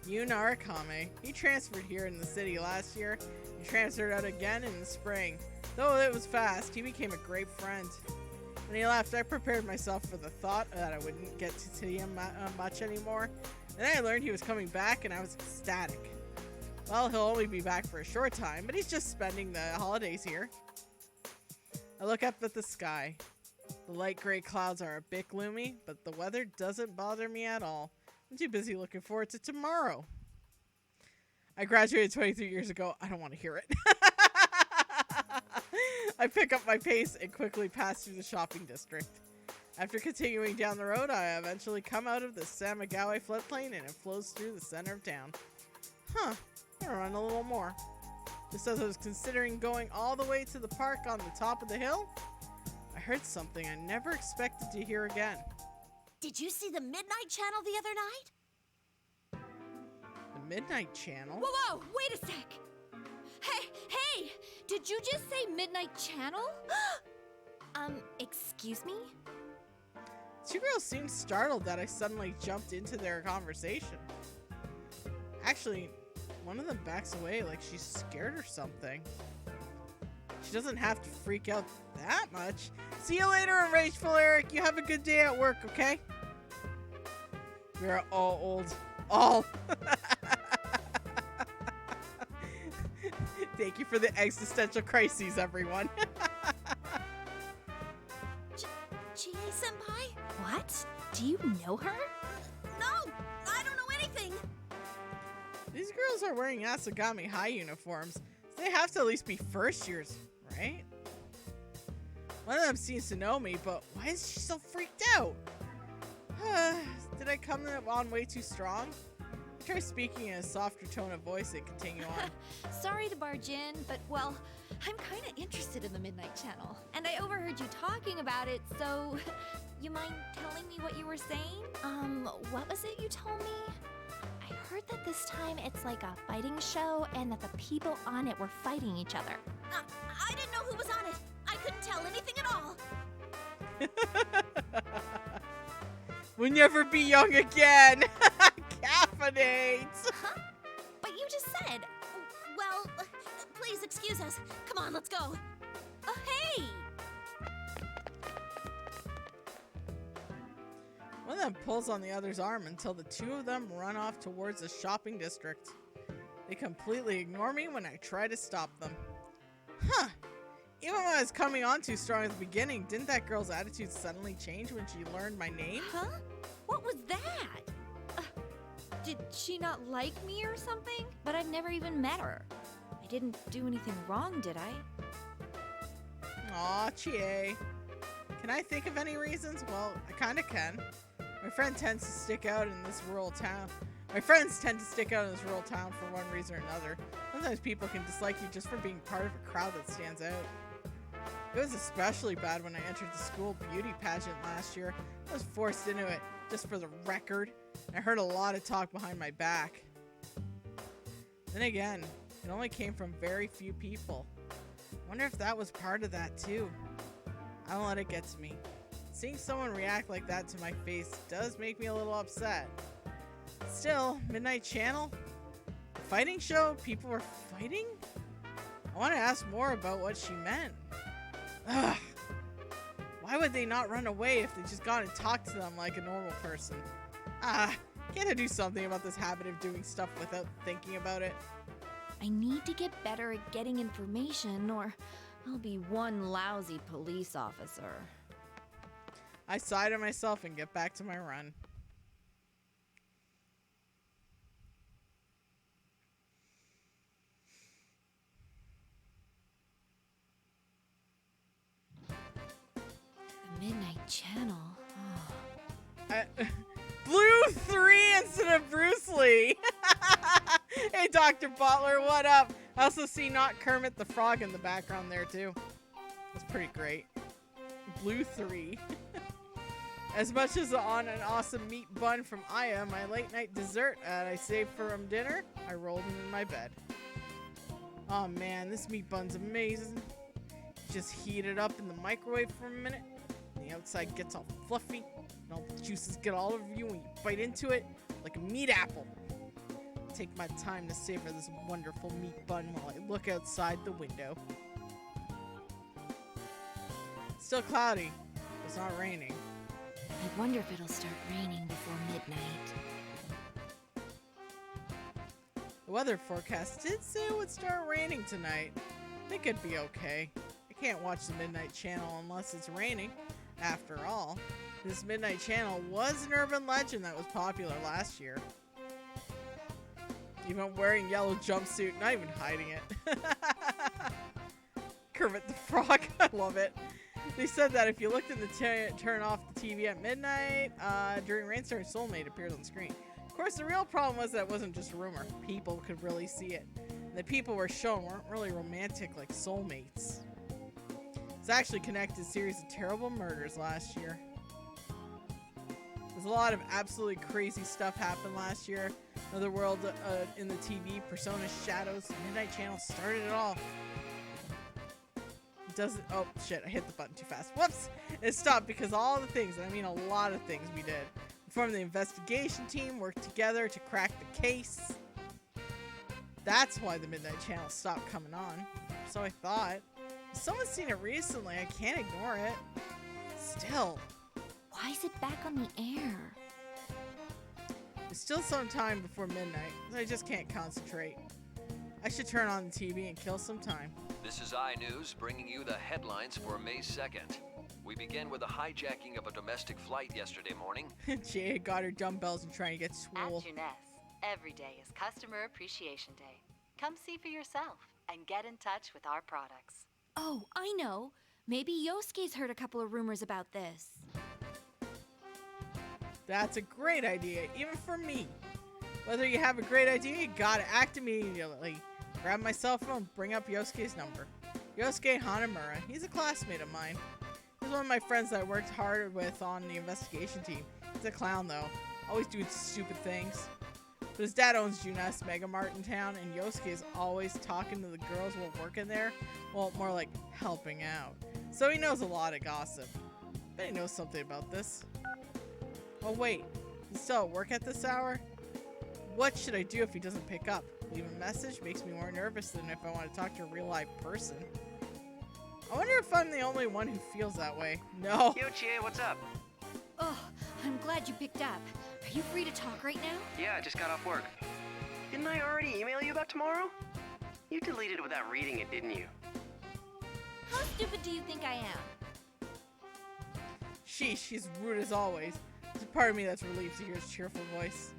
Yu Narakame. He transferred here in the city last year. He transferred out again in the spring. Though it was fast, he became a great friend. When he left, I prepared myself for the thought that I wouldn't get to see him much anymore. And then I learned he was coming back, and I was ecstatic. Well, he'll only be back for a short time, but he's just spending the holidays here. I look up at the sky. The light gray clouds are a bit gloomy, but the weather doesn't bother me at all. I'm too busy looking forward to tomorrow. I graduated 23 years ago. I don't want to hear it. I pick up my pace and quickly pass through the shopping district. After continuing down the road, I eventually come out of the Samigawa floodplain and it flows through the center of town. Huh, I'm gonna run a little more. Just as I was considering going all the way to the park on the top of the hill, I heard something I never expected to hear again. Did you see the Midnight Channel the other night? The Midnight Channel? Whoa, whoa, wait a sec. Hey, did you just say Midnight Channel? Excuse me? Two girls seemed startled that I suddenly jumped into their conversation. Actually, one of them backs away like she's scared or something. She doesn't have to freak out that much. See you later, Rageful Eric. You have a good day at work, okay? We're all old. All. Thank you for the existential crises, everyone. Chie-senpai? What? Do you know her? No, I don't know anything. These girls are wearing Asagami High uniforms, so they have to at least be first years, right? One of them seems to know me, but why is she so freaked out? Did I come on way too strong? I try speaking in a softer tone of voice and continue on. Sorry to barge in, but well, I'm kind of interested in the Midnight Channel, and I overheard you talking about it, so you mind telling me what you were saying? What was it you told me? I heard that this time it's like a fighting show and that the people on it were fighting each other. I didn't know who was on it. I couldn't tell anything at all. We'll never be young again. Caffeinates. Huh? But you just said. Well, please excuse us. Come on, let's go. Hey! One of them pulls on the other's arm until the two of them run off towards the shopping district. They completely ignore me when I try to stop them. Huh. Even when I was coming on too strong at the beginning, didn't that girl's attitude suddenly change when she learned my name? Huh? What was that? Did she not like me or something? But I've never even met her. I didn't do anything wrong, did I? Aw, Chie. Can I think of any reasons? Well, I kinda can. My friend tends to stick out in this rural town. My friends tend to stick out in this rural town for one reason or another. Sometimes people can dislike you just for being part of a crowd that stands out. It was especially bad when I entered the school beauty pageant last year. I was forced into it, just for the record. I heard a lot of talk behind my back. Then again, it only came from very few people. I wonder if that was part of that too. I don't let it get to me. Seeing someone react like that to my face does make me a little upset. Still, Midnight Channel? A fighting show? People were fighting? I want to ask more about what she meant. Ugh. Why would they not run away if they just got and talked to them like a normal person? Can't I do something about this habit of doing stuff without thinking about it? I need to get better at getting information, or I'll be one lousy police officer. I sigh to myself and get back to my run. The Midnight Channel. Oh. Blue 3 instead of Bruce Lee. Hey, Dr. Butler, what up? I also see not Kermit the Frog in the background there, too. That's pretty great. Blue 3. As much as on an awesome meat bun from Aya, my late night dessert I saved from dinner, I rolled into my bed. Oh man, this meat bun's amazing. Just heat it up in the microwave for a minute. The outside gets all fluffy, and all the juices get all over you when you bite into it like a meat apple. Take my time to savor this wonderful meat bun while I look outside the window. It's still cloudy. It's not raining. I wonder if it'll start raining before midnight. The weather forecast did say it would start raining tonight. I think it'd be okay. I can't watch the Midnight Channel unless it's raining. After all, this Midnight Channel was an urban legend that was popular last year. Even wearing yellow jumpsuit, not even hiding it. Kermit the Frog, I love it. They said that if you looked in the turn off the TV at midnight, during Rainstorm, Soulmate appears on the screen. Of course, the real problem was that it wasn't just a rumor. People could really see it. And the people were shown weren't really romantic like soulmates. It's actually connected to a series of terrible murders last year. There's a lot of absolutely crazy stuff happened last year. Another world in the TV, Persona, Shadows, Midnight Channel started it all. Oh shit, I hit the button too fast. Whoops! It stopped because all the things, and I mean a lot of things we did. We formed the investigation team, worked together to crack the case. That's why the Midnight Channel stopped coming on. So I thought. If someone's seen it recently, I can't ignore it. Still. Why is it back on the air? There's still some time before midnight, so I just can't concentrate. I should turn on the TV and kill some time. This is iNews bringing you the headlines for May 2nd. We begin with the hijacking of a domestic flight yesterday morning. Jay got her dumbbells and trying to get swole. At Juness, every day is Customer Appreciation Day. Come see for yourself and get in touch with our products. Oh, I know. Maybe Yosuke's heard a couple of rumors about this. That's a great idea, even for me. Whether you have a great idea, you gotta act immediately. Grab my cell phone, bring up Yosuke's number. Yosuke Hanamura, he's a classmate of mine. He's one of my friends that I worked hard with on the investigation team. He's a clown though, always doing stupid things. But his dad owns Juness Mega Mart in town, and Yosuke is always talking to the girls while working there. Well, more like helping out. So he knows a lot of gossip. Bet he knows something about this. Oh wait, he's still at work at this hour? What should I do if he doesn't pick up? Leave a message makes me more nervous than if I want to talk to a real live person. I wonder if I'm the only one who feels that way. No. Yo, Chie, what's up? Oh, I'm glad you picked up. Are you free to talk right now? Yeah, I just got off work. Didn't I already email you about tomorrow? You deleted it without reading it, didn't you? How stupid do you think I am? Sheesh, she's rude as always. There's a part of me that's relieved to hear his cheerful voice.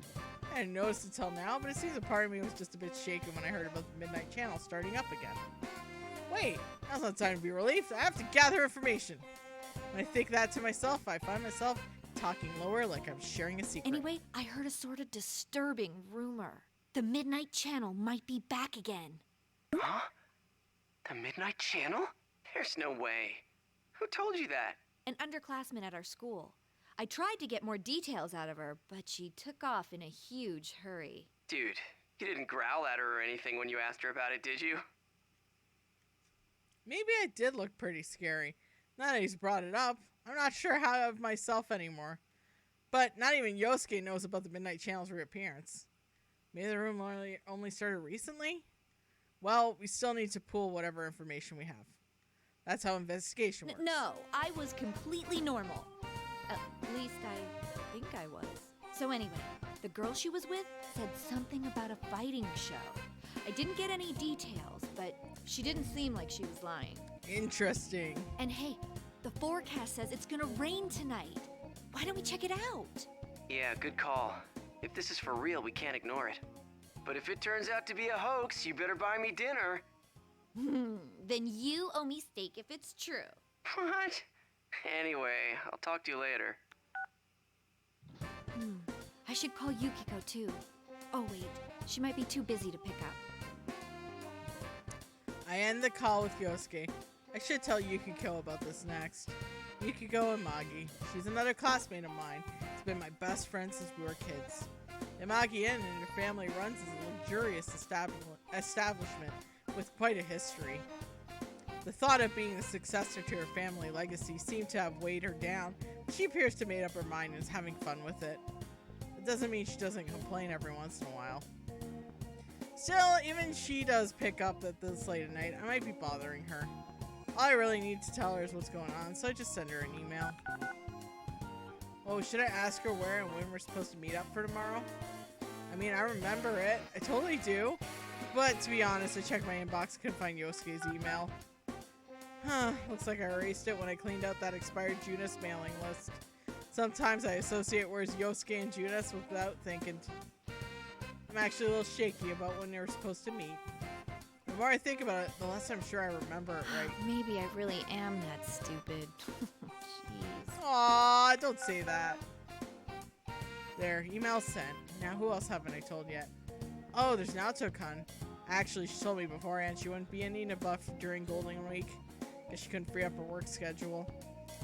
I hadn't noticed until now, but it seems a part of me was just a bit shaken when I heard about the Midnight Channel starting up again. Wait, now's not time to be relieved. I have to gather information. When I think that to myself, I find myself talking lower like I'm sharing a secret. Anyway, I heard a sort of disturbing rumor. The Midnight Channel might be back again. Huh? The Midnight Channel? There's no way. Who told you that? An underclassman at our school. I tried to get more details out of her, but she took off in a huge hurry. Dude, you didn't growl at her or anything when you asked her about it, did you? Maybe I did look pretty scary. Now that he's brought it up, I'm not sure how of myself anymore. But not even Yosuke knows about the Midnight Channel's reappearance. Maybe the rumor only started recently? Well, we still need to pool whatever information we have. That's how investigation works. No, I was completely normal. At least I think I was. So anyway, the girl she was with said something about a fighting show. I didn't get any details, but she didn't seem like she was lying. Interesting. And hey, the forecast says it's gonna rain tonight. Why don't we check it out? Yeah, good call. If this is for real, we can't ignore it. But if it turns out to be a hoax, you better buy me dinner. Then you owe me steak if it's true. What? Anyway, I'll talk to you later. I should call Yukiko too. Oh wait, she might be too busy to pick up. I end the call with Yosuke. I should tell Yukiko about this next. Yukiko Imagi. She's another classmate of mine. It's been my best friend since we were kids. Imagi Inn and her family runs a luxurious establishment with quite a history. The thought of being the successor to her family legacy seemed to have weighed her down, but she appears to have made up her mind and is having fun with it. It doesn't mean she doesn't complain every once in a while. Still, even she does pick up at this late at night. I might be bothering her. All I really need to tell her is what's going on, so I just send her an email. Oh, should I ask her where and when we're supposed to meet up for tomorrow? I mean, I remember it. I totally do. But to be honest, I checked my inbox, couldn't find Yosuke's email. Huh, looks like I erased it when I cleaned out that expired Juness mailing list. Sometimes I associate words Yosuke and Juness without thinking. I'm actually a little shaky about when they were supposed to meet. more I think about it, the less I'm sure I remember it right. Maybe I really am that stupid. Jeez. Aw, don't say that. There, email sent. Now who else haven't I told yet? Oh, there's Naoto-kun. Actually, she told me beforehand she wouldn't be any buff during Golden Week. Guess she couldn't free up her work schedule.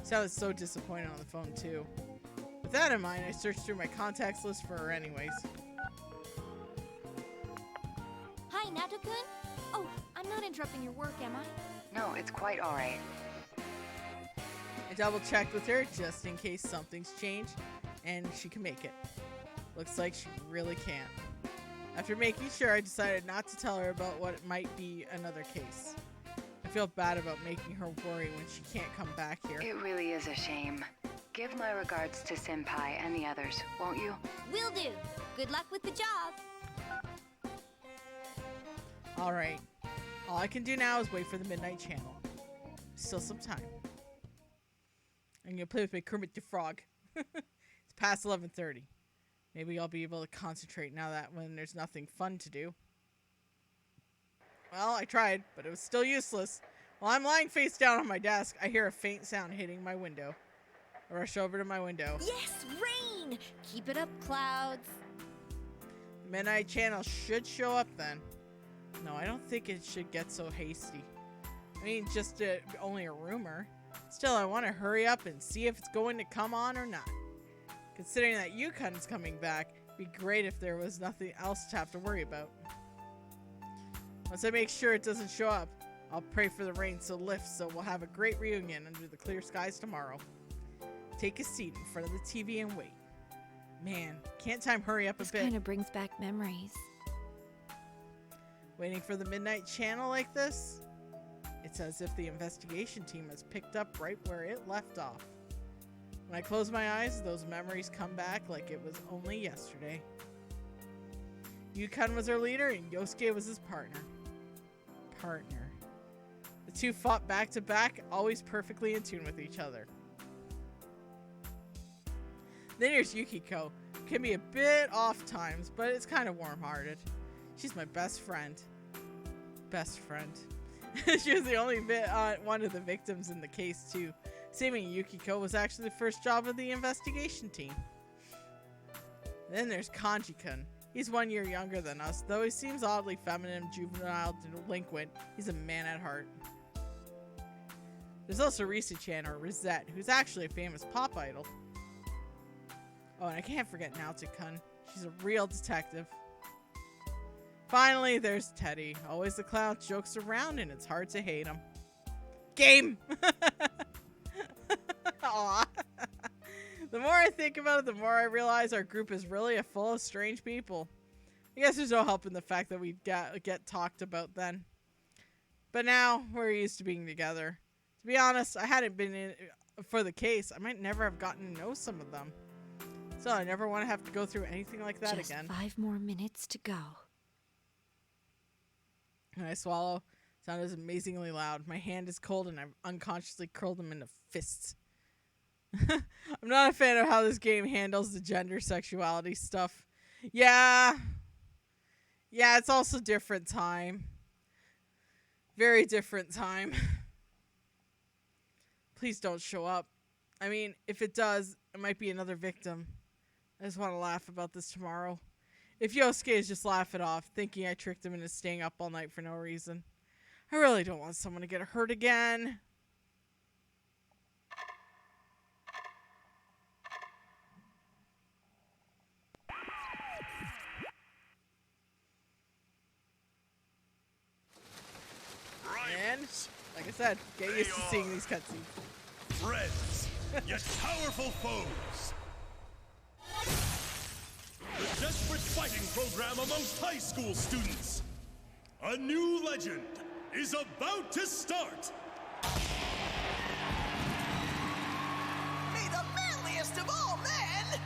Sounded so disappointed on the phone too. With that in mind, I searched through my contacts list for her anyways. Hi, Naoto-kun. Oh, I'm not interrupting your work, am I? No, it's quite alright. I double checked with her just in case something's changed and she can make it. Looks like she really can. After making sure, I decided not to tell her about what might be another case. I feel bad about making her worry when she can't come back here. It really is a shame. Give my regards to Senpai and the others, won't you? Will do. Good luck with the job. Alright. All I can do now is wait for the Midnight Channel. Still some time. I'm gonna play with my Kermit the Frog. It's past 11:30. Maybe I'll be able to concentrate now that when there's nothing fun to do. Well, I tried, but it was still useless. While I'm lying face down on my desk, I hear a faint sound hitting my window. I rush over to my window. Yes, rain! Keep it up, clouds. The Midnight Channel should show up then. No, I don't think it should get so hasty. I mean, just only a rumor. Still, I want to hurry up and see if it's going to come on or not. Considering that Yukon's coming back, it'd be great if there was nothing else to have to worry about. Once I make sure it doesn't show up, I'll pray for the rain to lift so we'll have a great reunion under the clear skies tomorrow. Take a seat in front of the TV and wait. Man, can't time hurry up a bit? This kind of brings back memories. Waiting for the Midnight Channel like this? It's as if the investigation team has picked up right where it left off. When I close my eyes, those memories come back like it was only yesterday. Yukon was our leader and Yosuke was his partner. The two fought back to back, always perfectly in tune with each other. Then there's Yukiko. Can be a bit off times, but it's kind of warm-hearted. She's my best friend. She was the only one of the victims in the case too. Saving Yukiko was actually the first job of the investigation team. Then there's Kanji-kun. He's 1 year younger than us, though he seems oddly feminine, juvenile, delinquent. He's a man at heart. There's also Risa-chan, or Rosette, who's actually a famous pop idol. Oh, and I can't forget Naoto-kun. She's a real detective. Finally, there's Teddy. Always the clown, jokes around, and it's hard to hate him. Game! Aw. The more I think about it, the more I realize our group is really full of strange people. I guess there's no help in the fact that we get talked about then. But now, we're used to being together. To be honest, I hadn't been in for the case. I might never have gotten to know some of them. So I never want to have to go through anything like that again. Just 5 more minutes to go. When I swallow, sound is amazingly loud. My hand is cold and I've unconsciously curled them into fists. I'm not a fan of how this game handles the gender sexuality stuff. Yeah, it's also different time. Very different time. Please don't show up. I mean, if it does, it might be another victim. I just want to laugh about this tomorrow. If Yosuke is just laugh it off, thinking I tricked him into staying up all night for no reason. I really don't want someone to get hurt again. And, like I said, get used to seeing these cutscenes. Friends, yet powerful foes. The desperate fighting program amongst high school students. A new legend is about to start. May the manliest of all men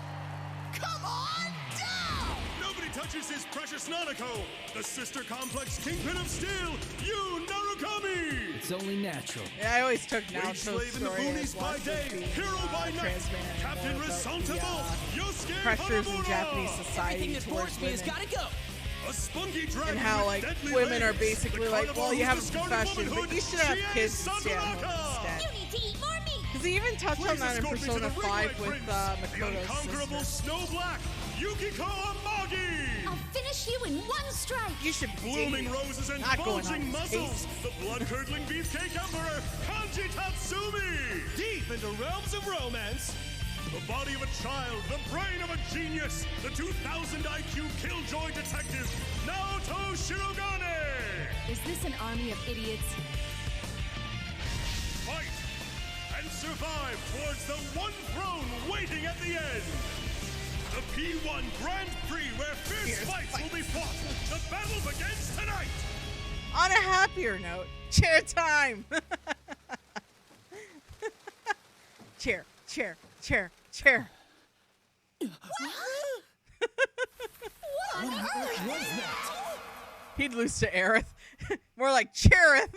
come on down! Nobody touches his precious Nanako, the sister complex kingpin of steel, Yu Narukami! It's only natural. Yeah, I always took Wage Naoto's slave in the story as boonies by day, hero by night, Captain Resentable, Yosuke pressures in Hanamura! Japanese society Everything that towards bores me has women. gotta go. A spunky dragon and how like with deadly women are legs. basically The like, carnivore well, you have a who's discarded profession, but womanhood, you should have she kids is and stay at home Sakuraka. instead. You need to eat more meat. Because he even touched on Place that in escort me to Persona the 5 Ring with Light Prince, the Makoto's unconquerable sister. Snow Black, Yukiko Amagi. I'll finish you in one strike. You should be Blooming dating. roses and Not going on bulging his muscles, case. the blood-curdling beefcake emperor, Kanji Tatsumi! Deep into realms of romance, the body of a child, the brain of a genius, the 2000 IQ killjoy detective, Naoto Shirogane! Is this an army of idiots? Fight and survive towards the one throne waiting at the end! The P1 Grand Prix where fierce fights will be fought! The battle begins tonight! On a happier note, chair time. Chair, chair, chair, chair. He'd lose to Aerith. More like Cherith.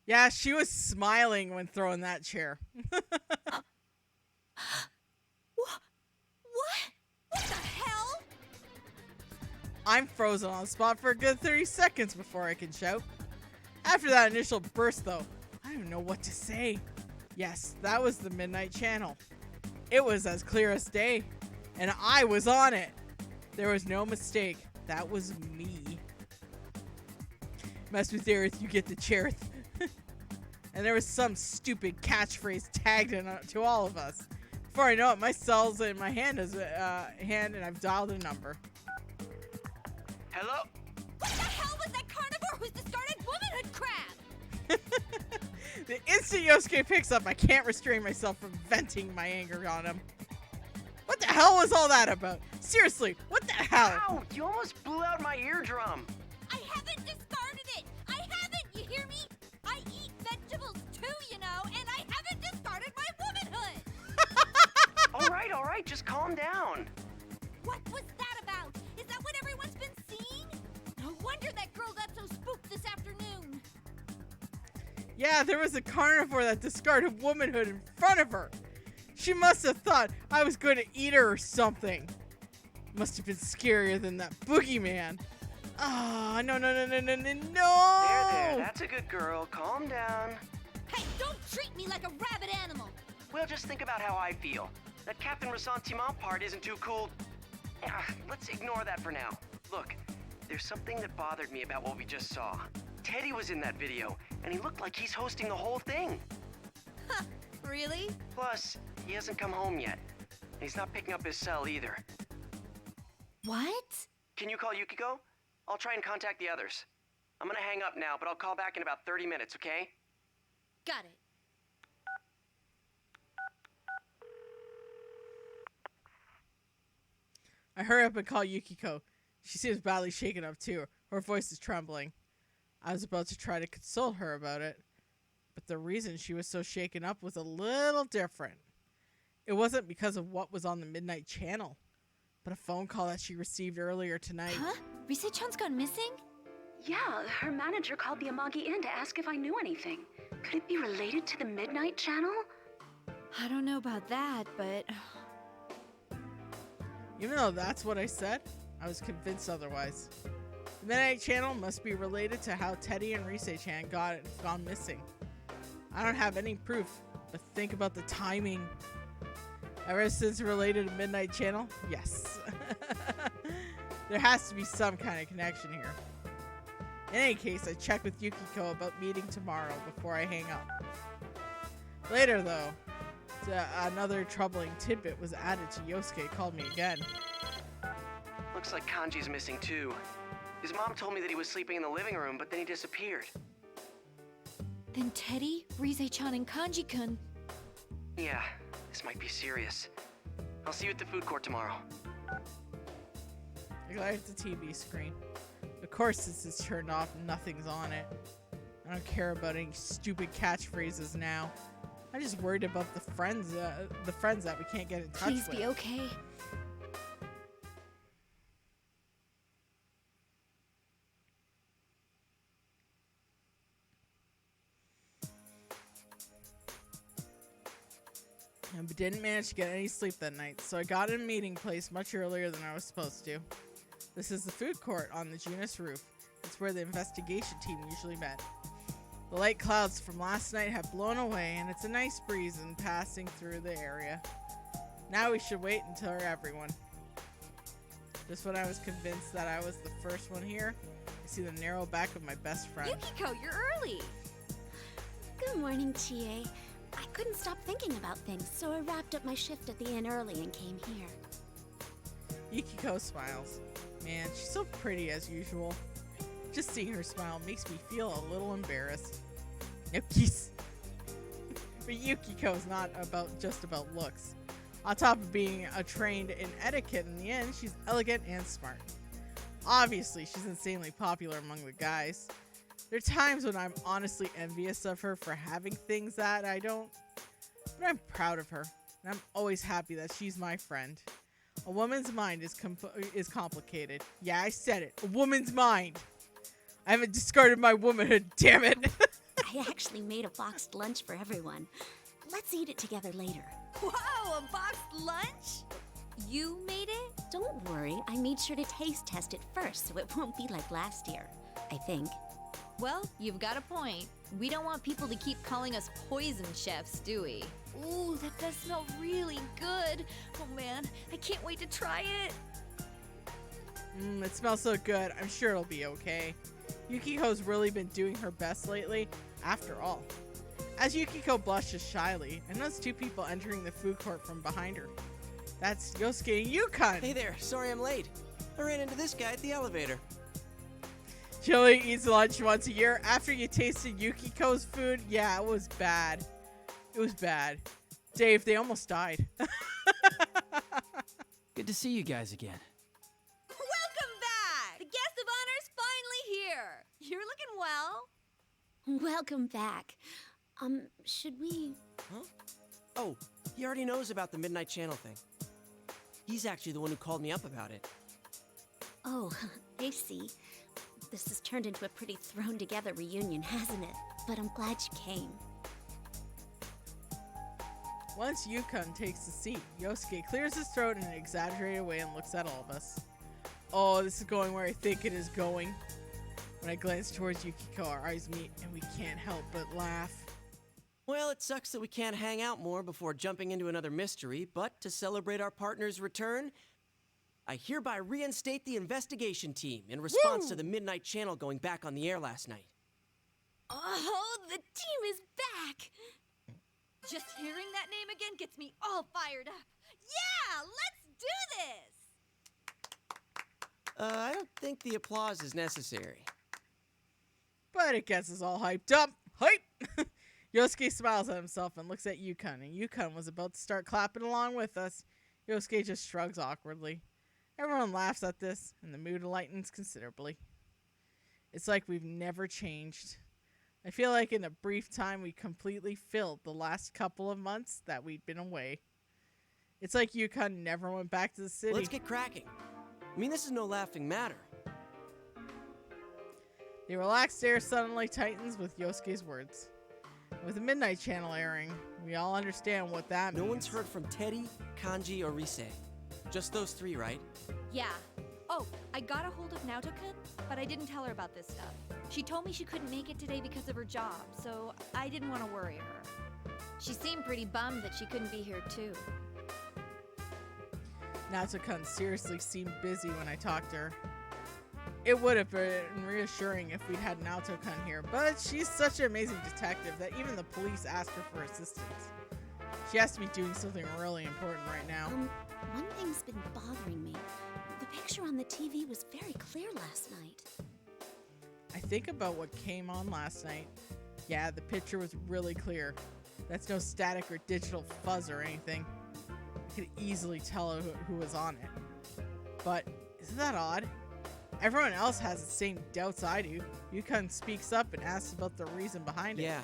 Yeah, she was smiling when throwing that chair. What? What the hell? I'm frozen on the spot for a good 30 seconds before I can shout. After that initial burst, though, I don't know what to say. Yes, that was the Midnight Channel. It was as clear as day, and I was on it. There was no mistake. That was me. Mess with Aerith, you get the chair. And there was some stupid catchphrase tagged in to all of us. Before I know it, my cell's in my hand and I've dialed a number. Hello? What the hell was that carnivore who's discarded womanhood crab? The instant Yosuke picks up, I can't restrain myself from venting my anger on him. What the hell was all that about? Seriously, what the hell? Ow! You almost blew out my eardrum. I haven't discarded it. I haven't. You hear me? I eat vegetables too, you know, and I haven't discarded my womanhood. All right, just calm down. What was that about? Is that what everyone's been seeing? No wonder that girl got so spooked this afternoon. Yeah, there was a carnivore that discarded womanhood in front of her. She must have thought I was going to eat her or something. Must have been scarier than that boogeyman. Ah, no. There, that's a good girl. Calm down. Hey, don't treat me like a rabid animal. Well, just think about how I feel. That Captain Ressentiment part isn't too cool. Let's ignore that for now. Look, there's something that bothered me about what we just saw. Teddy was in that video, and he looked like he's hosting the whole thing. Huh, really? Plus, he hasn't come home yet. And he's not picking up his cell either. What? Can you call Yukiko? I'll try and contact the others. I'm gonna hang up now, but I'll call back in about 30 minutes, okay? Got it. I hurry up and call Yukiko. She seems badly shaken up too. Her voice is trembling. I was about to try to console her about it, but the reason she was so shaken up was a little different. It wasn't because of what was on the Midnight Channel, but a phone call that she received earlier tonight. Huh? Rise-chan's gone missing? Yeah, her manager called the Amagi Inn to ask if I knew anything. Could it be related to the Midnight Channel? I don't know about that, but... Even though that's what I said, I was convinced otherwise. The Midnight Channel must be related to how Teddy and Rise-chan gone missing. I don't have any proof, but think about the timing. Ever since related to Midnight Channel? Yes. There has to be some kind of connection here. In any case, I checked with Yukiko about meeting tomorrow before I hang up. Later, though, another troubling tidbit was added to Yosuke called me again. Looks like Kanji's missing too. His mom told me that he was sleeping in the living room, but then he disappeared. Then Teddy, Rise-chan, and Kanji-kun. Yeah, this might be serious. I'll see you at the food court tomorrow. I glare at the TV screen. Of course, since it's turned off, nothing's on it. I don't care about any stupid catchphrases now. I'm just worried about the friends that we can't get in touch with. Please be okay. I didn't manage to get any sleep that night, so I got in a meeting place much earlier than I was supposed to. This is the food court on the Junus roof. It's where the investigation team usually met. The light clouds from last night have blown away, and it's a nice breeze in passing through the area. Now we should wait and tell everyone. Just when I was convinced that I was the first one here, I see the narrow back of my best friend. Yukiko, you're early! Good morning, Chie. I couldn't stop thinking about things, so I wrapped up my shift at the inn early and came here. Yukiko smiles. Man, she's so pretty as usual. Just seeing her smile makes me feel a little embarrassed. No kiss. But Yukiko is not just about looks. On top of being trained in etiquette in the end, she's elegant and smart. Obviously, she's insanely popular among the guys. There are times when I'm honestly envious of her for having things that I don't, but I'm proud of her, and I'm always happy that she's my friend. A woman's mind is complicated. Yeah, I said it. A woman's mind. I haven't discarded my womanhood, damn it. I actually made a boxed lunch for everyone. Let's eat it together later. Whoa, a boxed lunch? You made it? Don't worry, I made sure to taste test it first so it won't be like last year, I think. Well, you've got a point. We don't want people to keep calling us poison chefs, do we? Ooh, that does smell really good. Oh man, I can't wait to try it. It smells so good. I'm sure it'll be okay. Yukiko's really been doing her best lately, after all. As Yukiko blushes shyly, I notice two people entering the food court from behind her. That's Yosuke and Yukon. Hey there, sorry I'm late. I ran into this guy at the elevator. She only eats lunch once a year. After you tasted Yukiko's food, yeah, it was bad. It was bad. Dave, they almost died. Good to see you guys again. Welcome back! The guest of honor's finally here. You're looking well. Welcome back. Should we... Huh? Oh, he already knows about the Midnight Channel thing. He's actually the one who called me up about it. Oh, I see. This has turned into a pretty thrown-together reunion, hasn't it? But I'm glad you came. Once Yukon takes the seat, Yosuke clears his throat in an exaggerated way and looks at all of us. Oh, this is going where I think it is going. When I glance towards Yukiko, our eyes meet and we can't help but laugh. Well, it sucks that we can't hang out more before jumping into another mystery, but to celebrate our partner's return, I hereby reinstate the investigation team in response to the Midnight Channel going back on the air last night. Oh, the team is back! Just hearing that name again gets me all fired up. Yeah, let's do this! I don't think the applause is necessary. But it gets us all hyped up. Hype! Yosuke smiles at himself and looks at Yukon, and Yukon was about to start clapping along with us. Yosuke just shrugs awkwardly. Everyone laughs at this, and the mood lightens considerably. It's like we've never changed. I feel like in a brief time we completely filled the last couple of months that we'd been away. It's like Yukon never went back to the city. Let's get cracking. I mean, this is no laughing matter. The relaxed air suddenly tightens with Yosuke's words. With the Midnight Channel airing, we all understand what that means. No one's heard from Teddy, Kanji, or Rise. Just those three, right? Yeah. Oh, I got a hold of Naoto-kun, but I didn't tell her about this stuff. She told me she couldn't make it today because of her job, so I didn't want to worry her. She seemed pretty bummed that she couldn't be here too. Naoto-kun seriously seemed busy when I talked to her. It would have been reassuring if we'd had Naoto-kun here, but she's such an amazing detective that even the police asked her for assistance. She has to be doing something really important right now. One thing's been bothering me. The picture on the TV was very clear last night. I think about what came on last night. Yeah, the picture was really clear. That's no static or digital fuzz or anything. I could easily tell who was on it. But isn't that odd? Everyone else has the same doubts I do. Yukon speaks up and asks about the reason behind it. Yeah.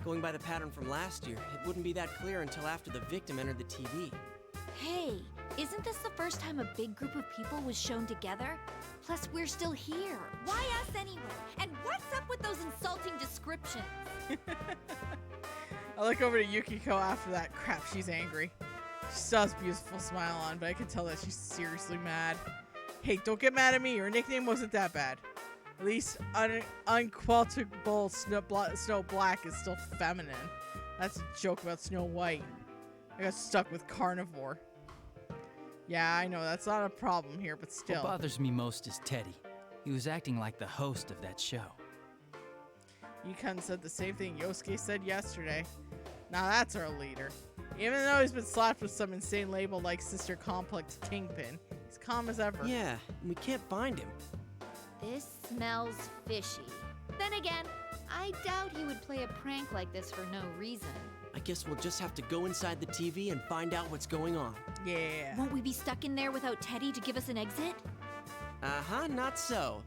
Going by the pattern from last year, it wouldn't be that clear until after the victim entered the TV. Hey, isn't this the first time a big group of people was shown together? Plus, we're still here. Why us anyway? And what's up with those insulting descriptions? I look over to Yukiko after that. Crap, she's angry. She still has a beautiful smile on, but I can tell that she's seriously mad. Hey, don't get mad at me. Your nickname wasn't that bad. At least unqualifiable Snow Black is still feminine. That's a joke about Snow White. I got stuck with Carnivore. Yeah, I know, that's not a problem here, but still. What bothers me most is Teddy. He was acting like the host of that show. Yukon said the same thing Yosuke said yesterday. Now that's our leader. Even though he's been slapped with some insane label like Sister Complex Kingpin, he's calm as ever. Yeah, we can't find him. This smells fishy. Then again, I doubt he would play a prank like this for no reason. I guess we'll just have to go inside the TV and find out what's going on. Yeah. Won't we be stuck in there without Teddy to give us an exit? Uh-huh, not so.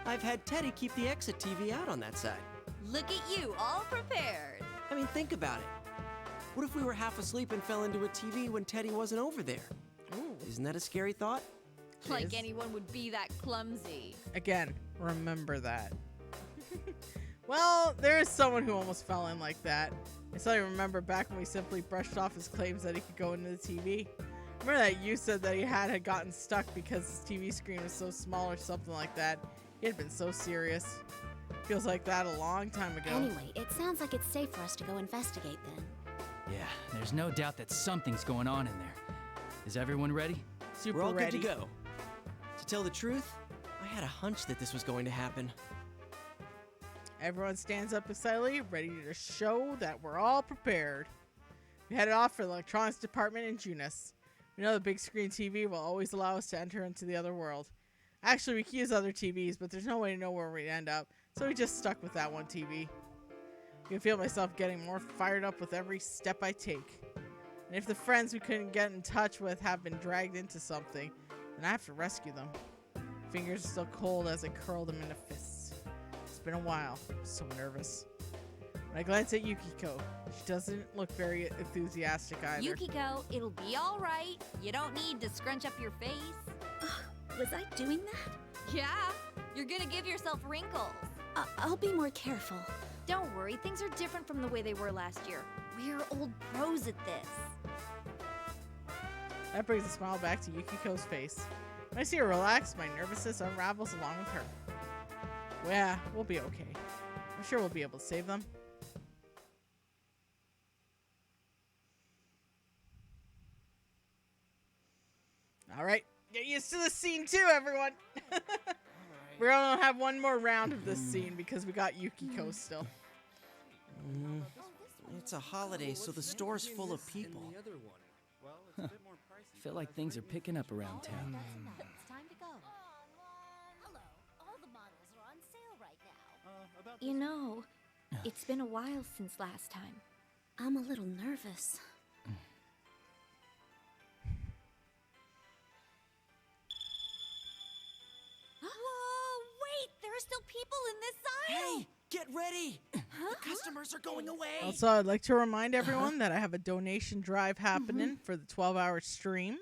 I've had Teddy keep the exit TV out on that side. Look at you, all prepared. I mean, think about it. What if we were half asleep and fell into a TV when Teddy wasn't over there? Ooh. Isn't that a scary thought? Like anyone would be that clumsy. Again, remember that. Well, there is someone who almost fell in like that. I suddenly remember back when we simply brushed off his claims that he could go into the TV. Remember that you said that he had gotten stuck because his TV screen was so small or something like that. He had been so serious. Feels like that a long time ago. Anyway, it sounds like it's safe for us to go investigate then. Yeah, there's no doubt that something's going on in there. Is everyone ready? Super We're all ready. good to go. To tell the truth, I had a hunch that this was going to happen. Everyone stands up excitedly, ready to show that we're all prepared. We headed off for the electronics department in Junis. We know the big screen TV will always allow us to enter into the other world. Actually, we can use other TVs, but there's no way to know where we end up, so we just stuck with that one TV. I can feel myself getting more fired up with every step I take. And if the friends we couldn't get in touch with have been dragged into something, then I have to rescue them. Fingers are still cold as I curl them into fists. It's been a while. I'm so nervous. When I glance at Yukiko, she doesn't look very enthusiastic either. Yukiko, it'll be all right. You don't need to scrunch up your face. Was I doing that? Yeah, you're gonna give yourself wrinkles. I'll be more careful. Don't worry, things are different from the way they were last year. We're old pros at this. That brings a smile back to Yukiko's face. When I see her relax, my nervousness unravels along with her. Well, yeah, we'll be okay. I'm sure we'll be able to save them. Alright, get used to the scene too, everyone! We're gonna have one more round of this scene because we got Yukiko still. It's a holiday, so the store's full of people. I feel like things are picking up around town. It's time to go. Hello. All the models are on sale right now. You know, it's been a while since last time. I'm a little nervous. Whoa, wait! There are still people in this aisle! Hey, get ready! The customers are going away! Also, I'd like to remind everyone that I have a donation drive happening for the 12-hour stream.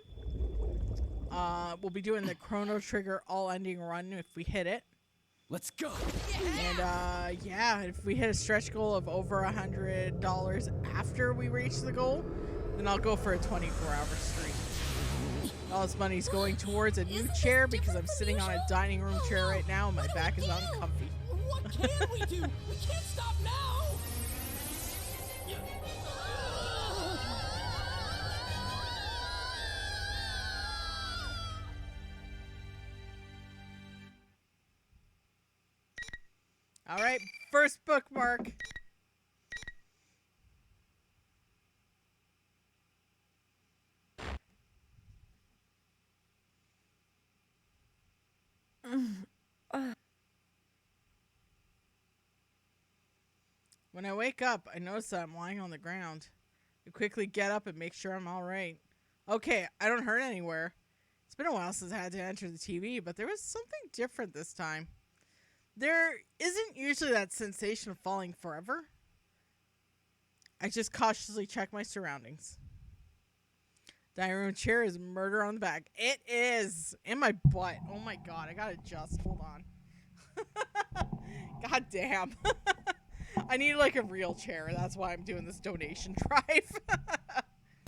We'll be doing the Chrono Trigger all-ending run if we hit it. Let's go! And, yeah, if we hit a stretch goal of over $100 after we reach the goal, then I'll go for a 24-hour stream. All this money's going towards a new chair because I'm sitting on a dining room chair right now and my back is uncomfy. What can we do? We can't stop now! All right, first bookmark. When I wake up, I notice that I'm lying on the ground. I quickly get up and make sure I'm all right. Okay, I don't hurt anywhere. It's been a while since I had to enter the TV, but there was something different this time. There isn't usually that sensation of falling forever. I just cautiously check my surroundings. Dining room chair is murder on the back. It is! In my butt. Oh my god, I gotta adjust. Hold on. God damn. I need like a real chair. That's why I'm doing this donation drive.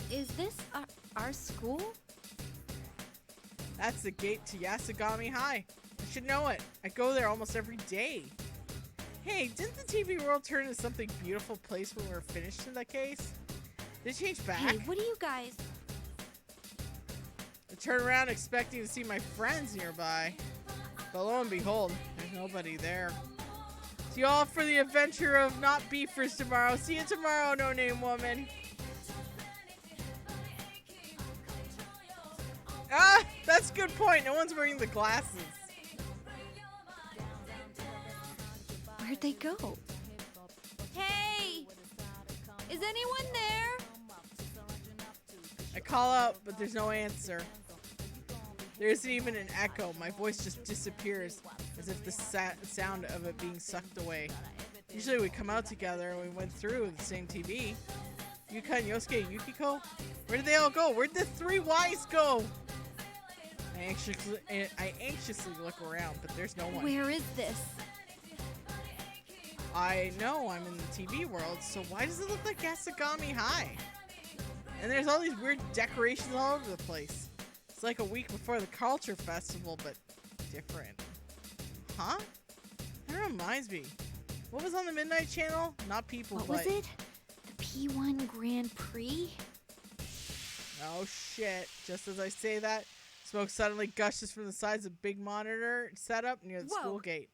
Is this our school? That's the gate to Yasugami High. I should know it. I go there almost every day. Hey, didn't the TV world turn into something beautiful place when we were finished in that case? Did it change back? Hey, what are you guys? I turn around expecting to see my friends nearby. But lo and behold, there's nobody there. See you all for the adventure of not beefers tomorrow. See you tomorrow, no-name woman. Ah, that's a good point. No one's wearing the glasses. Where'd they go? Hey! Is anyone there? I call out, but there's no answer. There isn't even an echo. My voice just disappears, as if the sound of it being sucked away. Usually we come out together and we went through the same TV. Yuka and Yosuke and Yukiko? Where did they all go? Where'd the three Ys go? I anxiously look around, but there's no one. Where is this? I know I'm in the TV world, so why does it look like Yasugami High? And there's all these weird decorations all over the place. It's like a week before the Culture Festival, but different. Huh? That reminds me. What was on the Midnight Channel? Not people, What but... was it? The P1 Grand Prix? Oh shit. Just as I say that, smoke suddenly gushes from the sides of the big monitor set up near the school gate.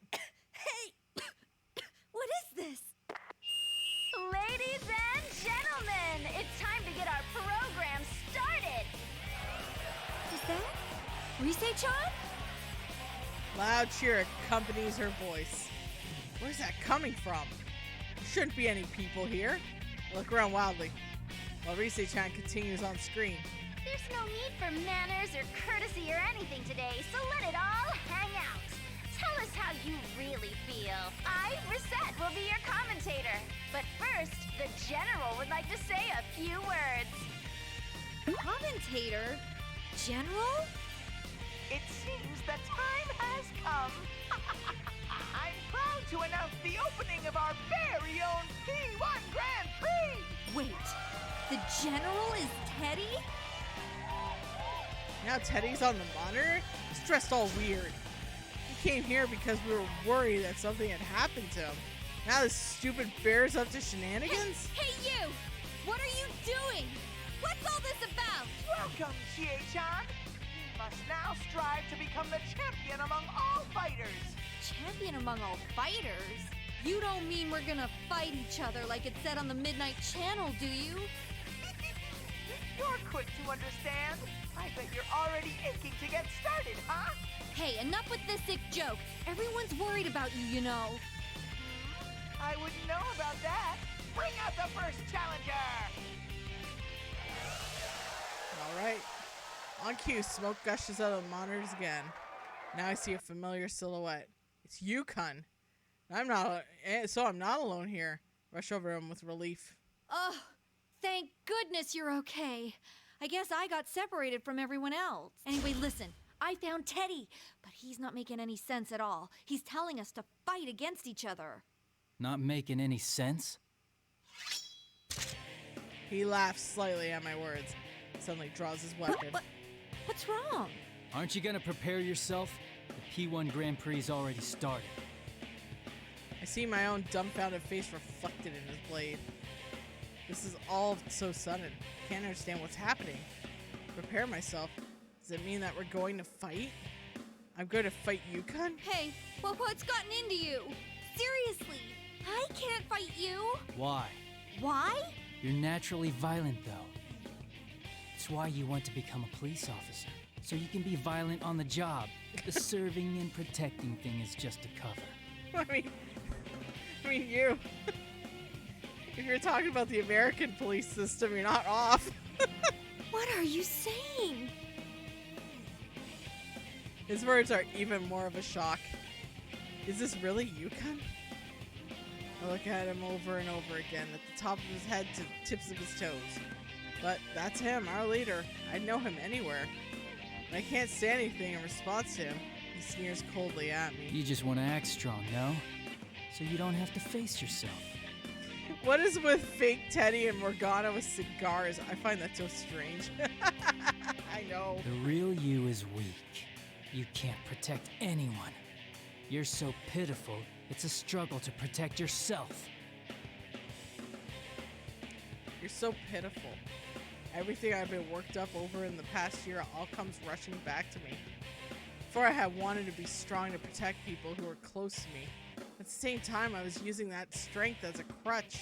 Hey! What is this? Ladies and gentlemen, it's time to get our program started. Is that Rise-chan? Loud cheer accompanies her voice. Where's that coming from? There shouldn't be any people here. I look around wildly, while Rise-chan continues on screen. There's no need for manners or courtesy or anything today, so let it all hang out. Tell us how you really feel. I, Reset, will be your commentator. But first, the General would like to say a few words. Commentator? General? It seems the time has come. I'm proud to announce the opening of our very own P1 Grand Prix. Wait, the General is Teddy? Now Teddy's on the monitor? He's dressed all weird. He came here because we were worried that something had happened to him. Now this stupid bear's up to shenanigans? Hey you! What are you doing? What's all this about? Welcome, Chie-chan. You must now strive to become the champion among all fighters. Champion among all fighters? You don't mean we're gonna fight each other like it said on the Midnight Channel, do you? You're quick to understand. I bet you're already aching to get started, huh? Hey, enough with this sick joke. Everyone's worried about you, you know. I wouldn't know about that. Bring out the first challenger! Alright. On cue, smoke gushes out of the monitors again. Now I see a familiar silhouette. It's Yukon. I'm not alone here. Rush over him with relief. Oh, thank goodness you're okay. I guess I got separated from everyone else. Anyway, listen. I found Teddy, but he's not making any sense at all. He's telling us to fight against each other. Not making any sense? He laughs slightly at my words. Suddenly draws his weapon. What's wrong? Aren't you gonna prepare yourself? The P1 Grand Prix already started. I see my own dumbfounded face reflected in his blade. This is all so sudden. Can't understand what's happening. Prepare myself. Does it mean that we're going to fight? I'm going to fight Yukon? Hey, well, what's gotten into you? Seriously, I can't fight you. Why? Why? You're naturally violent, though. It's why you want to become a police officer, so you can be violent on the job. The serving and protecting thing is just a cover. I mean you. If you're talking about the American police system, you're not off. What are you saying? His words are even more of a shock. Is this really Yukon? I look at him over and over again, at the top of his head to the tips of his toes. But that's him, our leader. I'd know him anywhere. And I can't say anything in response to him. He sneers coldly at me. You just want to act strong, no? So you don't have to face yourself. What is with fake Teddy and Morgana with cigars? I find that so strange. I know. The real you is weak. You can't protect anyone. You're so pitiful, it's a struggle to protect yourself. You're so pitiful. Everything I've been worked up over in the past year all comes rushing back to me. Before I had wanted to be strong to protect people who were close to me. At the same time, I was using that strength as a crutch.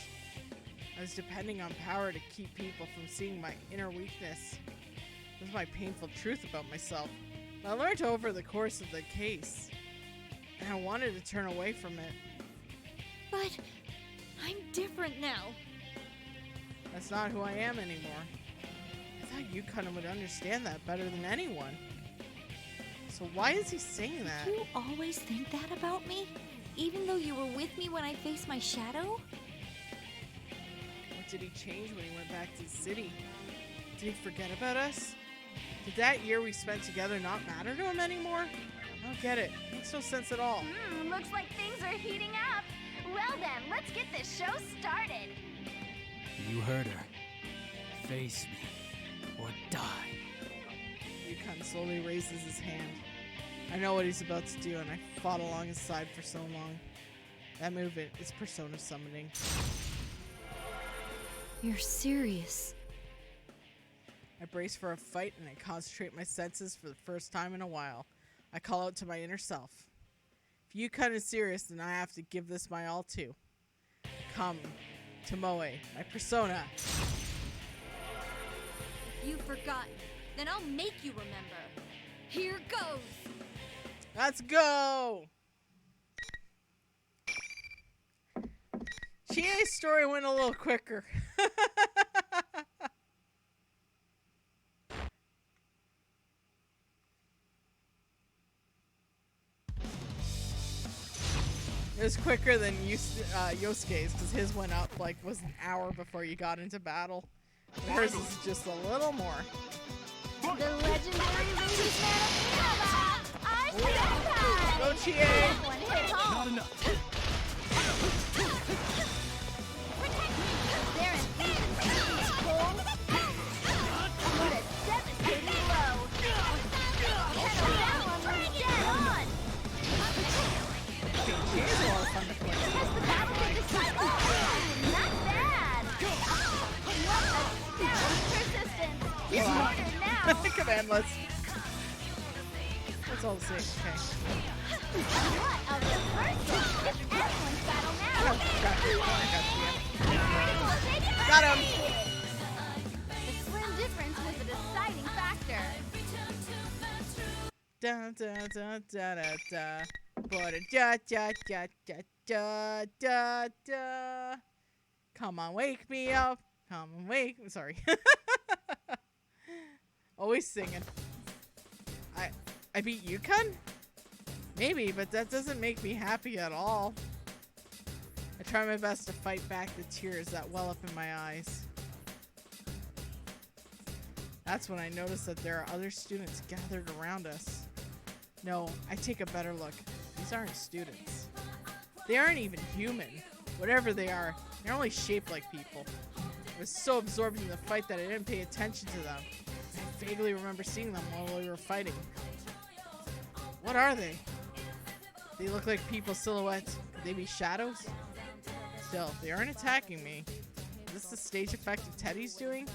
I was depending on power to keep people from seeing my inner weakness. This was my painful truth about myself. I learned over the course of the case, and I wanted to turn away from it. But I'm different now. That's not who I am anymore. I thought you kind of would understand that better than anyone. So why is he saying that? Did you always think that about me? Even though you were with me when I faced my shadow? What did he change when he went back to the city? Did he forget about us? Did that year we spent together not matter to him anymore? I don't get it. It makes no sense at all. Looks like things are heating up. Well then, let's get this show started. You heard her. Face me, or die. Yukon slowly raises his hand. I know what he's about to do, and I fought along his side for so long. That movement is persona summoning. You're serious. I brace for a fight, and I concentrate my senses for the first time in a while. I call out to my inner self. If Yukon is serious, then I have to give this my all too. Come, Tomoe, my persona. You've forgotten. Then I'll make you remember. Here goes. Let's go! Chie's story went a little quicker. It was quicker than Yosuke's, because his went up was an hour before you got into battle. Hers is just a little more. The legendary ladies man of Nova, our Senpai! Go, Chie! That one hit home. Not enough. They're in these Cole. What a devastating blow. That one was dead on. Chie's a lot of fun to play. Has the battle been decided? Oh, not bad. What a persistence. You're cornered now. Commandless. That's all the same. Okay. What a reversal. It's everyone's battle now. Got him. The slim difference was a deciding factor. Da da da da da da. Da da da da da da da. Come on, wake me up. Come on, wake. Sorry. Always singing. I beat Yukon? Maybe, but that doesn't make me happy at all. I try my best to fight back the tears that well up in my eyes. That's when I notice that there are other students gathered around us. No, I take a better look. These aren't students. They aren't even human. Whatever they are, they're only shaped like people. I was so absorbed in the fight that I didn't pay attention to them. I vaguely remember seeing them while we were fighting. What are they? They look like people silhouettes. Could they be shadows? Still, they aren't attacking me. Is this the stage effect of Teddy's doing?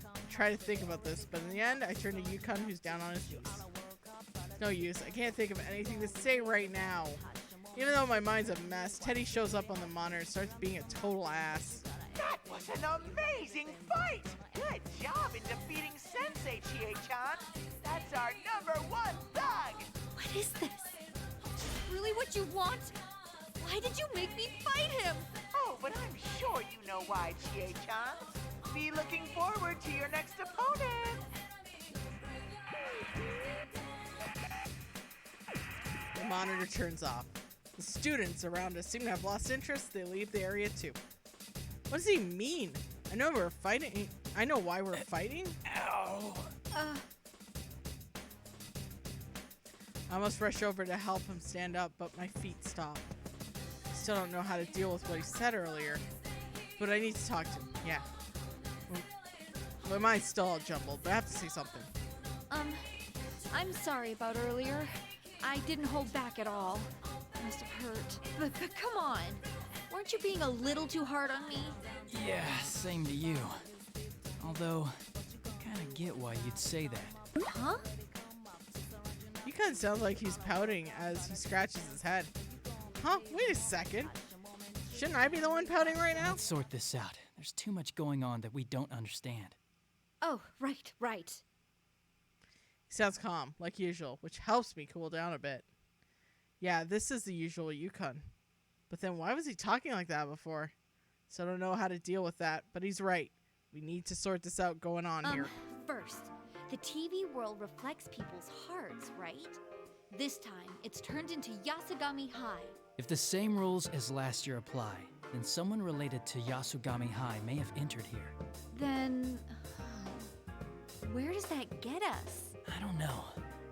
I try to think about this, but in the end, I turn to Yukon, who's down on his knees. No use. I can't think of anything to say right now. Even though my mind's a mess, Teddy shows up on the monitor and starts being a total ass. That was an amazing fight! Good job in defeating Sensei, Chie-chan! That's our #1 thug! What is this? Really what you want? Why did you make me fight him? Oh, but I'm sure you know why, Chie-chan. Be looking forward to your next opponent! The monitor turns off. The students around us seem to have lost interest. They leave the area too. What does he mean? I know we're fighting. I know why we're fighting. Ow. I almost rush over to help him stand up, but my feet stop. I still don't know how to deal with what he said earlier. but I need to talk to him. Yeah. My mind's still all jumbled, but I have to say something. I'm sorry about earlier. I didn't hold back at all. Must have hurt. But come on. Weren't you being a little too hard on me? Yeah, same to you. Although, I kinda get why you'd say that. Huh? He kind of sounds like he's pouting as he scratches his head. Huh? Wait a second. Shouldn't I be the one pouting right now? Let's sort this out. There's too much going on that we don't understand. Oh, right. He sounds calm, like usual, which helps me cool down a bit. Yeah, this is the usual Yukon. But then why was he talking like that before? So I don't know how to deal with that, but he's right. We need to sort this out going on here. First, the TV world reflects people's hearts, right? This time, it's turned into Yasugami High. If the same rules as last year apply, then someone related to Yasugami High may have entered here. Then, where does that get us? I don't know,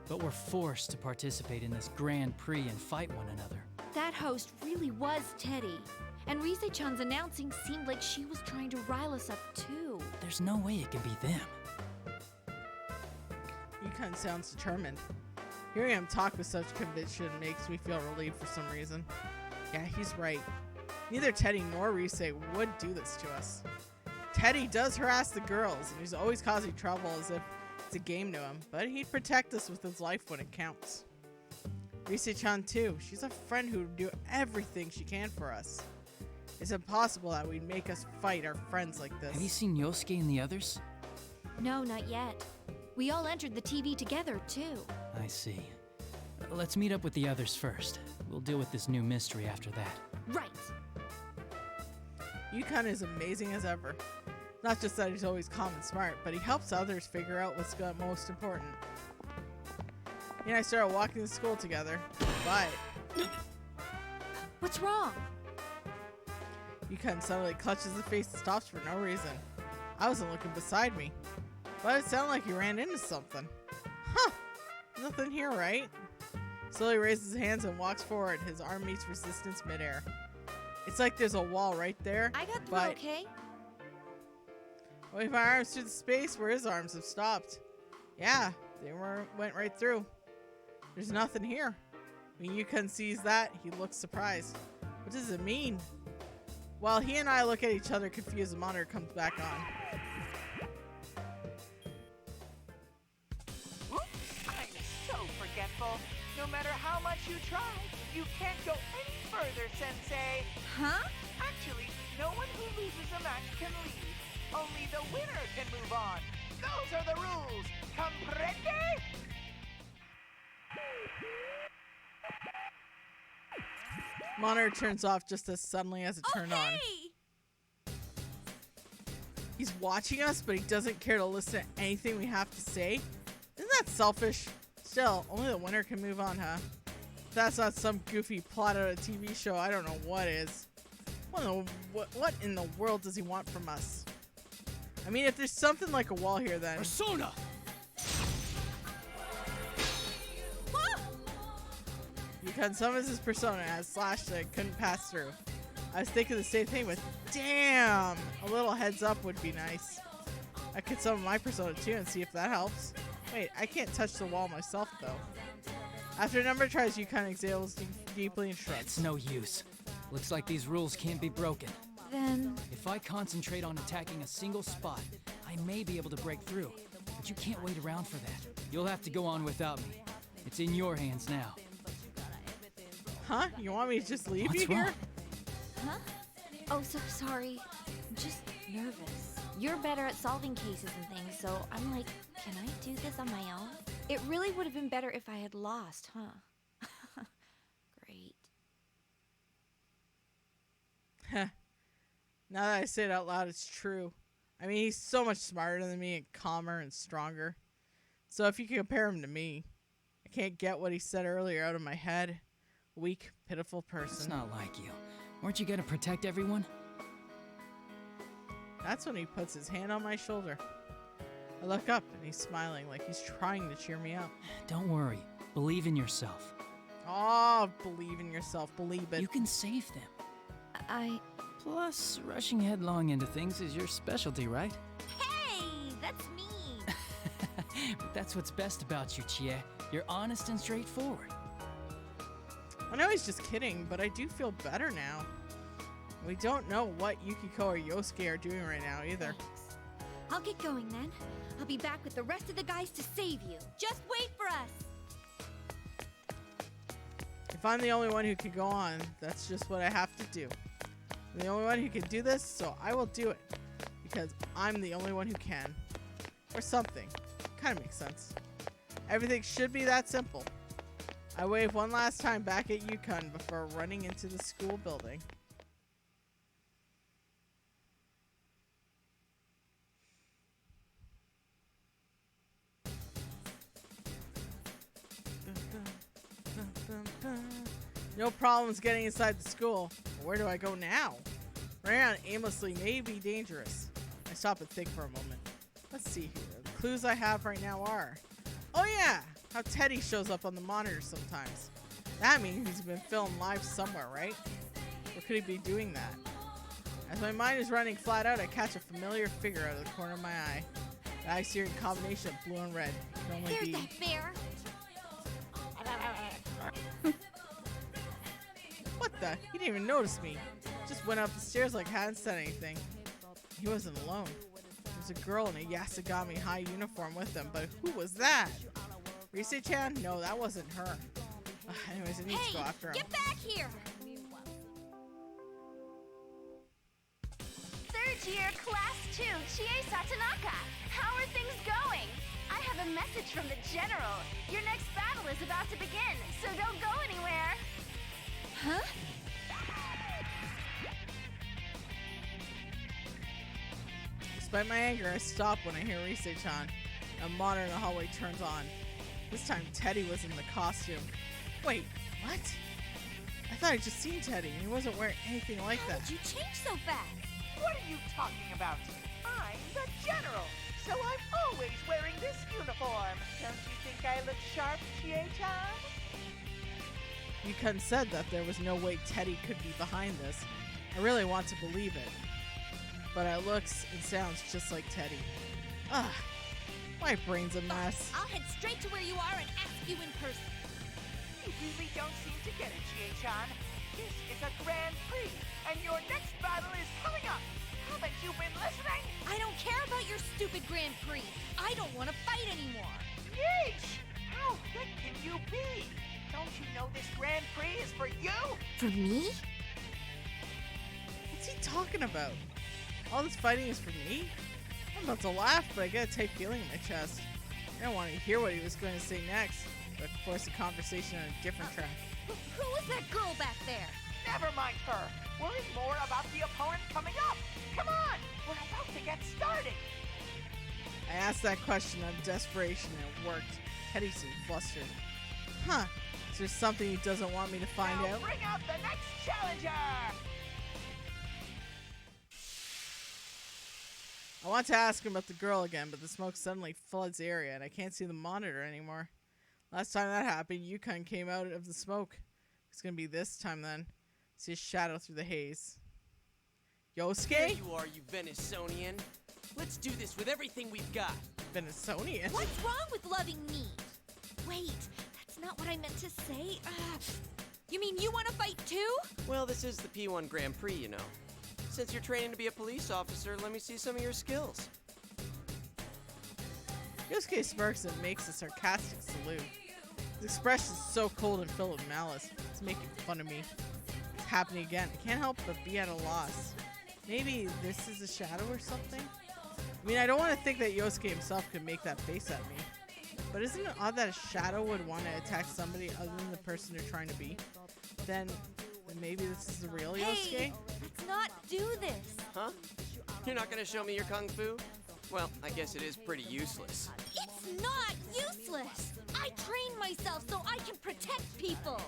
but we're forced to participate in this Grand Prix and fight one another. That host really was Teddy. And Rise-chan's announcing seemed like she was trying to rile us up too. There's no way it can be them. Yukon sounds determined. Hearing him talk with such conviction makes me feel relieved for some reason. Yeah, he's right. Neither Teddy nor Rise would do this to us. Teddy does harass the girls, and he's always causing trouble as if it's a game to him, but he'd protect us with his life when it counts. Rise-chan too. She's a friend who would do everything she can for us. It's impossible that we'd make us fight our friends like this. Have you seen Yosuke and the others? No, not yet. We all entered the TV together, too. I see. Let's meet up with the others first. We'll deal with this new mystery after that. Right. Yukon is amazing as ever. Not just that he's always calm and smart, but he helps others figure out what's most important. He and I started walking to school together, but... What's wrong? Yukon suddenly clutches his face and stops for no reason. I wasn't looking beside me, but it sounded like he ran into something. Huh! Nothing here, right? Slowly raises his hands and walks forward. His arm meets resistance midair. It's like there's a wall right there. I got through okay. Wave my arms through the space where his arms have stopped. Yeah, they went right through. There's nothing here. When Yukon sees that, he looks surprised. What does it mean? While he and I look at each other confused, the monitor comes back on. Whoops, I'm so forgetful. No matter how much you try, you can't go any further, Sensei. Huh? Actually, no one who loses a match can leave. Only the winner can move on. Those are the rules. Comprende? Monitor turns off just as suddenly as it turned on. He's watching us, but he doesn't care to listen to anything we have to say. Isn't that selfish? Still, only the winner can move on, huh? If that's not some goofy plot out of a TV show, I don't know what is. What in the world does he want from us? I mean, if there's something like a wall here, then... Persona! Yukon summons his persona as Slash that couldn't pass through. I was thinking the same thing, but damn! A little heads up would be nice. I could summon my persona too and see if that helps. Wait, I can't touch the wall myself, though. After a number of tries, Yukon exhales deeply and shrugs. It's no use. Looks like these rules can't be broken. Then... If I concentrate on attacking a single spot, I may be able to break through. But you can't wait around for that. You'll have to go on without me. It's in your hands now. Huh? You want me to just leave What's you here? wrong? Huh? Oh, so sorry. I'm just nervous. You're better at solving cases and things, so I'm like, can I do this on my own? It really would have been better if I had lost, huh? Great. Heh. Now that I say it out loud, it's true. I mean, he's so much smarter than me and calmer and stronger. So if you can compare him to me, I can't get what he said earlier out of my head. Weak, pitiful person. It's not like you. Weren't you gonna protect everyone? That's when he puts his hand on my shoulder. I look up and he's smiling like he's trying to cheer me up. Don't worry. Believe in yourself. Oh, believe in yourself. Believe it. You can save them. Plus, rushing headlong into things is your specialty, right? Hey, that's me. But that's what's best about you, Chie. You're honest and straightforward. I know he's just kidding, but I do feel better now. We don't know what Yukiko or Yosuke are doing right now either. I'll get going then. I'll be back with the rest of the guys to save you. Just wait for us. If I'm the only one who can go on, that's just what I have to do. I'm the only one who can do this, so I will do it. Because I'm the only one who can. Or something. Kind of makes sense. Everything should be that simple. I wave one last time back at Yukon before running into the school building. No problems getting inside the school. Where do I go now? Running around aimlessly may be dangerous. I stop and think for a moment. Let's see here. The clues I have right now are... Oh yeah! How Teddy shows up on the monitor sometimes. That means he's been filmed live somewhere, right? Or could he be doing that? As my mind is running flat out, I catch a familiar figure out of the corner of my eye. The eye searing combination of blue and red. It can only There's be... that bear. What the? He didn't even notice me. Just went up the stairs like I hadn't said anything. He wasn't alone. There was a girl in a Yasagami high uniform with him, but who was that? Rise-chan? No, that wasn't her. Anyways, I need to go after him. Get back here! Third year, class 2, Chie Satanaka. How are things going? I have a message from the general. Your next battle is about to begin, so don't go anywhere. Huh? Despite my anger, I stop when I hear Rise-chan. A monitor in the hallway turns on. This time, Teddy was in the costume. Wait, what? I thought I'd just seen Teddy, and he wasn't wearing anything like that. How did you change so fast? What are you talking about? I'm the general, so I'm always wearing this uniform. Don't you think I look sharp, Chie-chan? Yukon said that there was no way Teddy could be behind this. I really want to believe it. But it looks and sounds just like Teddy. Ugh, my brain's a mess. I'll head straight to where you are and ask you in person. You really don't seem to get it, Chie-chan. This is a Grand Prix, and your next battle is coming up. Haven't you been listening? I don't care about your stupid Grand Prix. I don't want to fight anymore. Yeesh! How thick can you be? Don't you know this Grand Prix is for you? For me? What's he talking about? All this fighting is for me? I'm about to laugh, but I get a tight feeling in my chest. I don't want to hear what he was going to say next, but force the conversation on a different track. Who was that girl back there? Never mind her. Worry more about the opponent coming up. Come on, we're about to get started. I asked that question out of desperation and it worked. Teddy seemed flustered. Huh, is there something he doesn't want me to find Now out? bring out the next challenger. I want to ask him about the girl again, but the smoke suddenly floods the area and I can't see the monitor anymore. Last time that happened, Yukon came out of the smoke. It's gonna be this time then. See his shadow through the haze. Yosuke? There you are, you Venisonian. Let's do this with everything we've got. Venisonian? What's wrong with loving me? Wait, that's not what I meant to say. You mean you want to fight too? Well, this is the P1 Grand Prix, you know. Since you're training to be a police officer, let me see some of your skills. Yosuke smirks and makes a sarcastic salute. His expression is so cold and filled with malice. It's making fun of me. It's happening again. I can't help but be at a loss. Maybe this is a shadow or something? I mean, I don't want to think that Yosuke himself could make that face at me. But isn't it odd that a shadow would want to attack somebody other than the person they're trying to be? Then maybe this is the real Yosuke? Let's not do this. Huh? You're not gonna show me your kung fu? Well, I guess it is pretty useless. It's not useless. I train myself so I can protect people.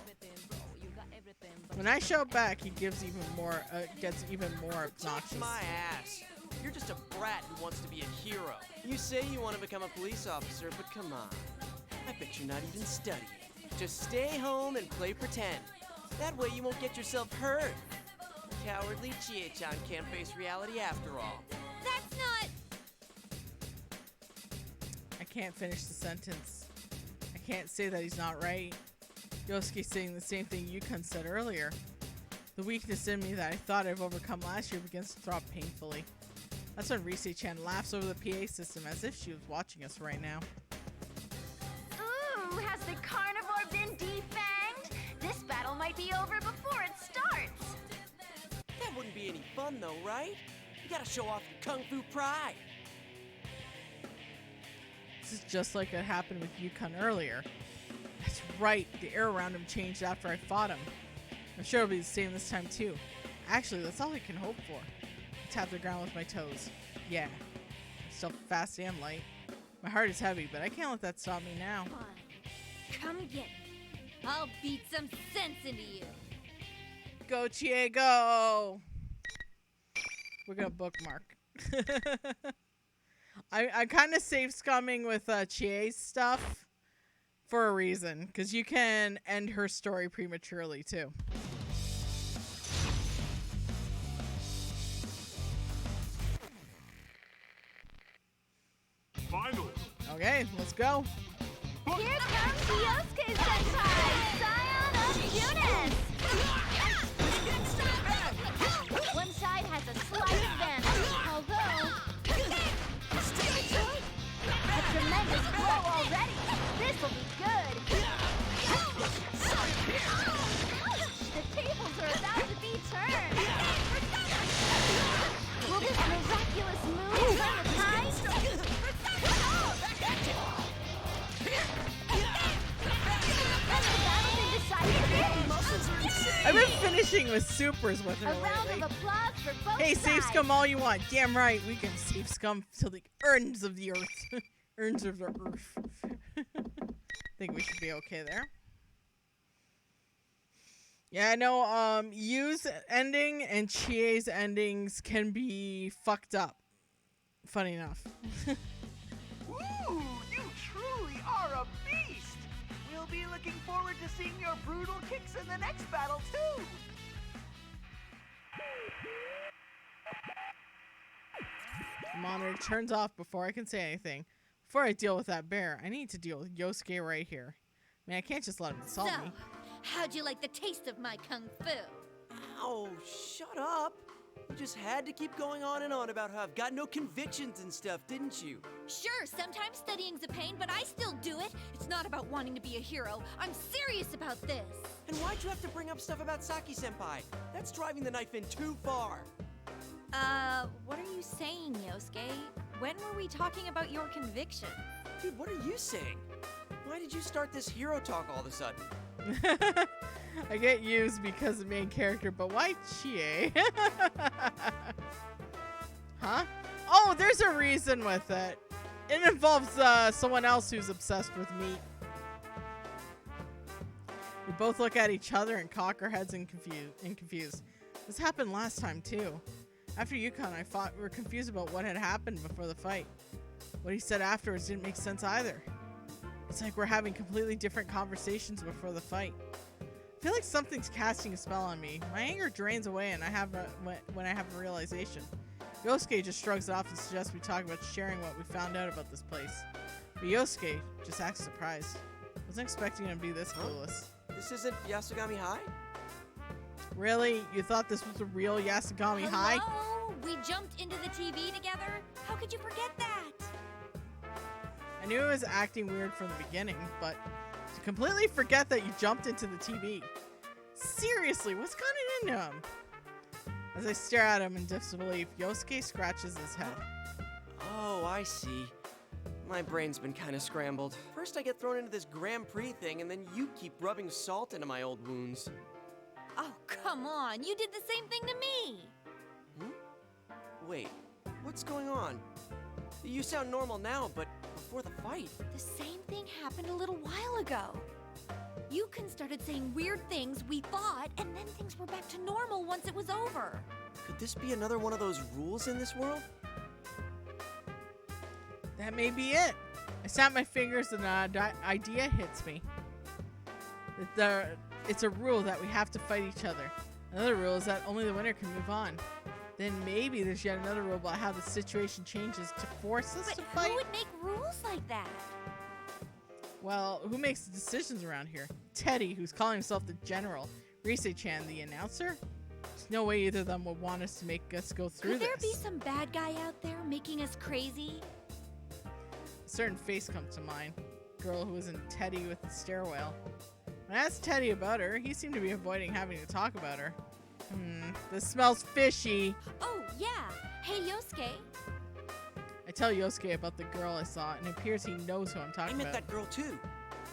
When I shout back, he gives even more, gets even more obnoxious. My ass. You're just a brat who wants to be a hero. You say you want to become a police officer, but come on. I bet you're not even studying. Just stay home and play pretend. That way you won't get yourself hurt. Cowardly Chie-chan can't face reality after all. That's not... I can't finish the sentence. I can't say that he's not right. Yosuke's saying the same thing Yukon said earlier. The weakness in me that I thought I've overcome last year begins to throb painfully. That's when Rise-chan laughs over the PA system as if she was watching us right now. Ooh, has the carnivore been defanged? This battle might be over before it starts. That wouldn't be any fun though, right? You gotta show off your kung fu pride. This is just like it happened with Yukon earlier. That's right, the air around him changed after I fought him. I'm sure it'll be the same this time too. Actually, that's all I can hope for. I tap the ground with my toes. Yeah, I'm still fast and light. My heart is heavy, but I can't let that stop me now. Come get me. I'll beat some sense into you. Go, Chie, go! We're gonna bookmark. I'm kind of safe scumming with Chie's stuff for a reason, because you can end her story prematurely too. Finals. Okay, let's go. Here comes Yosuke Senpai, scion of Junis! One side has a slight advantage, although... A tremendous blow already! This'll be good! The tables are about to be turned! Will this miraculous move turn the tide? I've been finishing with supers with her A round lately. of applause for both Hey, safe sides. scum all you want. Damn right, we can safe scum till the urns of the earth. Urns of the earth. Think we should be okay there. Yeah, I know, Yu's ending and Chie's endings can be fucked up. Funny enough. Ooh, you truly are a beast! We'll be looking forward to seeing your brutal kicks in the next battle, too! Monitor turns off before I can say anything. Before I deal with that bear, I need to deal with Yosuke right here. I mean, I can't just let him insult So, me. how'd you like the taste of my kung fu? Ow, shut up. You just had to keep going on and on about how I've got no convictions and stuff, didn't you? Sure, sometimes studying's a pain, but I still do it. It's not about wanting to be a hero. I'm serious about this. And why'd you have to bring up stuff about Saki-senpai? That's driving the knife in too far. What are you saying, Yosuke? When were we talking about your conviction? Dude, what are you saying? Why did you start this hero talk all of a sudden? I get used because of the main character, but why Chie? Huh? Oh, there's a reason with it. It involves someone else who's obsessed with meat. We both look at each other and cock our heads and confused. This happened last time too. After Yukon, I fought. We were confused about what had happened before the fight. What he said afterwards didn't make sense either. It's like we're having completely different conversations before the fight. I feel like something's casting a spell on me. My anger drains away and when I have a realization. Yosuke just shrugs it off and suggests we talk about sharing what we found out about this place. But Yosuke just acts surprised. I wasn't expecting him to be this clueless. This isn't Yasugami High? Really? You thought this was a real Yasugami High? Hello? We jumped into the TV together? How could you forget that? I knew it was acting weird from the beginning, but to completely forget that you jumped into the TV. Seriously, what's gotten into him? As I stare at him in disbelief, Yosuke scratches his head. Oh, I see. My brain's been kind of scrambled. First I get thrown into this Grand Prix thing, and then you keep rubbing salt into my old wounds. Oh, come on. You did the same thing to me. Wait, what's going on? You sound normal now, but before the fight. The same thing happened a little while ago. Yukon started saying weird things, we fought, and then things were back to normal once it was over. Could this be another one of those rules in this world? That may be it. I snap my fingers and an idea hits me. It's a rule that we have to fight each other. Another rule is that only the winner can move on. Then maybe there's yet another rule about how the situation changes to force us to fight. Who would make rules like that? Well, who makes the decisions around here? Teddy, who's calling himself the general. Rise-chan, the announcer? There's no way either of them would want us to make us go through Could there this. be some bad guy out there making us crazy? A certain face comes to mind. Girl who was in Teddy with the stairwell. When I asked Teddy about her, he seemed to be avoiding having to talk about her. This smells fishy. Oh, yeah. Hey, Yosuke. I tell Yosuke about the girl I saw, and it appears he knows who I'm talking I met about. that girl too.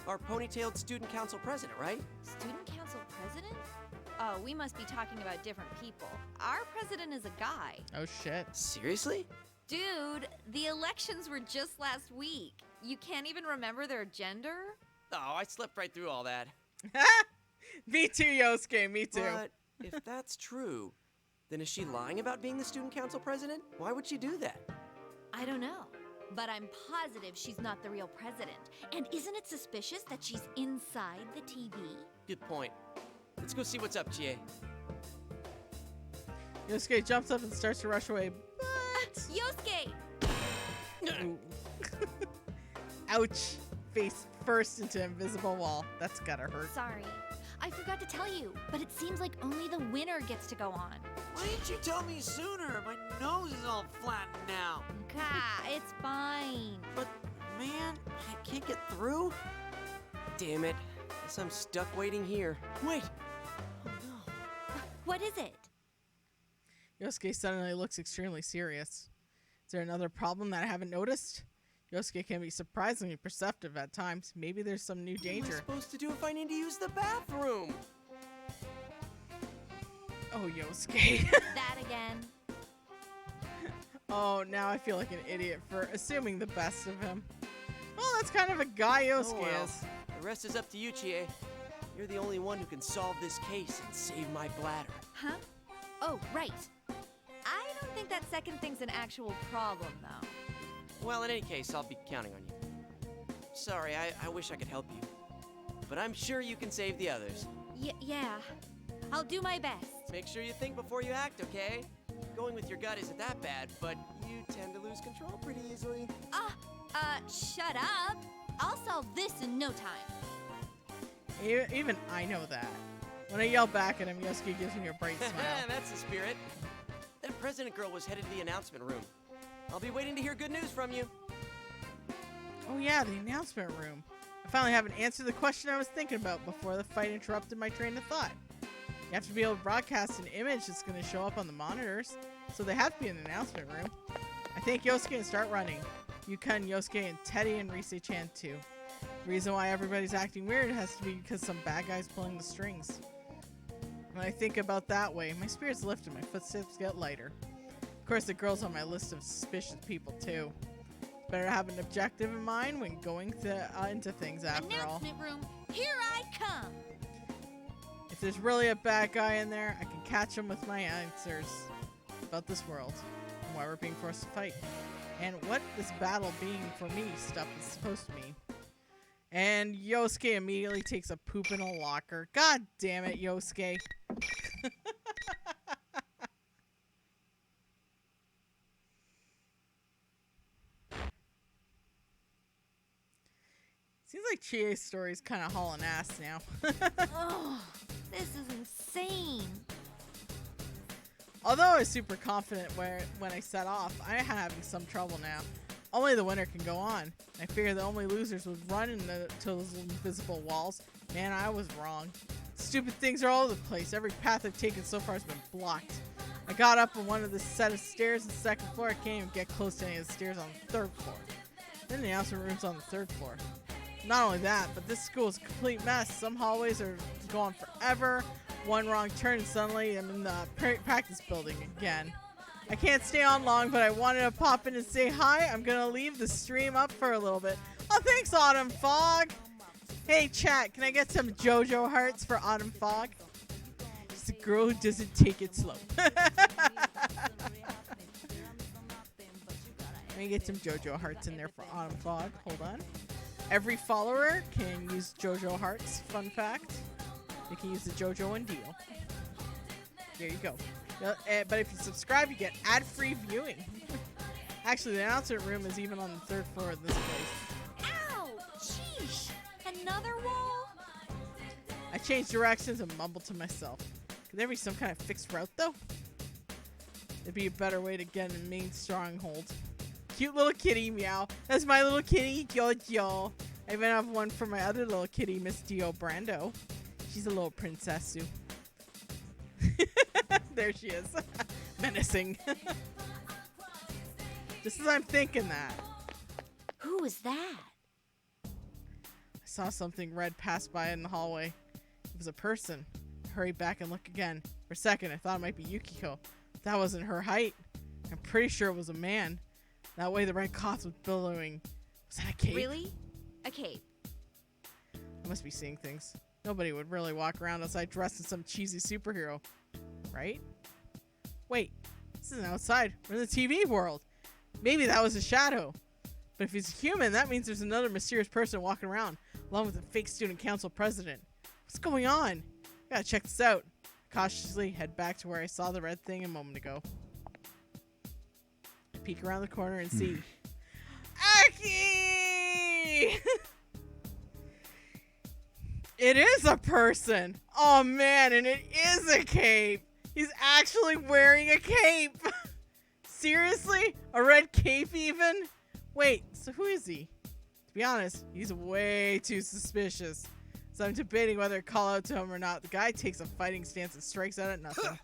Our ponytailed student council president, right? Student council president? Oh, we must be talking about different people. Our president is a guy. Oh, shit. Seriously? Dude, the elections were just last week. You can't even remember their gender? Oh, I slept right through all that. Me too, Yosuke, me too. But if that's true, then is she lying about being the student council president? Why would she do that? I don't know. But I'm positive she's not the real president. And isn't it suspicious that she's inside the TV? Good point. Let's go see what's up, Chie. Yosuke jumps up and starts to rush away. Yosuke! Ooh. Ouch. Face first into invisible wall. That's gotta hurt. Sorry. I forgot to tell you, but it seems like only the winner gets to go on. Why didn't you tell me sooner? My nose is all flattened now. Gah, it's fine. But, man, I can't get through. Damn it. Guess I'm stuck waiting here. Wait! Oh, no. What is it? Yosuke suddenly looks extremely serious. Is there another problem that I haven't noticed? Yosuke can be surprisingly perceptive at times. Maybe there's some new What am I danger. supposed to do if I need to use the bathroom? Oh, Yosuke. That again. Oh, now I feel like an idiot for assuming the best of him. Well, that's kind of a guy Yosuke Oh, well. is. The rest is up to you, Chie. You're the only one who can solve this case and save my bladder. Huh? Oh, right. I don't think that second thing's an actual problem, though. Well, in any case, I'll be counting on you. Sorry, I wish I could help you. But I'm sure you can save the others. Yeah. I'll do my best. Make sure you think before you act, okay? Going with your gut isn't that bad, but you tend to lose control pretty easily. Shut up. I'll solve this in no time. Even I know that. When I yell back at him, Yosuke gives me a bright smile. That's the spirit. That president girl was headed to the announcement room. I'll be waiting to hear good news from you. Oh yeah, the announcement room. I finally have an answer to the question I was thinking about before the fight interrupted my train of thought. You have to be able to broadcast an image that's going to show up on the monitors, so they have to be in the announcement room. I thank Yosuke and start running. Yukon, Yosuke, and Teddy and Rise-chan too. The reason why everybody's acting weird has to be because some bad guy's pulling the strings. When I think about that way, my spirits lift and my footsteps get lighter. Of course, the girl's on my list of suspicious people too. Better have an objective in mind when going into things after all. Announcement room, here I come. If there's really a bad guy in there, I can catch him with my answers about this world and why we're being forced to fight. And what this battle being for me stuff is supposed to mean. And Yosuke immediately takes a poop in a locker. God damn it, Yosuke. Seems like Chie's story's kind of hauling ass now. Oh, this is insane. Although I was super confident when I set off, I am having some trouble now. Only the winner can go on. I figured the only losers would run into those invisible walls. Man, I was wrong. Stupid things are all over the place. Every path I've taken so far has been blocked. I got up on one of the set of stairs on the second floor. I can't even get close to any of the stairs on the third floor. Then the announcement room's on the third floor. Not only that, but this school is a complete mess. Some hallways are going forever. One wrong turn and suddenly I'm in the practice building again. I can't stay on long, but I wanted to pop in and say hi. I'm going to leave the stream up for a little bit. Oh, thanks, Autumn Fog. Hey, chat, can I get some JoJo hearts for Autumn Fog? She's a girl who doesn't take it slow. Let me get some JoJo hearts in there for Autumn Fog. Hold on. Every follower can use JoJo hearts. Fun fact. You can use the JoJo and deal. There you go. But if you subscribe, you get ad-free viewing. Actually, the announcement room is even on the 3rd floor of this place. Ow! Sheesh! Another wall? I changed directions and mumbled to myself. Could there be some kind of fixed route, though? It'd be a better way to get in the main stronghold. Cute little kitty, meow. That's my little kitty, Jojo. I even have one for my other little kitty, Miss Dio Brando. She's a little princess, Sue. There she is. Menacing. Just as I'm thinking that. Who was that? I saw something red pass by in the hallway. It was a person. I hurried back and looked again. For a second, I thought it might be Yukiko. That wasn't her height. I'm pretty sure it was a man. That way the red cloth was billowing. Was that a cape? Really? A cape. I must be seeing things. Nobody would really walk around outside dressed in some cheesy superhero. Right? Wait. This isn't outside. We're in the TV world. Maybe that was a shadow. But if he's a human, that means there's another mysterious person walking around, along with a fake student council president. What's going on? I gotta check this out. I cautiously head back to where I saw the red thing a moment ago. I peek around the corner and see... Edgey! It is a person. Oh man, and it is a cape. He's actually wearing a cape. Seriously? A red cape even? Wait, so who is he? To be honest, he's way too suspicious. So I'm debating whether to call out to him or not. The guy takes a fighting stance and strikes out at nothing.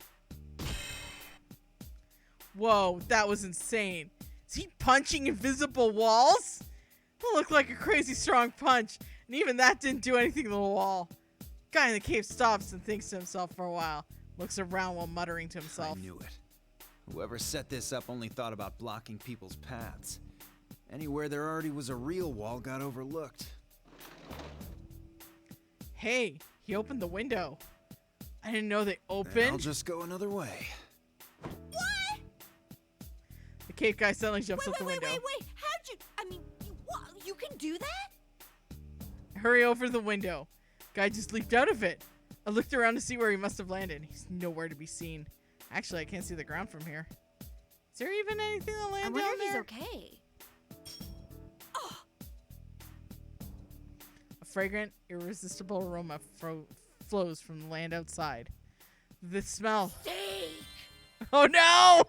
Whoa, that was insane. Is he punching invisible walls? That looked like a crazy strong punch. And even that didn't do anything to the wall. Guy in the cape stops and thinks to himself for a while. Looks around while muttering to himself. I knew it. Whoever set this up only thought about blocking people's paths. Anywhere there already was a real wall got overlooked. Hey, he opened the window. I didn't know they opened. Then I'll just go another way. What? The cape guy suddenly jumps out the window. Wait. How'd you... I mean, you can do that? I hurry over to the window. Guy just leaped out of it. I looked around to see where he must have landed. He's nowhere to be seen. Actually, I can't see the ground from here. Is there even anything to land down there? I wonder if he's okay. A fragrant, irresistible aroma flows from the land outside. The smell. Steak! Oh no!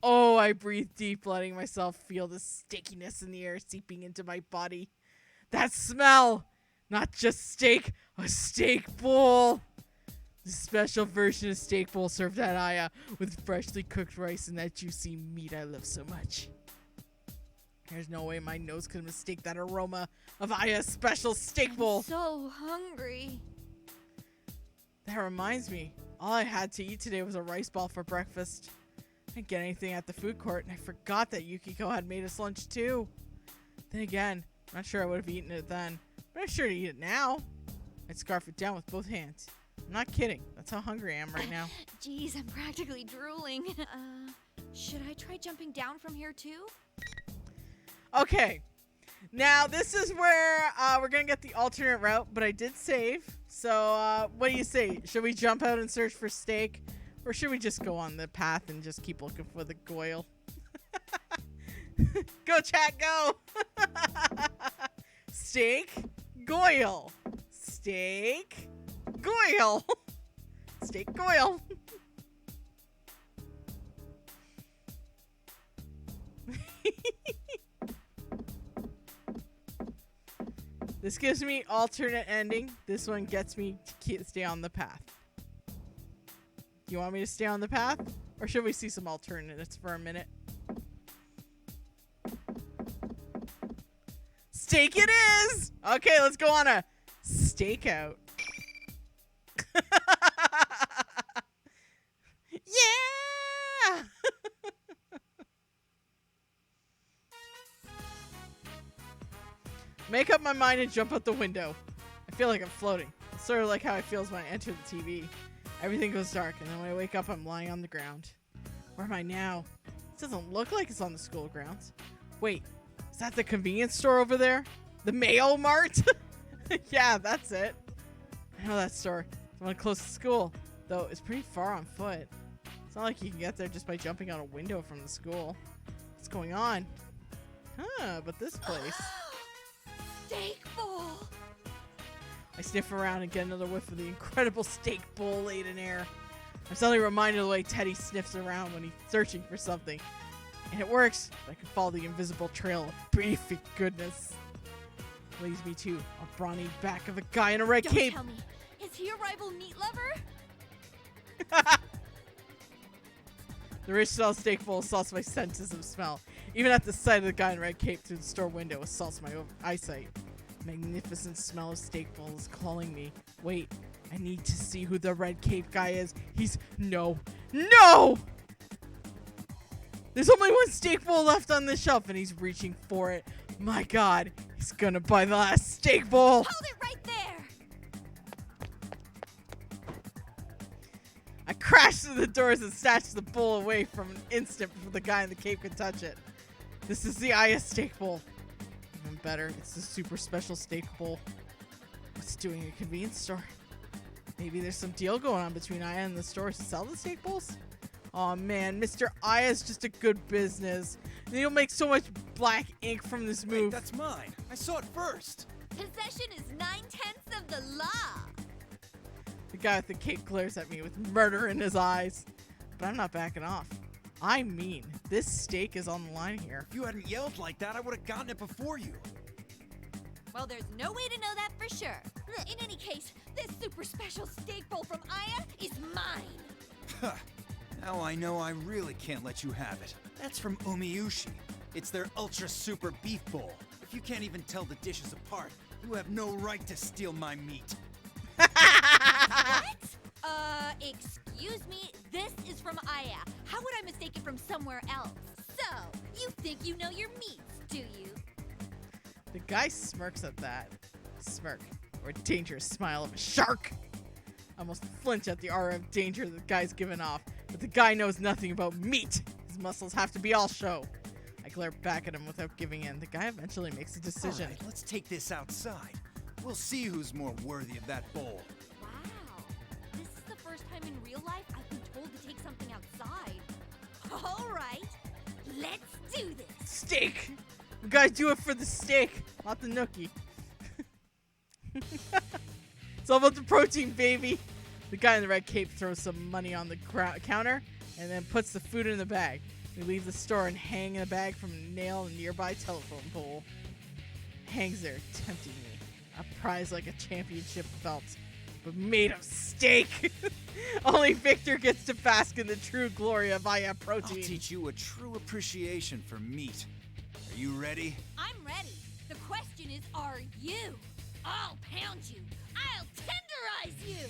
Oh, I breathe deep, letting myself feel the stickiness in the air seeping into my body. That smell! Not just steak, a steak bowl! The special version of steak bowl served at Aya with freshly cooked rice and that juicy meat I love so much. There's no way my nose could mistake that aroma of Aya's special steak bowl. I'm so hungry. That reminds me, all I had to eat today was a rice ball for breakfast. I didn't get anything at the food court, and I forgot that Yukiko had made us lunch too. Then again, I'm not sure I would have eaten it then, but I'm sure to eat it now. I'd scarf it down with both hands. I'm not kidding. That's how hungry I am right now. Jeez, I'm practically drooling. Should I try jumping down from here too? Okay. Now, this is where we're going to get the alternate route, but I did save. So, what do you say? Should we jump out and search for steak? Or should we just go on the path and just keep looking for the Goyle? Go, chat, go! Steak, Goyle. Steak, Goyle. Steak, Goyle. This gives me alternate ending. This one gets me to stay on the path. Do you want me to stay on the path? Or should we see some alternatives for a minute? Steak it is! Okay, let's go on a stakeout. Yeah! Make up my mind and jump out the window. I feel like I'm floating. It's sort of like how I feel when I enter the TV. Everything goes dark, and then when I wake up, I'm lying on the ground. Where am I now? This doesn't look like it's on the school grounds. Wait, is that the convenience store over there? The Mayo Mart? Yeah, that's it. I know that store. The one close to school. Though it's pretty far on foot. It's not like you can get there just by jumping out a window from the school. What's going on? Huh, but this place. Steak bowl! I sniff around and get another whiff of the incredible steak bowl laid in air. I'm suddenly reminded of the way Teddy sniffs around when he's searching for something. And it works. I can follow the invisible trail of beefy goodness. Leads me to a brawny back of a guy in a red cape. Don't tell me. Is he a rival meat lover? The rich style steak bowl assaults my senses of smell. Even at the sight of the guy in red cape through the store window assaults my eyesight. Magnificent smell of steak bowl is calling me. Wait, I need to see who the red cape guy is. He's... No! There's only one steak bowl left on the shelf and he's reaching for it. My god, he's gonna buy the last steak bowl! Hold it right there! I crashed through the doors and snatched the bowl away from an instant before the guy in the cape could touch it. This is the Aya steak bowl. Even better, it's the super special steak bowl. What's it doing at a convenience store? Maybe there's some deal going on between Aya and the stores to sell the steak bowls? Aw man, Mr. Aya's just a good business. And he'll make so much black ink from this move. Wait, that's mine. I saw it first. Possession is 9/10 of the law. The guy with the cape glares at me with murder in his eyes. But I'm not backing off. I mean, this steak is on the line here. If you hadn't yelled like that, I would have gotten it before you. Well, there's no way to know that for sure. In any case, this super special steak bowl from Aya is mine. Now I know I really can't let you have it. That's from Umiyushi. It's their ultra super beef bowl. If you can't even tell the dishes apart, you have no right to steal my meat. What? Excuse me, this is from Aya. How would I mistake it from somewhere else? So, you think you know your meats, do you? The guy smirks at that. Smirk, or dangerous smile of a shark. I almost flinch at the aura of danger the guy's giving off, but the guy knows nothing about meat. His muscles have to be all show. I glare back at him without giving in. The guy eventually makes a decision. All right, let's take this outside. We'll see who's more worthy of that bowl. Wow. This is the first time in real life I've been told to take something outside. All right. Let's do this. Steak! We gotta do it for the steak, not the nookie. It's all about the protein, baby. The guy in the red cape throws some money on the counter and then puts the food in the bag. We leave the store and hang the bag from a nail in a nearby telephone pole. Hangs there, tempting me. A prize like a championship belt, but made of steak. Only Victor gets to bask in the true glory of Aya protein. I'll teach you a true appreciation for meat. Are you ready? I'm ready. The question is, are you? I'll pound you. I'll tenderize you.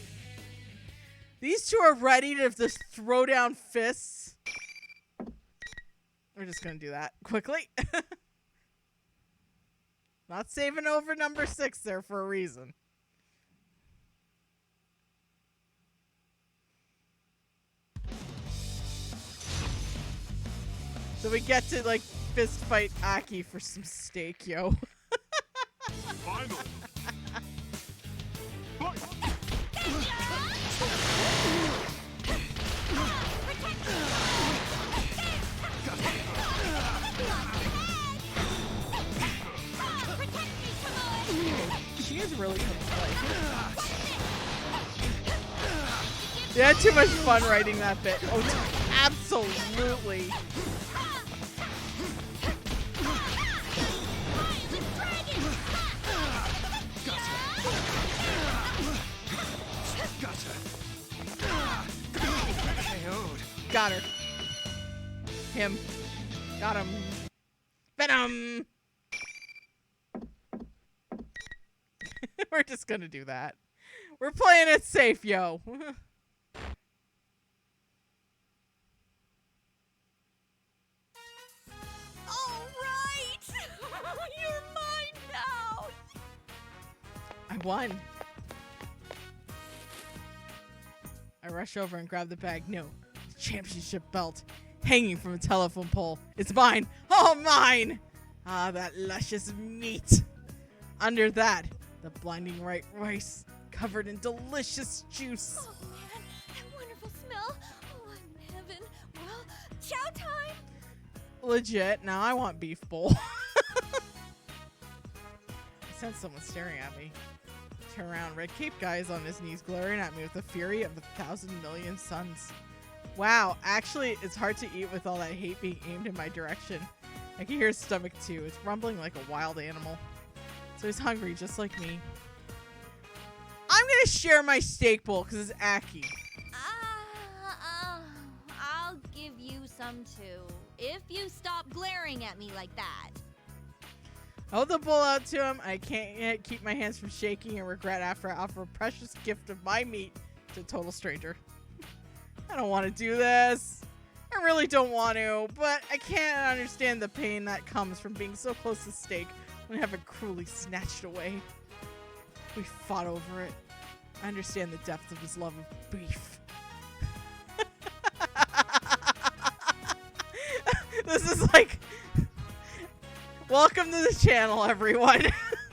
These two are ready to just throw down fists. We're just gonna do that quickly. Not saving over number 6 there for a reason. So we get to like fist fight Aki for some steak, yo. Final. She is really good to play. They had too much fun writing that bit. Oh, absolutely. Got her. Him. Got him. Venom! We're just gonna do that. We're playing it safe, yo. All right. You're mine now. I won. I rush over and grab the bag. No, the championship belt hanging from a telephone pole. It's mine. Oh, mine. Ah, that luscious meat. Under that, the blinding white rice covered in delicious juice. Oh man, I chow time? Legit. Now I want beef bowl. I sense someone staring at me. Turn around. Red Cape guy is on his knees, glaring at me with the fury of 1,000,000,000 suns. Wow, actually, it's hard to eat with all that hate being aimed in my direction. I can hear his stomach too. It's rumbling like a wild animal. So he's hungry, just like me. I'm gonna share my steak bowl because it's Aki. I'll give you some too, if you stop glaring at me like that. I hold the bowl out to him. I can't yet keep my hands from shaking in regret after I offer a precious gift of my meat to a total stranger. I don't want to do this. I really don't want to, but I can't understand the pain that comes from being so close to steak when I have it cruelly snatched away. We fought over it. I understand the depth of his love of beef. This is like... Welcome to the channel, everyone.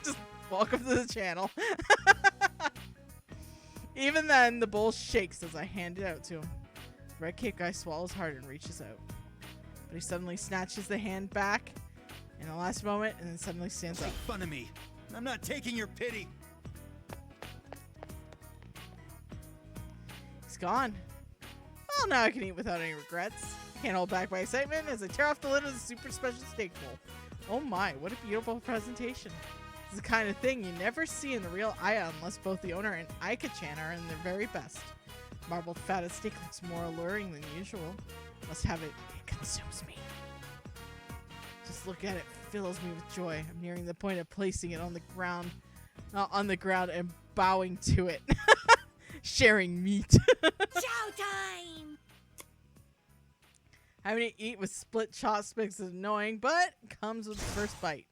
Just welcome to the channel. Even then, the bowl shakes as I hand it out to him. The Red Cape guy swallows hard and reaches out. But he suddenly snatches the hand back in the last moment and then suddenly stands up. Make fun of me. I'm not taking your pity. He's gone. Well, now I can eat without any regrets. I can't hold back my excitement as I tear off the lid of the super special steak bowl. Oh my, what a beautiful presentation. This is the kind of thing you never see in the real Aya unless both the owner and Aika-chan are in their very best. Marbled fatted steak looks more alluring than usual. Must have it, it consumes me. Just look at it, fills me with joy. I'm nearing the point of placing it on the ground and bowing to it. Sharing meat. Chow time! Having to eat with split chopsticks is annoying, but comes with the first bite.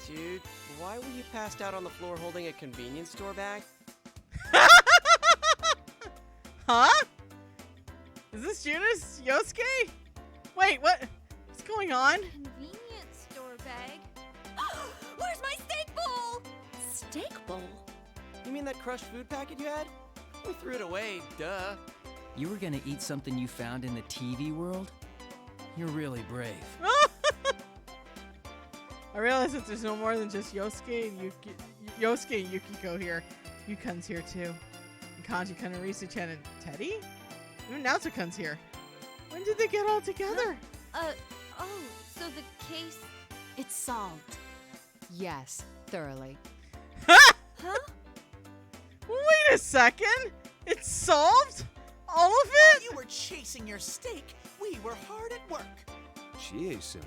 Dude, why were you passed out on the floor holding a convenience store bag? Huh? Is this Judas? Yosuke? Wait, what? What's going on? Convenience store bag? Where's my steak bowl? Steak bowl? You mean that crushed food packet you had? We threw it away, duh. You were gonna eat something you found in the TV world? You're really brave. I realize that there's no more than just Yosuke and Yukiko here. Yukun's here too. And Kanji-kun and Risu-chan and Teddy? Even Naoto-kun's here. When did they get all together? Oh, so the case... It's solved. Yes, thoroughly. Huh? Wait a second! It's solved? All of it? While you were chasing your steak, we were hard at work. Chie-senpai,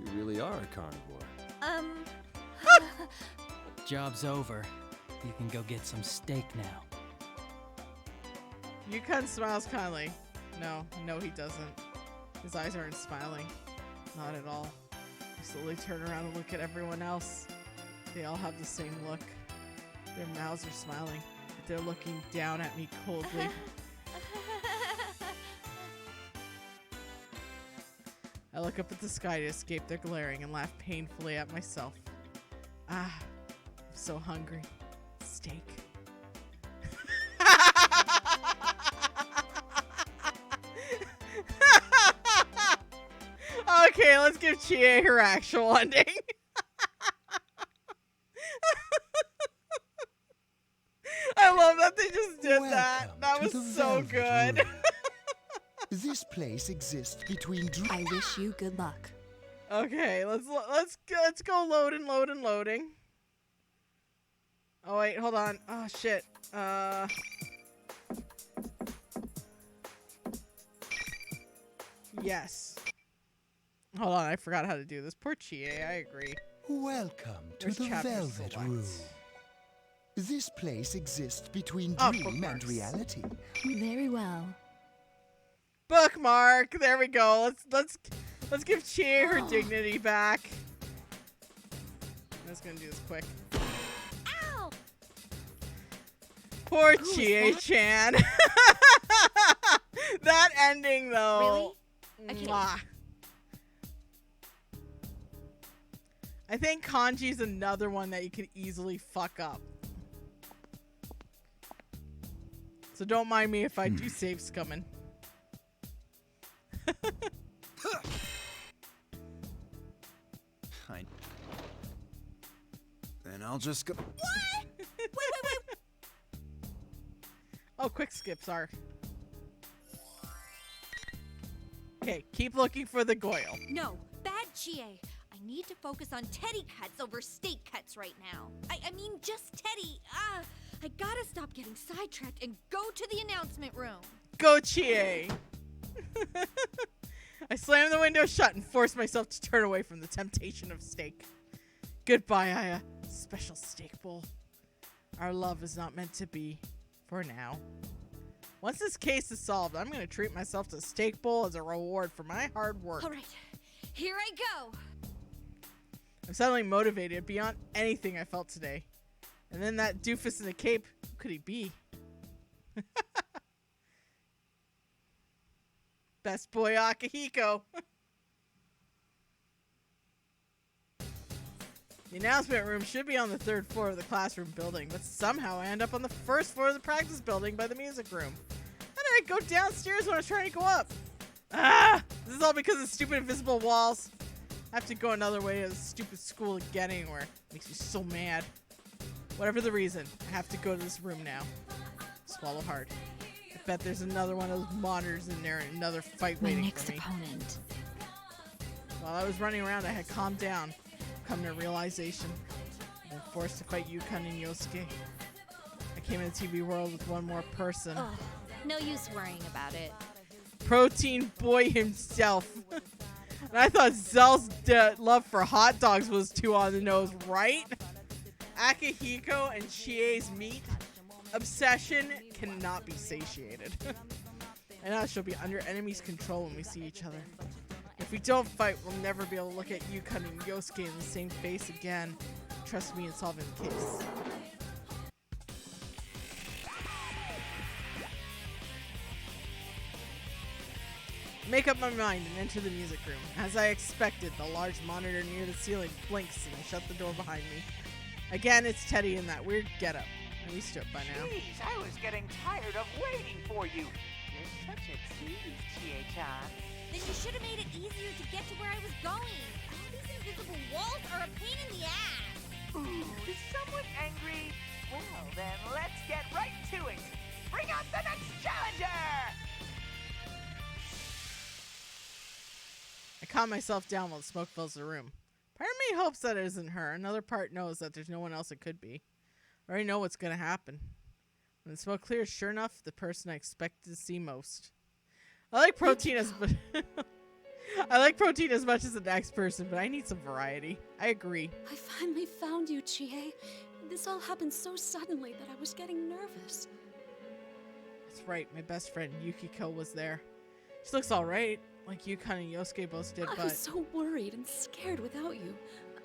you really are a carnivore. Job's over. You can go get some steak now. Yukon smiles kindly. No, he doesn't. His eyes aren't smiling. Not at all. I slowly turn around and look at everyone else. They all have the same look. Their mouths are smiling, but they're looking down at me coldly. I look up at the sky to escape their glaring and laugh painfully at myself. Ah, I'm so hungry. Steak. Okay, let's give Chie her actual ending. I love that they just did that. That was so good. This place exists between I wish you good luck. Okay, let's go loading. Oh wait, hold on. Oh shit. Yes. Hold on, I forgot how to do this. Poor Chie, I agree. Welcome to Where's the chapter Velvet select? Room. This place exists between Oh, dream and bookmarks. reality. Very well. Bookmark. There we go. Let's give Chie her dignity back. I'm just gonna do this quick. Ow! Poor Chie-chan. That ending though. Really? Okay. Mwah. I think Kanji's another one that you could easily fuck up. So don't mind me if I do save scumming. Then I'll just go. What? Wait. Oh, quick skips are. Okay, keep looking for the Goyle. No, bad Chie. I need to focus on Teddy cuts over steak cuts right now. I mean, just Teddy. I gotta stop getting sidetracked and go to the announcement room. Go, Chie! I slammed the window shut and forced myself to turn away from the temptation of steak. Goodbye, Aya. Special steak bowl. Our love is not meant to be for now. Once this case is solved, I'm going to treat myself to a steak bowl as a reward for my hard work. All right, here I go. I'm suddenly motivated beyond anything I felt today. And then that doofus in the cape, who could he be? Best boy Akihiko. The announcement room should be on the 3rd floor of the classroom building, but somehow I end up on the 1st floor of the practice building by the music room. How did I go downstairs when I was trying to go up? This is all because of stupid invisible walls. I have to go another way to the stupid school again anywhere. It makes me so mad. Whatever the reason, I have to go to this room now. Swallow hard. I bet there's another one of those monitors in there and another fight waiting for me. Opponent. While I was running around, I had calmed down, come to realization. I've been forced to fight Yukon and Yosuke. I came in the TV world with one more person. Ugh, no use worrying about it. Protein boy himself. And I thought Zell's love for hot dogs was too on the nose, right? Akihiko and Chie's meat obsession cannot be satiated. And now she'll be under enemy's control when we see each other. If we don't fight, we'll never be able to look at Yukon and Yosuke in the same face again. Trust me in solving the case. Make up my mind and enter the music room. As I expected, the large monitor near the ceiling blinks and I shut the door behind me. Again, it's Teddy in that weird getup. I'm used to it by now. Jeez, I was getting tired of waiting for you. You're such a tease, Chie-chan. Then you should have made it easier to get to where I was going. All these invisible walls are a pain in the ass. Ooh, is someone angry? Well, then let's get right to it. Bring out the next challenger! I calm myself down while the smoke fills the room. Part of me hopes that it isn't her. Another part knows that there's no one else it could be. I already know what's going to happen. When the smoke clears, sure enough, the person I expected to see most. I like protein as I like protein as much as the next person, but I need some variety. I agree. I finally found you, Chie. This all happened so suddenly that I was getting nervous. That's right, my best friend Yukiko was there. She looks alright, like Yukon and Yosuke both did, I was so worried and scared without you.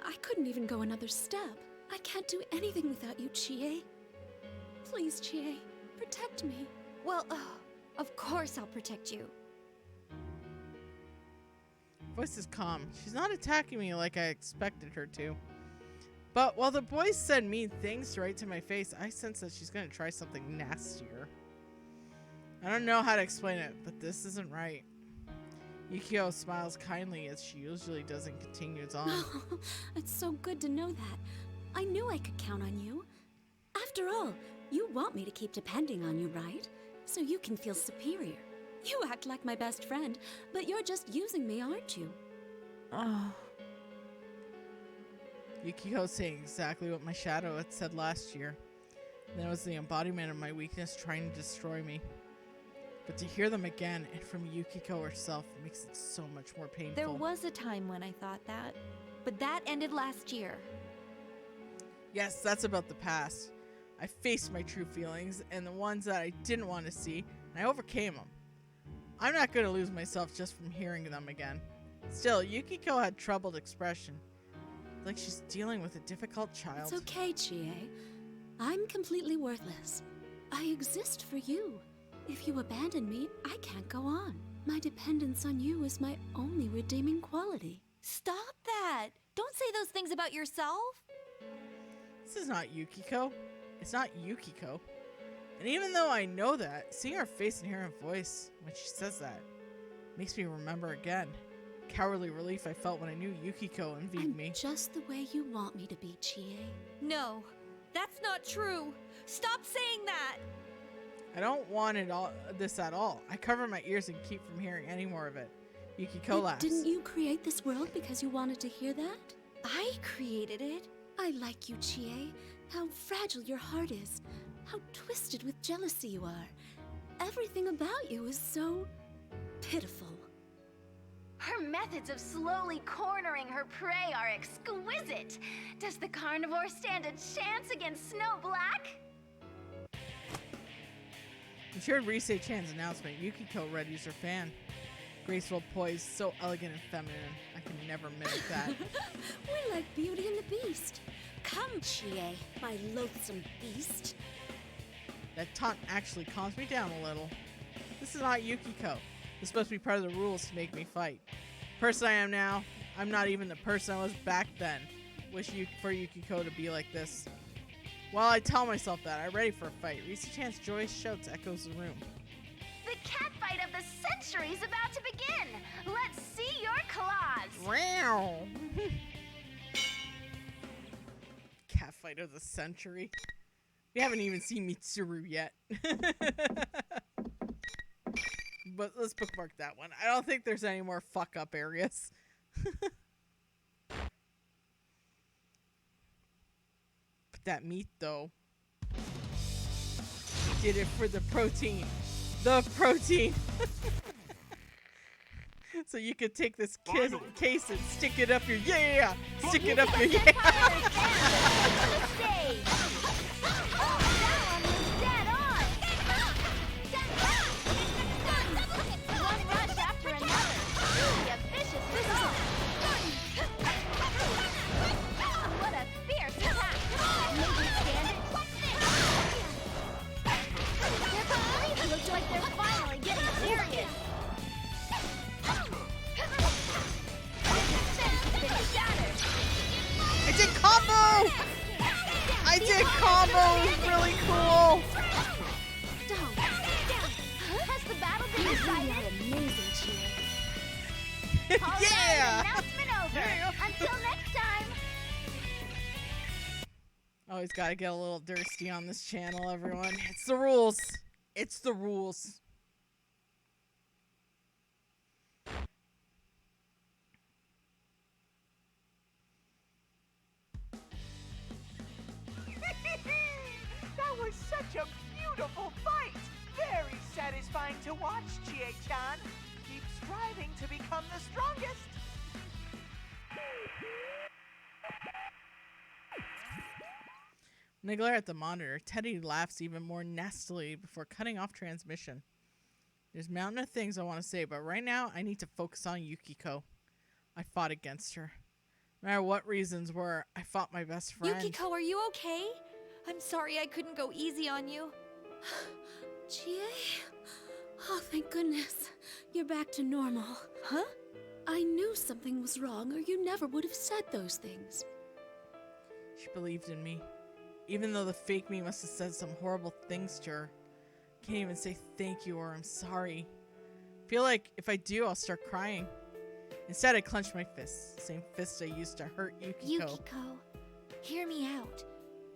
I couldn't even go another step. I can't do anything without you, Chie. Please, Chie, protect me. Well, of course I'll protect you. Voice is calm. She's not attacking me like I expected her to. But while the boys said mean things right to my face, I sense that she's going to try something nastier. I don't know how to explain it, but this isn't right. Yukio smiles kindly as she usually does and continues on. It's so good to know that. I knew I could count on you. After all, you want me to keep depending on you, right? So you can feel superior. You act like my best friend, but you're just using me, aren't you? Oh. Yukiko's saying exactly what my shadow had said last year. Then it was the embodiment of my weakness trying to destroy me. But to hear them again, and from Yukiko herself, makes it so much more painful. There was a time when I thought that, but that ended last year. Yes, that's about the past. I faced my true feelings, and the ones that I didn't want to see, and I overcame them. I'm not going to lose myself just from hearing them again. Still, Yukiko had troubled expression. Like she's dealing with a difficult child. It's okay, Chie. I'm completely worthless. I exist for you. If you abandon me, I can't go on. My dependence on you is my only redeeming quality. Stop that! Don't say those things about yourself. This is not Yukiko. It's not Yukiko. And even though I know that, seeing her face and hearing her voice when she says that makes me remember again. Cowardly relief I felt when I knew Yukiko envied me. Just the way you want me to be, Chie. No, that's not true. Stop saying that. I don't want this at all. I cover my ears and keep from hearing any more of it. Yukiko But laughs. didn't you create this world because you wanted to hear that? I created it. I like you, Chie. How fragile your heart is. How twisted with jealousy you are. Everything about you is so pitiful. Her methods of slowly cornering her prey are exquisite. Does the carnivore stand a chance against Snow Black? When she heard Rise-chan's announcement, Yukiko readies her fan. Graceful, poised, so elegant and feminine. I can never mimic that. We like Beauty and the Beast. Come, Chie, my loathsome beast. That taunt actually calms me down a little. This is not Yukiko. It's supposed to be part of the rules to make me fight. The person I am now, I'm not even the person I was back then. Wish for Yukiko to be like this. While I tell myself that, I'm ready for a fight. Rise-chan's joyous shouts echoes the room. The cat fight of the century is about to begin. Let's see your claws. Wow. Cat fight of the century. We haven't even seen Mitsuru yet. But let's bookmark that one. I don't think there's any more fuck up areas. But that meat though. Did it for the protein. The protein. So you could take this case and stick it up your Stick it up your I did combo! I did combo! It was really cool! Has the battle been decided? Amazing, Yeah! Announcement over. Until next time. Always gotta get a little thirsty on this channel, everyone. It's the rules. It's the rules. That was such a beautiful fight! Very satisfying to watch, Chie-chan. Keep striving to become the strongest. When I glare at the monitor, Teddy laughs even more nastily before cutting off transmission. There's a mountain of things I want to say, but right now I need to focus on Yukiko. I fought against her. No matter what reasons were, I fought my best friend. Yukiko, are you okay? I'm sorry I couldn't go easy on you. Chie? Oh, thank goodness. You're back to normal. Huh? I knew something was wrong, or you never would have said those things. She believed in me. Even though the fake me must have said some horrible things to her. Can't even say thank you or I'm sorry. Feel like if I do, I'll start crying. Instead, I clenched my fists. The same fists I used to hurt Yukiko. Yukiko, hear me out.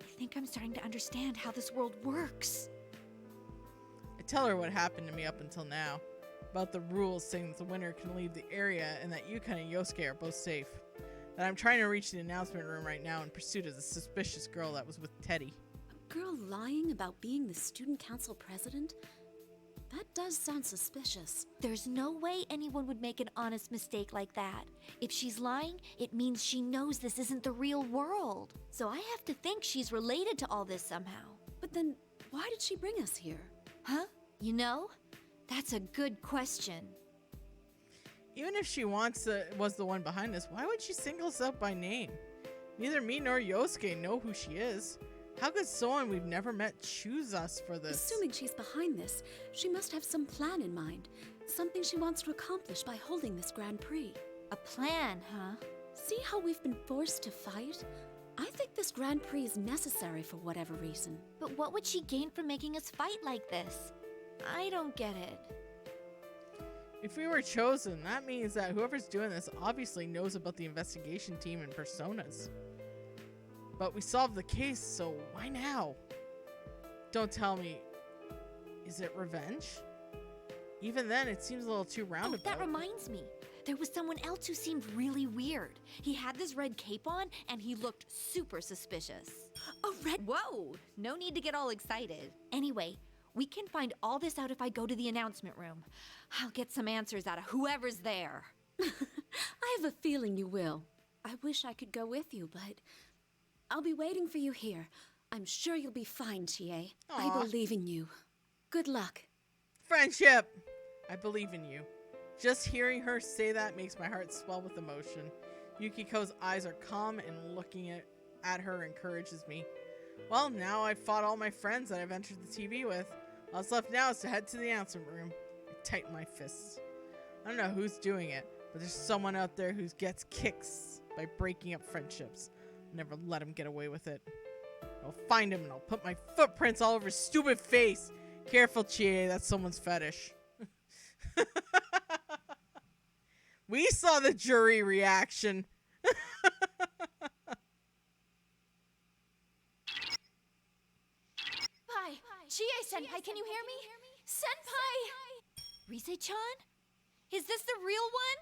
I think I'm starting to understand how this world works. I tell her what happened to me up until now. About the rules saying that the winner can leave the area and that Yukon and Yosuke are both safe. That I'm trying to reach the announcement room right now in pursuit of the suspicious girl that was with Teddy. A girl lying about being the student council president? That does sound suspicious. There's no way anyone would make an honest mistake like that. If she's lying, it means she knows this isn't the real world. So I have to think she's related to all this somehow. But then, why did she bring us here? Huh? You know? That's a good question. Even if she was the one behind this, why would she single us out by name? Neither me nor Yosuke know who she is. How could someone we've never met choose us for this? Assuming she's behind this, she must have some plan in mind. Something she wants to accomplish by holding this Grand Prix. A plan, huh? See how we've been forced to fight? I think this Grand Prix is necessary for whatever reason. But what would she gain from making us fight like this? I don't get it. If we were chosen, that means that whoever's doing this obviously knows about the investigation team and personas. But we solved the case, so why now? Don't tell me. Is it revenge? Even then, it seems a little too roundabout. Oh, that reminds me. There was someone else who seemed really weird. He had this red cape on, and he looked super suspicious. A red... Whoa! No need to get all excited. Anyway, we can find all this out if I go to the announcement room. I'll get some answers out of whoever's there. I have a feeling you will. I wish I could go with you, but I'll be waiting for you here. I'm sure you'll be fine, Chie. I believe in you. Good luck. Friendship! I believe in you. Just hearing her say that makes my heart swell with emotion. Yukiko's eyes are calm and looking at her encourages me. Well, now I've fought all my friends that I've entered the TV with. All that's left now is to head to the announcement room. I tighten my fists. I don't know who's doing it, but there's someone out there who gets kicks by breaking up friendships. I'll never let him get away with it. I'll find him and I'll put my footprints all over his stupid face. Careful, Chie, that's someone's fetish. We saw the jury reaction. Senpai! Chie-senpai, can you hear me? Senpai! Rise-chan? Is this the real one?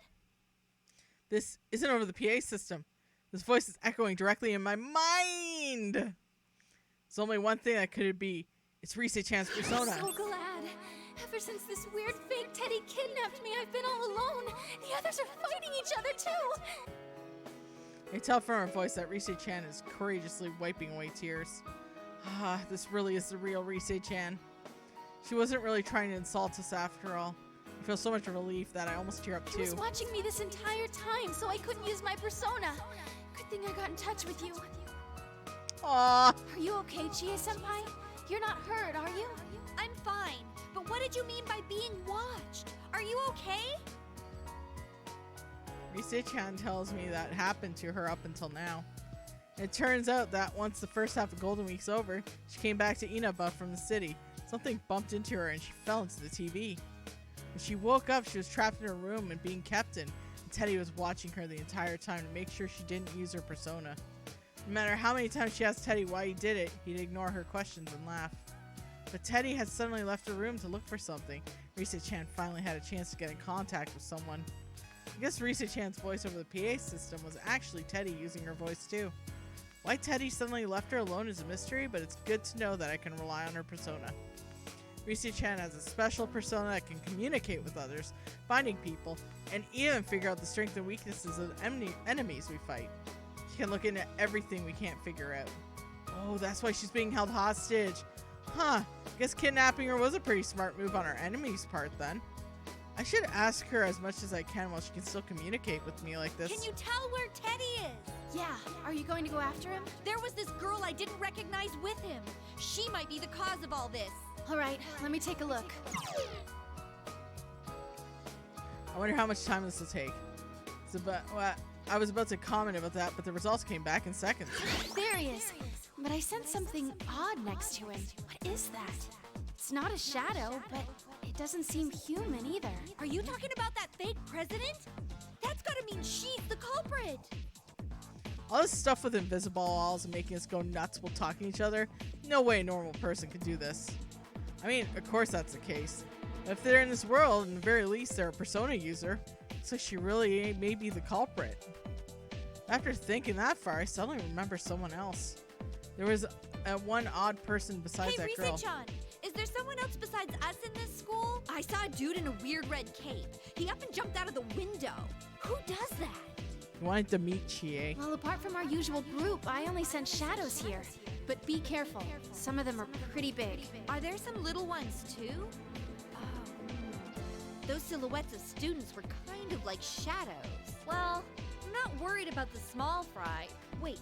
This isn't over the PA system. This voice is echoing directly in my mind. There's only one thing that could be. It's Rise-chan's persona. I'm so glad. Ever since this weird fake Teddy kidnapped me, I've been all alone. The others are fighting each other too. I tell from her voice that Rise-chan is courageously wiping away tears. Ah, this really is the real Rise-chan. She wasn't really trying to insult us after all. I feel so much relief that I almost tear up too. He was watching me this entire time, so I couldn't use my persona. Good thing I got in touch with you. Aww. Are you okay, Chie-senpai? You're not hurt, are you? I'm fine. But what did you mean by being watched? Are you okay? Rise-chan tells me that happened to her up until now. It turns out that once the first half of Golden Week's over, she came back to Inaba from the city. Something bumped into her and she fell into the TV. When she woke up, she was trapped in her room and being kept in. And Teddy was watching her the entire time to make sure she didn't use her persona. No matter how many times she asked Teddy why he did it, he'd ignore her questions and laugh. But Teddy had suddenly left her room to look for something. Rise-chan finally had a chance to get in contact with someone. I guess Rise-chan's voice over the PA system was actually Teddy using her voice too. Why Teddy suddenly left her alone is a mystery, but it's good to know that I can rely on her persona. Rise-chan has a special persona that can communicate with others, finding people, and even figure out the strengths and weaknesses of enemies we fight. She can look into everything we can't figure out. Oh, that's why she's being held hostage. Huh, guess kidnapping her was a pretty smart move on our enemy's part then. I should ask her as much as I can while she can still communicate with me like this. Can you tell where Teddy is? Yeah, are you going to go after him? There was this girl I didn't recognize with him. She might be the cause of all this. All right, let me take a look. I wonder how much time this will take. I was about to comment about that, but the results came back in seconds. There he is. But I sense something odd next to him. What is that? It's not a shadow, but it doesn't seem human either. Are you talking about that fake president? That's gotta mean she's the culprit. All this stuff with invisible walls and making us go nuts while talking to each other, no way a normal person could do this. I mean, of course that's the case. But if they're in this world, in the very least they're a persona user, so she really may be the culprit. After thinking that far, I suddenly remember someone else. There was one odd person besides that girl. Hey, Rise-chan, is there someone else besides us in this school? I saw a dude in a weird red cape. He up and jumped out of the window. Who does that? You wanted to meet Chie. Well, apart from our usual group, I only sense shadows here. But be careful. Some of them are pretty big. Are there some little ones too? Those silhouettes of students were kind of like shadows. Well, I'm not worried about the small fry. Wait,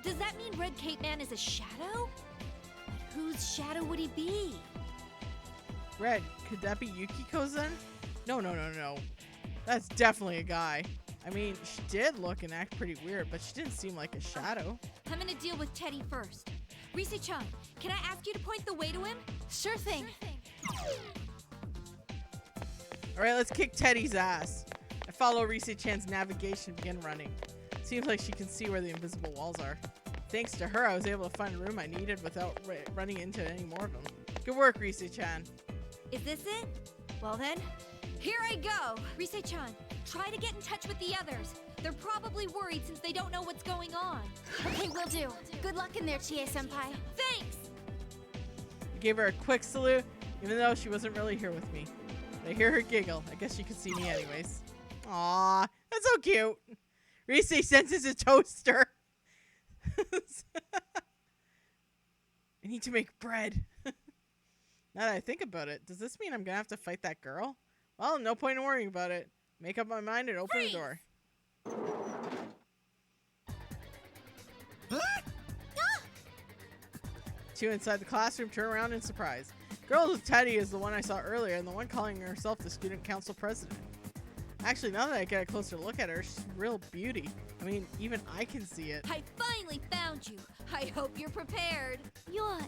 does that mean Red Cape Man is a shadow? But whose shadow would he be? Red, could that be Yukiko's then? No. That's definitely a guy. I mean, she did look and act pretty weird, but she didn't seem like a shadow. I'm gonna deal with Teddy first. Rise-chan, can I ask you to point the way to him? Sure thing. Alright, let's kick Teddy's ass. I follow Rise-chan's navigation and begin running. Seems like she can see where the invisible walls are. Thanks to her, I was able to find a room I needed without running into any more of them. Good work, Rise-chan. Is this it? Well then, here I go! Rise-chan, try to get in touch with the others. They're probably worried since they don't know what's going on. Okay, will do. Good luck in there, Chie-senpai. Thanks! I gave her a quick salute, even though she wasn't really here with me. But I hear her giggle. I guess she could see me anyways. Aww, that's so cute. Rise senses a toaster. I need to make bread. Now that I think about it, does this mean I'm gonna have to fight that girl? Well, no point in worrying about it. Make up my mind and open the door. Two inside the classroom turn around in surprise. Girl with Teddy is the one I saw earlier and the one calling herself the student council president. Actually, now that I get a closer look at her, she's a real beauty. I mean, even I can see it. I finally found you. I hope you're prepared. You're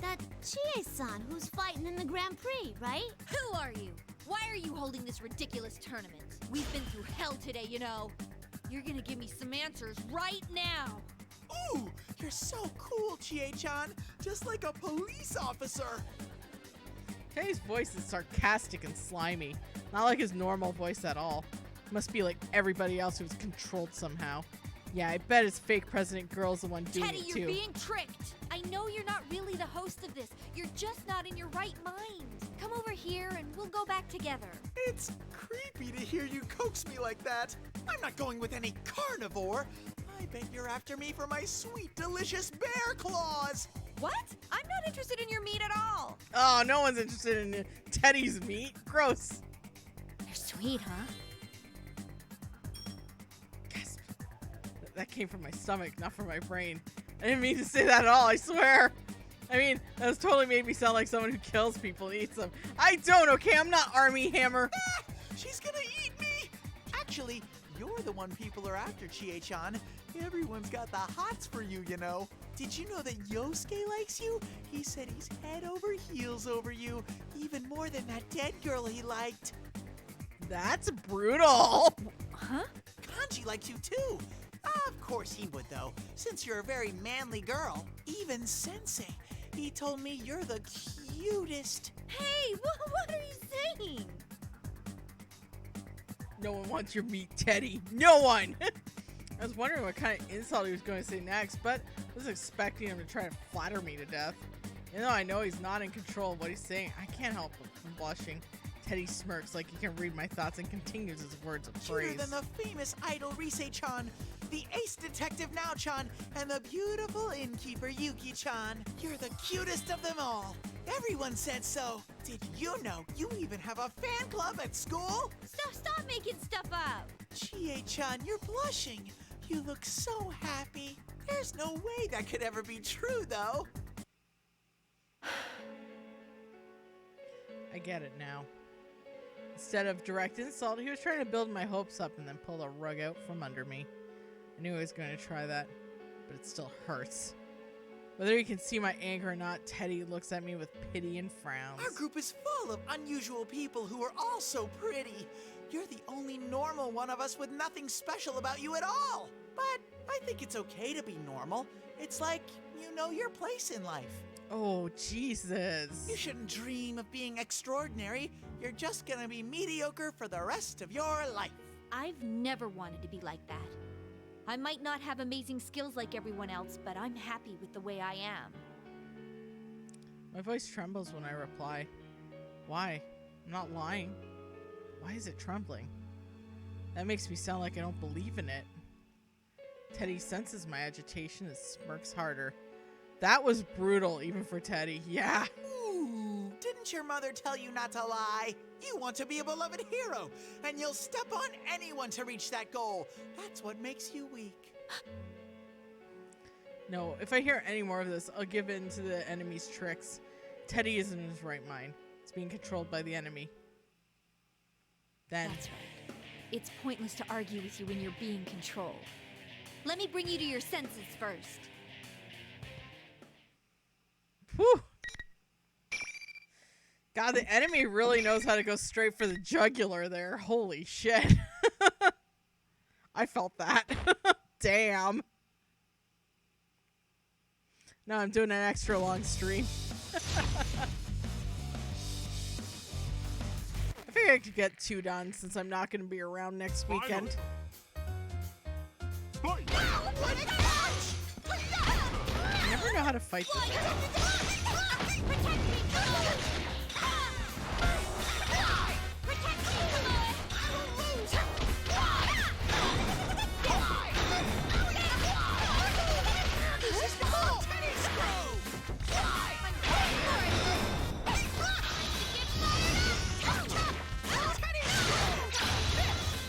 that Chie-san who's fighting in the Grand Prix, right? Who are you? Why are you holding this ridiculous tournament? We've been through hell today, you know. You're gonna give me some answers right now. Ooh, you're so cool, Chie-chan. Just like a police officer. Teddy's voice is sarcastic and slimy. Not like his normal voice at all. Must be like everybody else who's controlled somehow. Yeah, I bet his fake president girl's the one doing Teddy, it too. you're being tricked. I know you're not really the host of this. You're just not in your right mind. Come over here and we'll go back together. It's creepy to hear you coax me like that. I'm not going with any carnivore. I bet you're after me for my sweet, delicious bear claws. What? I'm not interested in your meat at all. Oh, no one's interested in Teddy's meat. Gross. They're sweet, huh? Gasp. That came from my stomach, not from my brain. I didn't mean to say that at all, I swear. I mean, that was totally made me sound like someone who kills people and eats them. I don't, okay? I'm not Army Hammer. She's gonna eat me. Actually, you're the one people are after, Chie-chan. Everyone's got the hots for you, you know. Did you know that Yosuke likes you? He said he's head over heels over you, even more than that dead girl he liked. That's brutal. Huh? Kanji likes you too. Of course he would, though, since you're a very manly girl. Even Sensei, he told me you're the cutest. Hey, what are you saying? No one wants your meat, Teddy. No one. I was wondering what kind of insult he was going to say next, but I was expecting him to try to flatter me to death. Even though I know he's not in control of what he's saying, I can't help but from blushing. Teddy smirks like he can read my thoughts and continues his words of praise. Cuter than the famous idol Rise-chan, the ace detective Nao-chan, and the beautiful innkeeper Yuki-chan. You're the cutest of them all. Everyone said so. Did you know you even have a fan club at school? Stop making stuff up. Chie-chan, you're blushing. You look so happy. There's no way that could ever be true, though. I get it now. Instead of direct insult, he was trying to build my hopes up and then pull the rug out from under me. I knew I was going to try that, but it still hurts. Whether you can see my anger or not, Teddy looks at me with pity and frowns. Our group is full of unusual people who are all so pretty. You're the only normal one of us with nothing special about you at all. But I think it's okay to be normal. It's like you know your place in life. Oh, Jesus. You shouldn't dream of being extraordinary. You're just gonna be mediocre for the rest of your life. I've never wanted to be like that. I might not have amazing skills like everyone else, but I'm happy with the way I am. My voice trembles when I reply. Why? I'm not lying. Why is it trembling? That makes me sound like I don't believe in it. Teddy senses my agitation and smirks harder. That was brutal, even for Teddy. Yeah. Ooh, didn't your mother tell you not to lie? You want to be a beloved hero, and you'll step on anyone to reach that goal. That's what makes you weak. No, if I hear any more of this, I'll give in to the enemy's tricks. Teddy isn't in his right mind. It's being controlled by the enemy. Then, That's right. it's pointless to argue with you when you're being controlled. Let me bring you to your senses first. Whew. God, the enemy really knows how to go straight for the jugular there. Holy shit. I felt that. Damn. Now I'm doing an extra long stream. I figured I could get 2 done since I'm not going to be around next weekend. I never know how to fight this guy.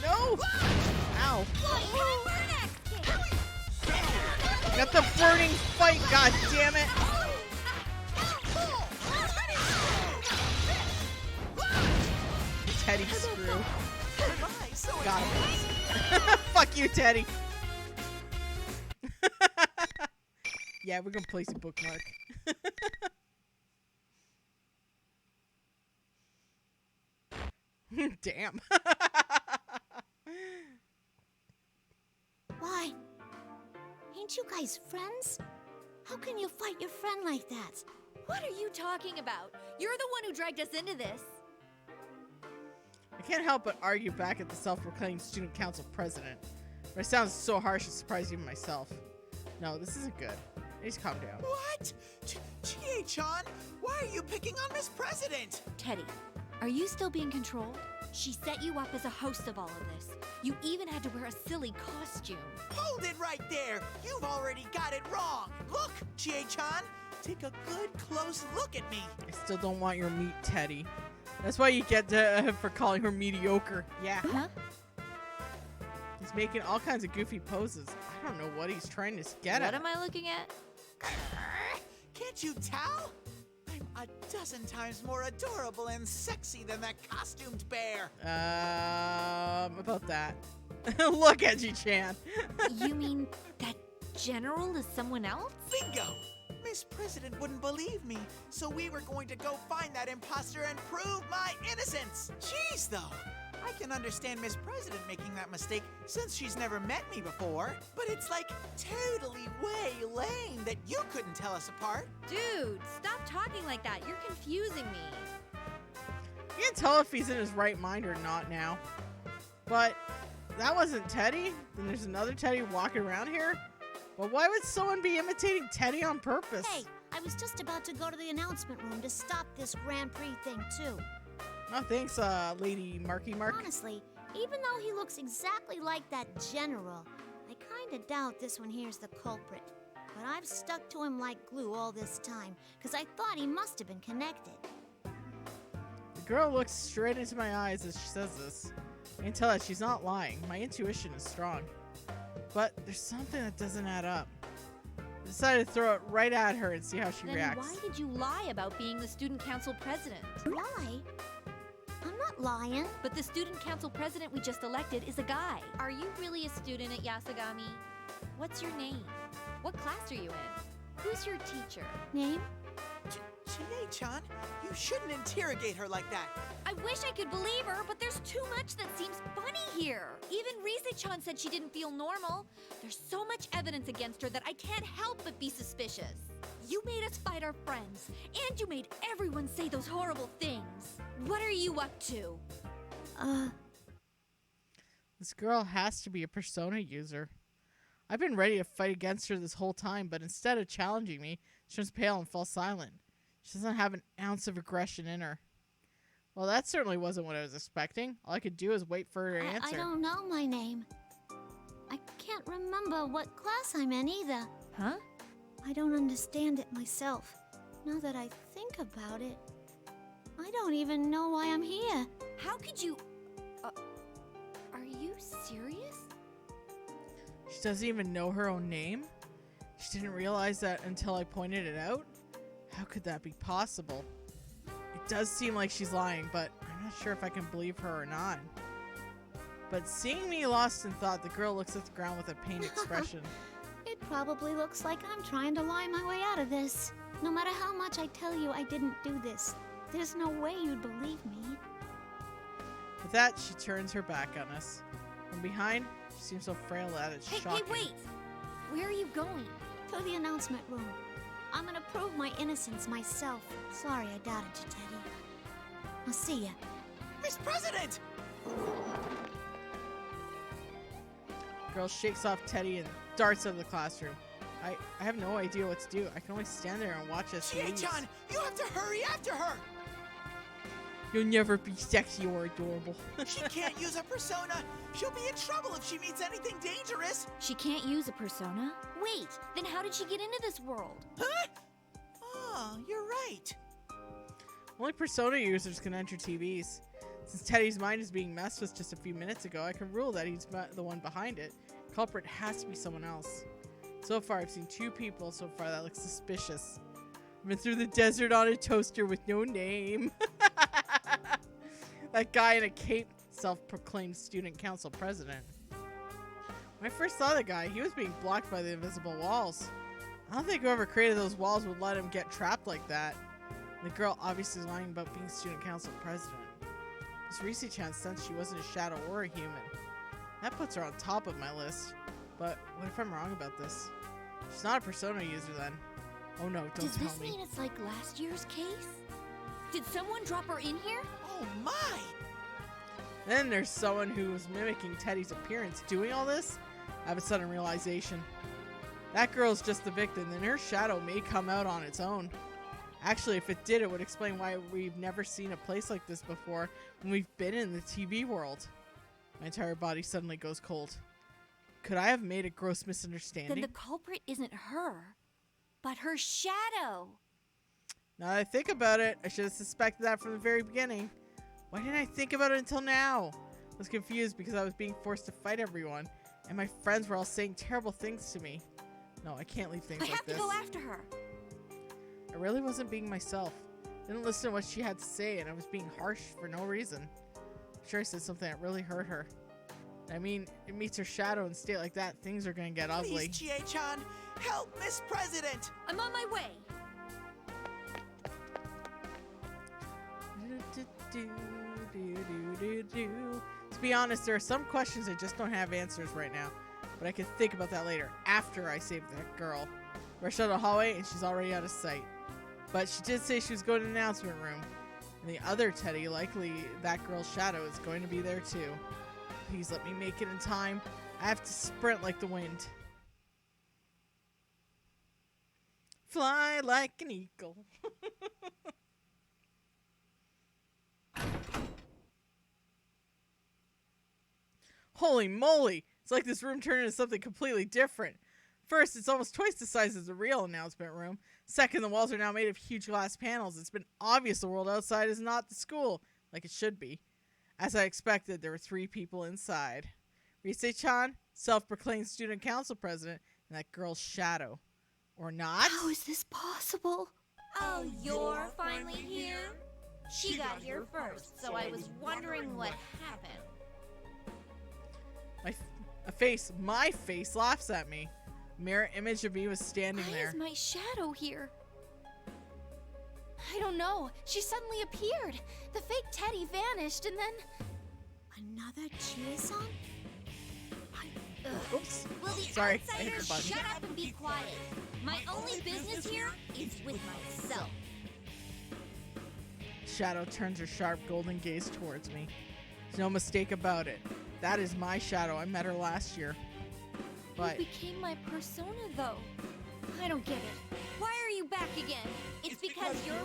No! Ow. Got the burning fight, god damn it! Teddy screw. Got him. Fuck you, Teddy. Yeah, we're gonna place a bookmark. Damn. Why? Ain't you guys friends? How can you fight your friend like that? What are you talking about? You're the one who dragged us into this. I can't help but argue back at the self-proclaimed student council president. But it sounds so harsh it surprised even myself. No, this isn't good. Please calm down. What? Chie-chan, why are you picking on Miss President? Teddy, are you still being controlled? She set you up as a host of all of this. You even had to wear a silly costume. Hold it right there! You've already got it wrong! Look, Chie-chan! Take a good, close look at me! I still don't want your meat, Teddy. That's why you get for calling her mediocre. Yeah. Huh? He's making all kinds of goofy poses. I don't know what he's trying to get at. What am I looking at? Can't you tell? I'm a dozen times more adorable and sexy than that costumed bear. About that. Look, Edgey-chan. You mean that General is someone else? Bingo! Miss President wouldn't believe me, so we were going to go find that imposter and prove my innocence. Jeez, though. I can understand Miss President making that mistake since she's never met me before, but it's like totally way lame that you couldn't tell us apart. Dude, stop talking like that. You're confusing me. You can't tell if he's in his right mind or not now. But that wasn't Teddy. Then there's another Teddy walking around here. Well, why would someone be imitating Teddy on purpose? Hey, I was just about to go to the announcement room to stop this Grand Prix thing, too. Oh, thanks, Lady Marky Mark. Honestly, even though he looks exactly like that general, I kinda doubt this one here's the culprit. But I've stuck to him like glue all this time, because I thought he must have been connected. The girl looks straight into my eyes as she says this. I can tell that she's not lying. My intuition is strong. But there's something that doesn't add up. I decided to throw it right at her and see how she reacts. Then why did you lie about being the student council president? Lie? I'm not lying. But the student council president we just elected is a guy. Are you really a student at Yasagami? What's your name? What class are you in? Who's your teacher? Name? Chie-chan, you shouldn't interrogate her like that. I wish I could believe her, but there's too much that seems funny here. Even Rise-chan said she didn't feel normal. There's so much evidence against her that I can't help but be suspicious. You made us fight our friends, and you made everyone say those horrible things. What are you up to? This girl has to be a persona user. I've been ready to fight against her this whole time, but instead of challenging me, she turns pale and falls silent. She doesn't have an ounce of aggression in her. Well, that certainly wasn't what I was expecting. All I could do is wait for her to answer. I don't know my name. I can't remember what class I'm in either. Huh? I don't understand it myself. Now that I think about it, I don't even know why I'm here. How could you... are you serious? She doesn't even know her own name? She didn't realize that until I pointed it out? How could that be possible? It does seem like she's lying, but I'm not sure if I can believe her or not. But seeing me lost in thought, the girl looks at the ground with a pained expression. It probably looks like I'm trying to lie my way out of this. No matter how much I tell you I didn't do this, there's no way you'd believe me. With that, she turns her back on us. From behind, she seems so frail that it's shocking. Hey, wait! Where are you going? To the announcement room. I'm gonna prove my innocence myself. Sorry I doubted you, Teddy. I'll see ya. Miss President! Girl shakes off Teddy and darts out of the classroom. I have no idea what to do. I can only stand there and watch as she leaves. Chie-chan, you have to hurry after her! You'll never be sexy or adorable. She can't use a persona! She'll be in trouble if she meets anything dangerous! She can't use a persona? Wait, then how did she get into this world? Huh? Oh, you're right. Only persona users can enter TVs. Since Teddy's mind is being messed with just a few minutes ago, I can rule that he's the one behind it. Culprit has to be someone else. So far, I've seen 2 people so far that look suspicious. I've been through the desert on a toaster with no name. That guy in a cape, self-proclaimed student council president. When I first saw the guy, he was being blocked by the invisible walls. I don't think whoever created those walls would let him get trapped like that. The girl obviously is lying about being student council president. Miss Reese-chan sensed she wasn't a shadow or a human. That puts her on top of my list. But what if I'm wrong about this? She's not a persona user then. Oh no, don't tell me. Does this mean it's like last year's case? Did someone drop her in here? Oh my! Then there's someone who was mimicking Teddy's appearance. Doing all this? I have a sudden realization. That girl's just the victim, and her shadow may come out on its own. Actually, if it did, it would explain why we've never seen a place like this before when we've been in the TV world. My entire body suddenly goes cold. Could I have made a gross misunderstanding? Then the culprit isn't her, but her shadow. Now that I think about it, I should have suspected that from the very beginning. Why didn't I think about it until now? I was confused because I was being forced to fight everyone, and my friends were all saying terrible things to me. No, I can't leave things I like have this. to go after her. I really wasn't being myself. I didn't listen to what she had to say, and I was being harsh for no reason. I'm sure I said something that really hurt her. I mean, it meets her shadow and state like that, things are gonna get ugly. Please, Chie-chan, help Miss President! I'm on my way. To be honest, there are some questions I just don't have answers right now, but I can think about that later, after I save that girl. Rush out the hallway, and she's already out of sight. But she did say she was going to the announcement room, and the other Teddy, likely that girl's shadow, is going to be there too. Please let me make it in time. I have to sprint like the wind. Fly like an eagle. Holy moly! It's like this room turned into something completely different. First, it's almost twice the size as the real announcement room. Second, the walls are now made of huge glass panels. It's been obvious the world outside is not the school, like it should be. As I expected, there were 3 people inside. Rise-chan, self-proclaimed student council president, and that girl's shadow. Or not? How is this possible? Oh, you're finally here? She got here first, so I was wondering what happened. My face laughs at me. Mirror image of me was standing Why there. is my shadow here? I don't know. She suddenly appeared. The fake Teddy vanished, and then... Another Chie-san? Oops. Will the Sorry, I hit the outsiders button. shut up and be quiet? My only business here is with myself. Shadow turns her sharp golden gaze towards me. There's no mistake about it. That is my shadow. I met her last year. But You became my persona, though. I don't get it. Why are you back again? It's because you're...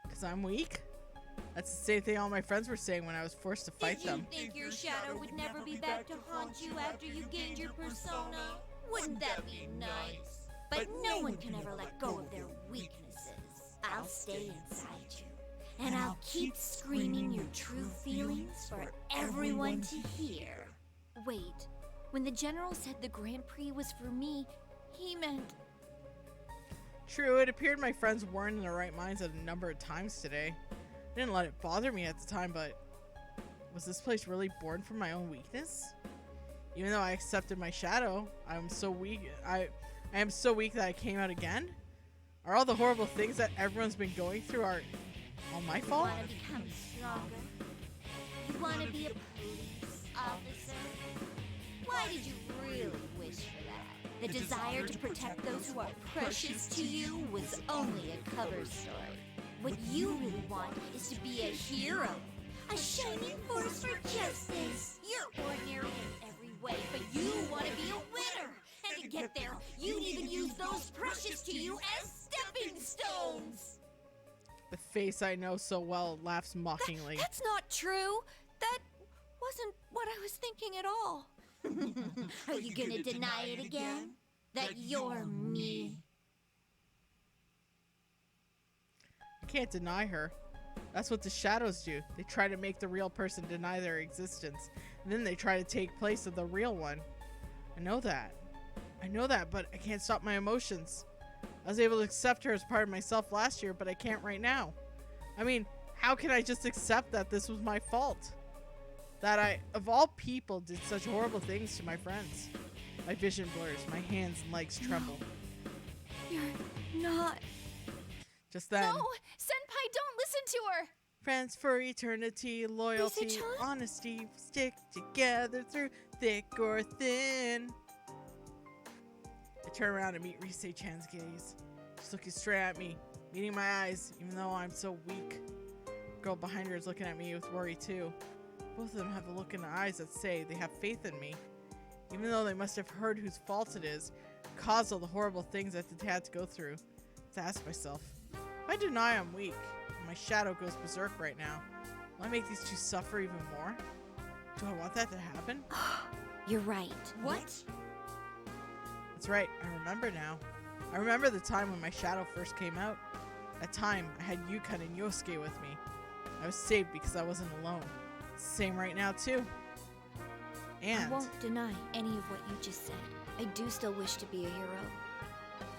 because I'm weak? That's the same thing all my friends were saying when I was forced to fight them. Did you think your shadow would never be back to haunt you after you gained your persona? Wouldn't that be nice? But no one can ever let go of their weaknesses. I'll stay inside you, and I'll keep screaming your true feelings for everyone to hear. Wait, when the general said the Grand Prix was for me, he meant... True, it appeared my friends weren't in their right minds at a number of times today. I didn't let it bother me at the time, but Was this place really born from my own weakness? Even though I accepted my shadow, I'm so weak. I am so weak that I came out again? Are all the horrible things that everyone's been going through all my fault? You want to become stronger? You want to be a police officer? Why did you really wish for that? The desire to protect those who are precious to you was only a cover story. What you really want is to be a hero. A shining force for justice. You're ordinary in every way, but you want to be a winner. And to get there, you'd even use those precious to you as stepping stones. The face I know so well laughs mockingly. That's not true. That wasn't what I was thinking at all. Are you gonna deny it again? That you're me? I can't deny her. That's what the shadows do. They try to make the real person deny their existence, and then they try to take place of the real one. I know that. But I can't stop my emotions. I was able to accept her as part of myself last year, but I can't right now. I mean, how can I just accept that this was my fault? That I, of all people, did such horrible things to my friends. My vision blurs, my hands and legs tremble. You're not. Just then. No! Senpai, don't listen to her! Friends for eternity, loyalty, honesty, stick together through thick or thin. I turn around and meet Rise-chan's gaze. She's looking straight at me, meeting my eyes, even though I'm so weak. The girl behind her is looking at me with worry too. Both of them have a look in the eyes that say they have faith in me. Even though they must have heard whose fault it is, caused all the horrible things that they had to go through. To ask myself, if I deny I'm weak, and my shadow goes berserk right now, will I make these two suffer even more? Do I want that to happen? You're right. What? That's right, I remember now. I remember the time when my shadow first came out. That time, I had Yukon and Yosuke with me. I was saved because I wasn't alone. It's the same right now, too. And I won't deny any of what you just said. I do still wish to be a hero.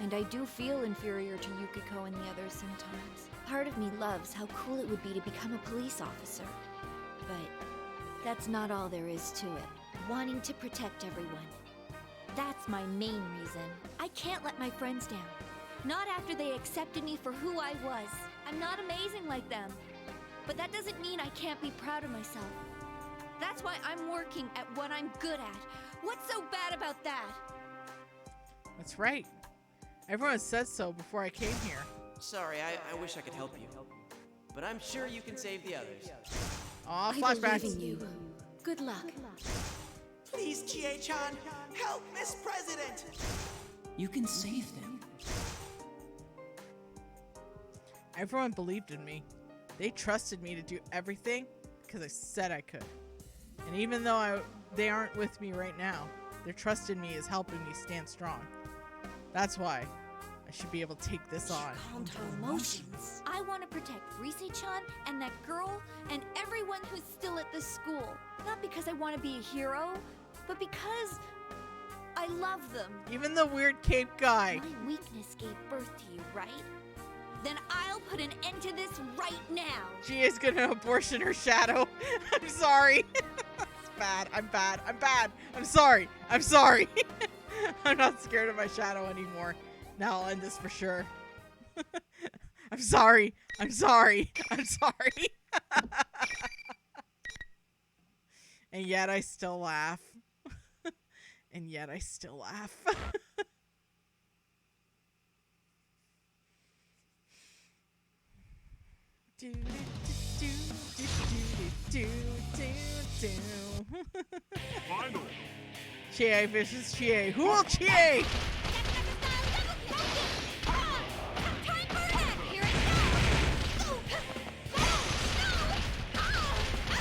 And I do feel inferior to Yukiko and the others sometimes. Part of me loves how cool it would be to become a police officer. But that's not all there is to it. Wanting to protect everyone. That's my main reason. I can't let my friends down. Not after they accepted me for who I was. I'm not amazing like them. But that doesn't mean I can't be proud of myself. That's why I'm working at what I'm good at. What's so bad about that? that's right. Everyone said so before I came here. Sorry, I wish I could help you. But I'm sure you can save the others. Aw, I flashbacks. believe in you. Good luck. Please, Chie-chan, help Miss President! You can save them. Everyone believed in me. They trusted me to do everything because I said I could. And even though they aren't with me right now, their trust in me is helping me stand strong. That's why I should be able to take this on. Calmed her emotions. I want to protect Rise-chan and that girl and everyone who's still at this school. Not because I want to be a hero, but because I love them. Even the weird cape guy. My weakness gave birth to you, right? Then I'll put an end to this right now. She is gonna abortion her shadow. I'm sorry. It's bad. I'm bad. I'm bad. I'm sorry. I'm sorry. I'm not scared of my shadow anymore. Now I'll end this for sure. I'm sorry. I'm sorry. I'm sorry. And yet I still laugh. And yet I still laugh. Do, do, do, do, do, do, do. Finally. Chie versus Chie. Who will Chie?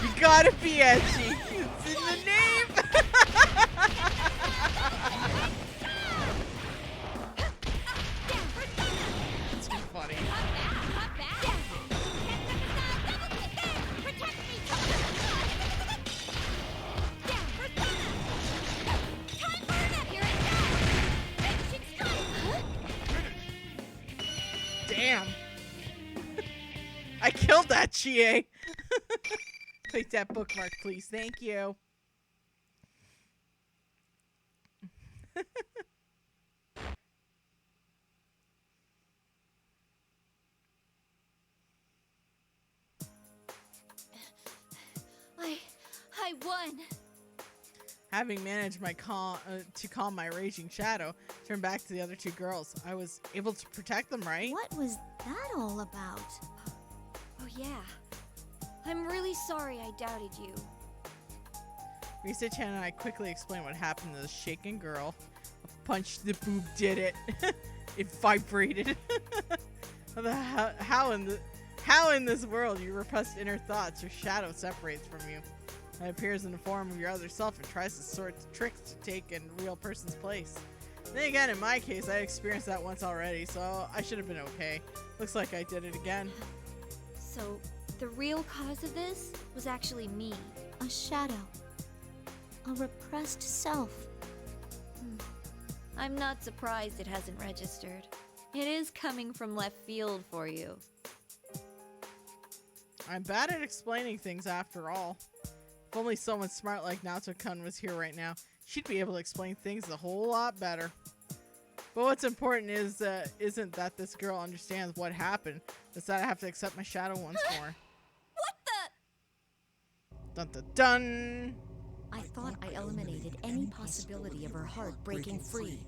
You gotta be edgy. It's in the name. It's funny. Damn. I killed that Chie. Click that bookmark, please. Thank you. I won. Having managed to calm my raging shadow, turned back to the other two girls. I was able to protect them, right? What was that all about? Oh yeah. I'm really sorry I doubted you. Risa-chan and I quickly explained what happened to the shaken girl. A punch to the boob did it. It vibrated. How in this world you repressed inner thoughts, your shadow separates from you. It appears in the form of your other self and tries to sort tricks to take in a real person's place. Then again, in my case, I experienced that once already, so I should have been okay. Looks like I did it again. So, the real cause of this was actually me. A shadow. A repressed self. I'm not surprised it hasn't registered. It is coming from left field for you. I'm bad at explaining things after all. If only someone smart like Naoto-kun was here right now, she'd be able to explain things a whole lot better. But what's important is isn't that this girl understands what happened. It's that I have to accept my shadow once more. What the? Dun dun dun! I thought I eliminated any possibility of her heart breaking free.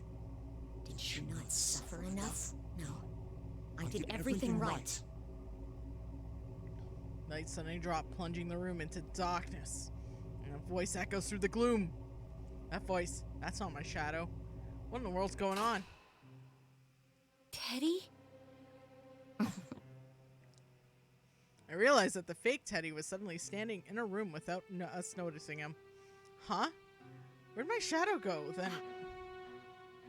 Did she not suffer enough? No. I did everything right. Night suddenly dropped, plunging the room into darkness. And a voice echoes through the gloom. That voice, that's not my shadow. What in the world's going on? Teddy? I realized that the fake Teddy was suddenly standing in a room without us noticing him. Huh? Where'd my shadow go then?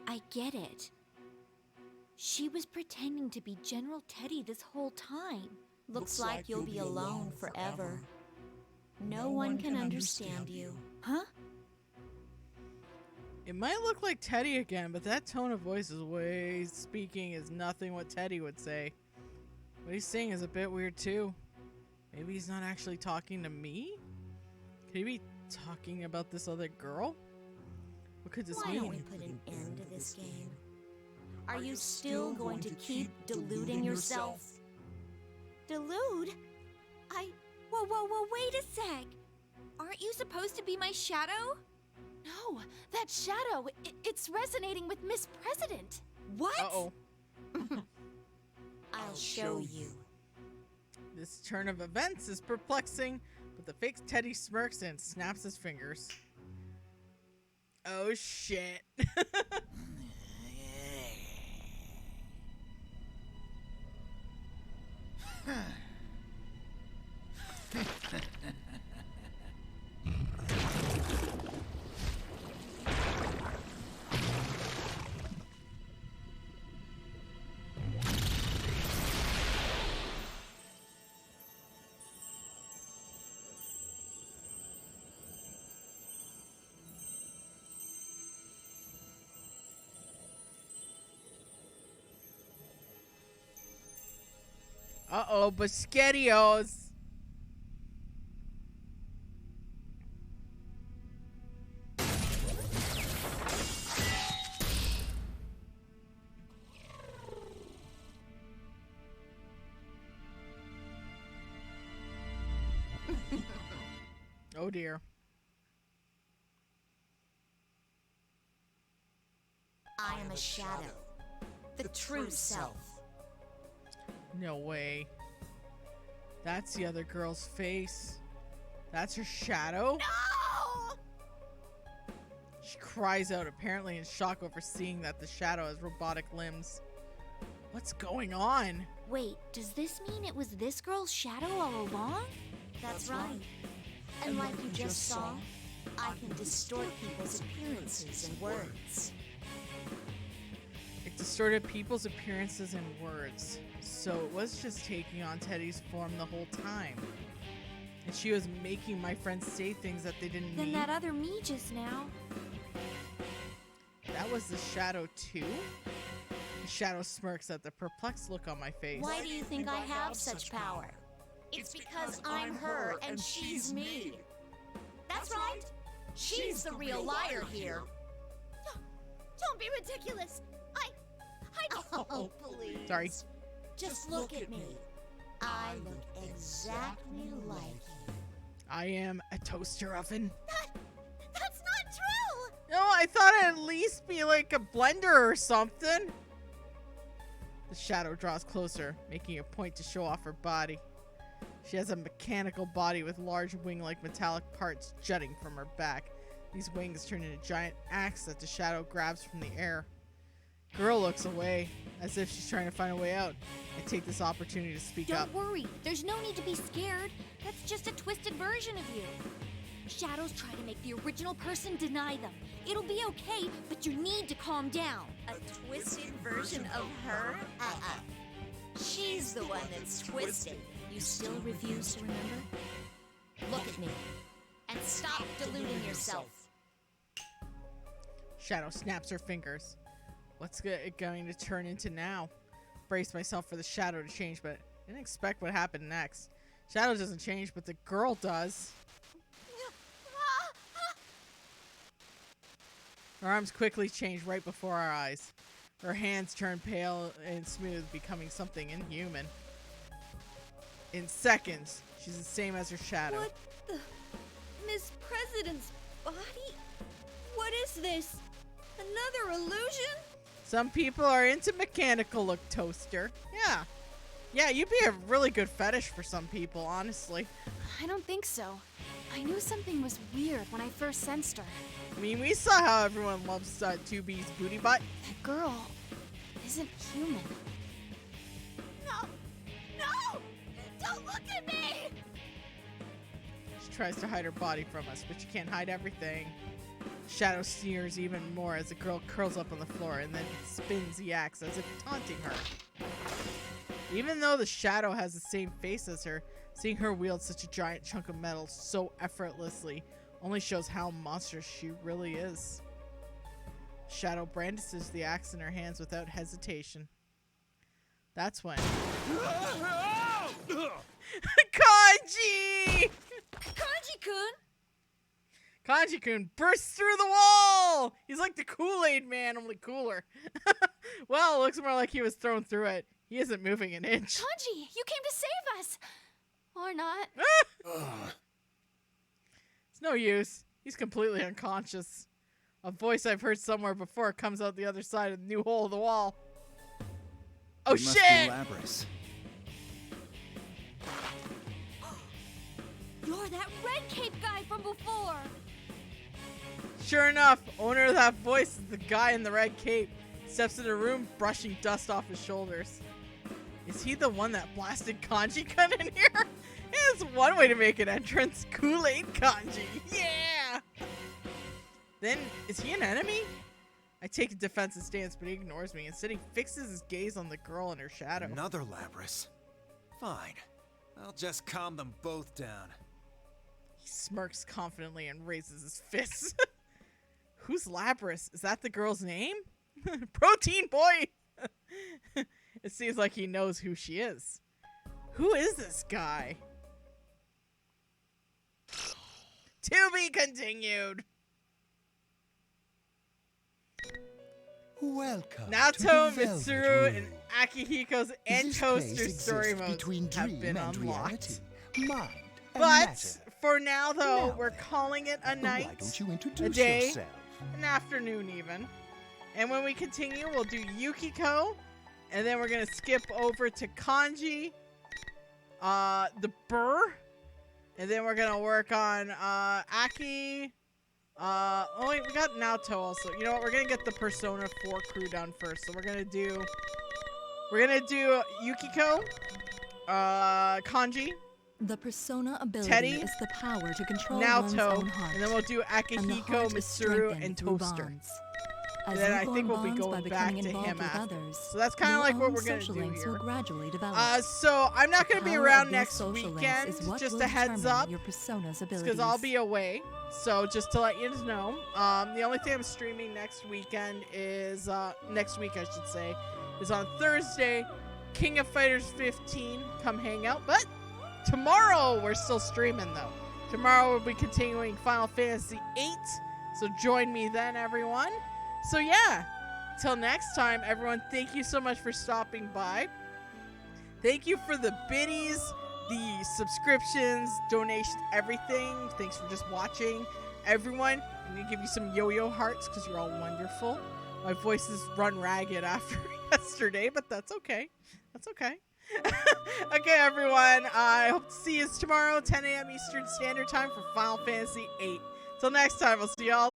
I get it. She was pretending to be General Teddy this whole time. Looks like you'll be alone forever. No one can understand you. Huh? It might look like Teddy again, but that tone of voice is nothing what Teddy would say. What he's saying is a bit weird too. Maybe he's not actually talking to me? Could he be talking about this other girl? What could this Why mean? don't we put an end to this game? Are you still going to keep deluding yourself? Delude? Whoa, wait a sec! Aren't you supposed to be my shadow? No, that shadow, it's resonating with Miss President. What? Uh-oh. I'll show you. This turn of events is perplexing, but the fake Teddy smirks and snaps his fingers. Oh shit. Uh-oh, Biscottios. Oh dear. I am a shadow. The true self. No way. That's the other girl's face. That's her shadow? No! She cries out, apparently in shock over seeing that the shadow has robotic limbs. What's going on? Wait, does this mean it was this girl's shadow all along? That's right. And like you just saw, I can distort people's appearances and words. It distorted people's appearances and words. So it was just taking on Teddy's form the whole time. And she was making my friends say things that they didn't Then mean. that other me just now. That was the shadow too? The shadow smirks at the perplexed look on my face. Why do you think I have such power? It's because I'm her and she's me. That's right. She's the real liar here. Don't be ridiculous. I Oh, please. Sorry. Just look at me. I look exactly like you. I am a toaster oven. That's not true. No, I thought I'd at least be like a blender or something. The shadow draws closer, making a point to show off her body. She has a mechanical body with large wing-like metallic parts jutting from her back. These wings turn into a giant axe that the shadow grabs from the air. Girl looks away, as if she's trying to find a way out. I take this opportunity to speak up. Don't worry. There's no need to be scared. That's just a twisted version of you. Shadows try to make the original person deny them. It'll be okay, but you need to calm down. A twisted version of her? She's the one that's twisted. You still refuse to remember? Look at me. And stop deluding yourself. Shadow snaps her fingers. What's it going to turn into now? Brace myself for the shadow to change, but I didn't expect what happened next. Shadow doesn't change, but the girl does. Her arms quickly change right before our eyes. Her hands turn pale and smooth, becoming something inhuman. In seconds, she's the same as her shadow. What the? Miss President's body? What is this? Another illusion? Some people are into mechanical look, Toaster. Yeah. Yeah, you'd be a really good fetish for some people, honestly. I don't think so. I knew something was weird when I first sensed her. I mean, we saw how everyone loves 2B's booty butt. That girl isn't human. No! No! Don't look at me! She tries to hide her body from us, but she can't hide everything. Shadow sneers even more as the girl curls up on the floor and then spins the axe as if taunting her. Even though the shadow has the same face as her, seeing her wield such a giant chunk of metal so effortlessly only shows how monstrous she really is. Shadow brandishes the axe in her hands without hesitation. That's when... Kanji! Kanji-kun! Kanji-kun bursts through the wall! He's like the Kool-Aid man, only cooler. Well, it looks more like he was thrown through it. He isn't moving an inch. Kanji, you came to save us! Or not. It's no use. He's completely unconscious. A voice I've heard somewhere before comes out the other side of the new hole of the wall. Oh, You must shit! be Labris. You're that red cape guy from before! Sure enough, owner of that voice is the guy in the red cape. Steps in the room, brushing dust off his shoulders. Is he the one that blasted Kanji-kun in here? It's one way to make an entrance. Kool-Aid Kanji. Yeah! Then, is he an enemy? I take a defensive stance, but he ignores me. Instead, he fixes his gaze on the girl in her shadow. Another Labris. Fine. I'll just calm them both down. He smirks confidently and raises his fists. Who's Labris? Is that the girl's name? Protein boy! It seems like he knows who she is. Who is this guy? To be continued. Welcome. Naoto, to the Mitsuru, Velvet and Room. Akihiko's and This Toaster's place story exists modes between have dream been and unlocked. reality, mind and But matter. for now, though, Now we're calling it a Why night, don't you a introduce day, yourself? an afternoon even. And when we continue, we'll do Yukiko, and then we're going to skip over to Kanji, the Burr, and then we're going to work on Aki. Oh wait, we got Naoto also. You know what? We're going to get the Persona 4 crew done first. So we're going to do Yukiko, Kanji, The persona ability Teddy, is the power to control one's Naoto, own heart. and then we'll do And the Akihiko, heart is Mitsuru, strengthened and through Toaster. bonds. And As then you I think form we'll be bonds by going back becoming to involved him with after. others, So that's kind of your like what own we're going to social do links here. will gradually develop. So I'm not going to be The power around of these next social links weekend. is what Just will a heads determine up. your persona's Because abilities. I'll be away. So just to let you know, the only thing I'm streaming next weekend is, next week I should say, is on Thursday, King of Fighters 15. Come hang out. But Tomorrow, we're still streaming, though. Tomorrow, we'll be continuing Final Fantasy VIII. So join me then, everyone. So yeah, till next time, everyone, thank you so much for stopping by. Thank you for the biddies, the subscriptions, donations, everything. Thanks for just watching. Everyone, I'm going to give you some yo-yo hearts because you're all wonderful. My voice is run ragged after yesterday, but that's okay. That's okay. Okay, everyone. I hope to see you tomorrow, 10 a.m. Eastern Standard Time for Final Fantasy VIII. Till next time, I'll see y'all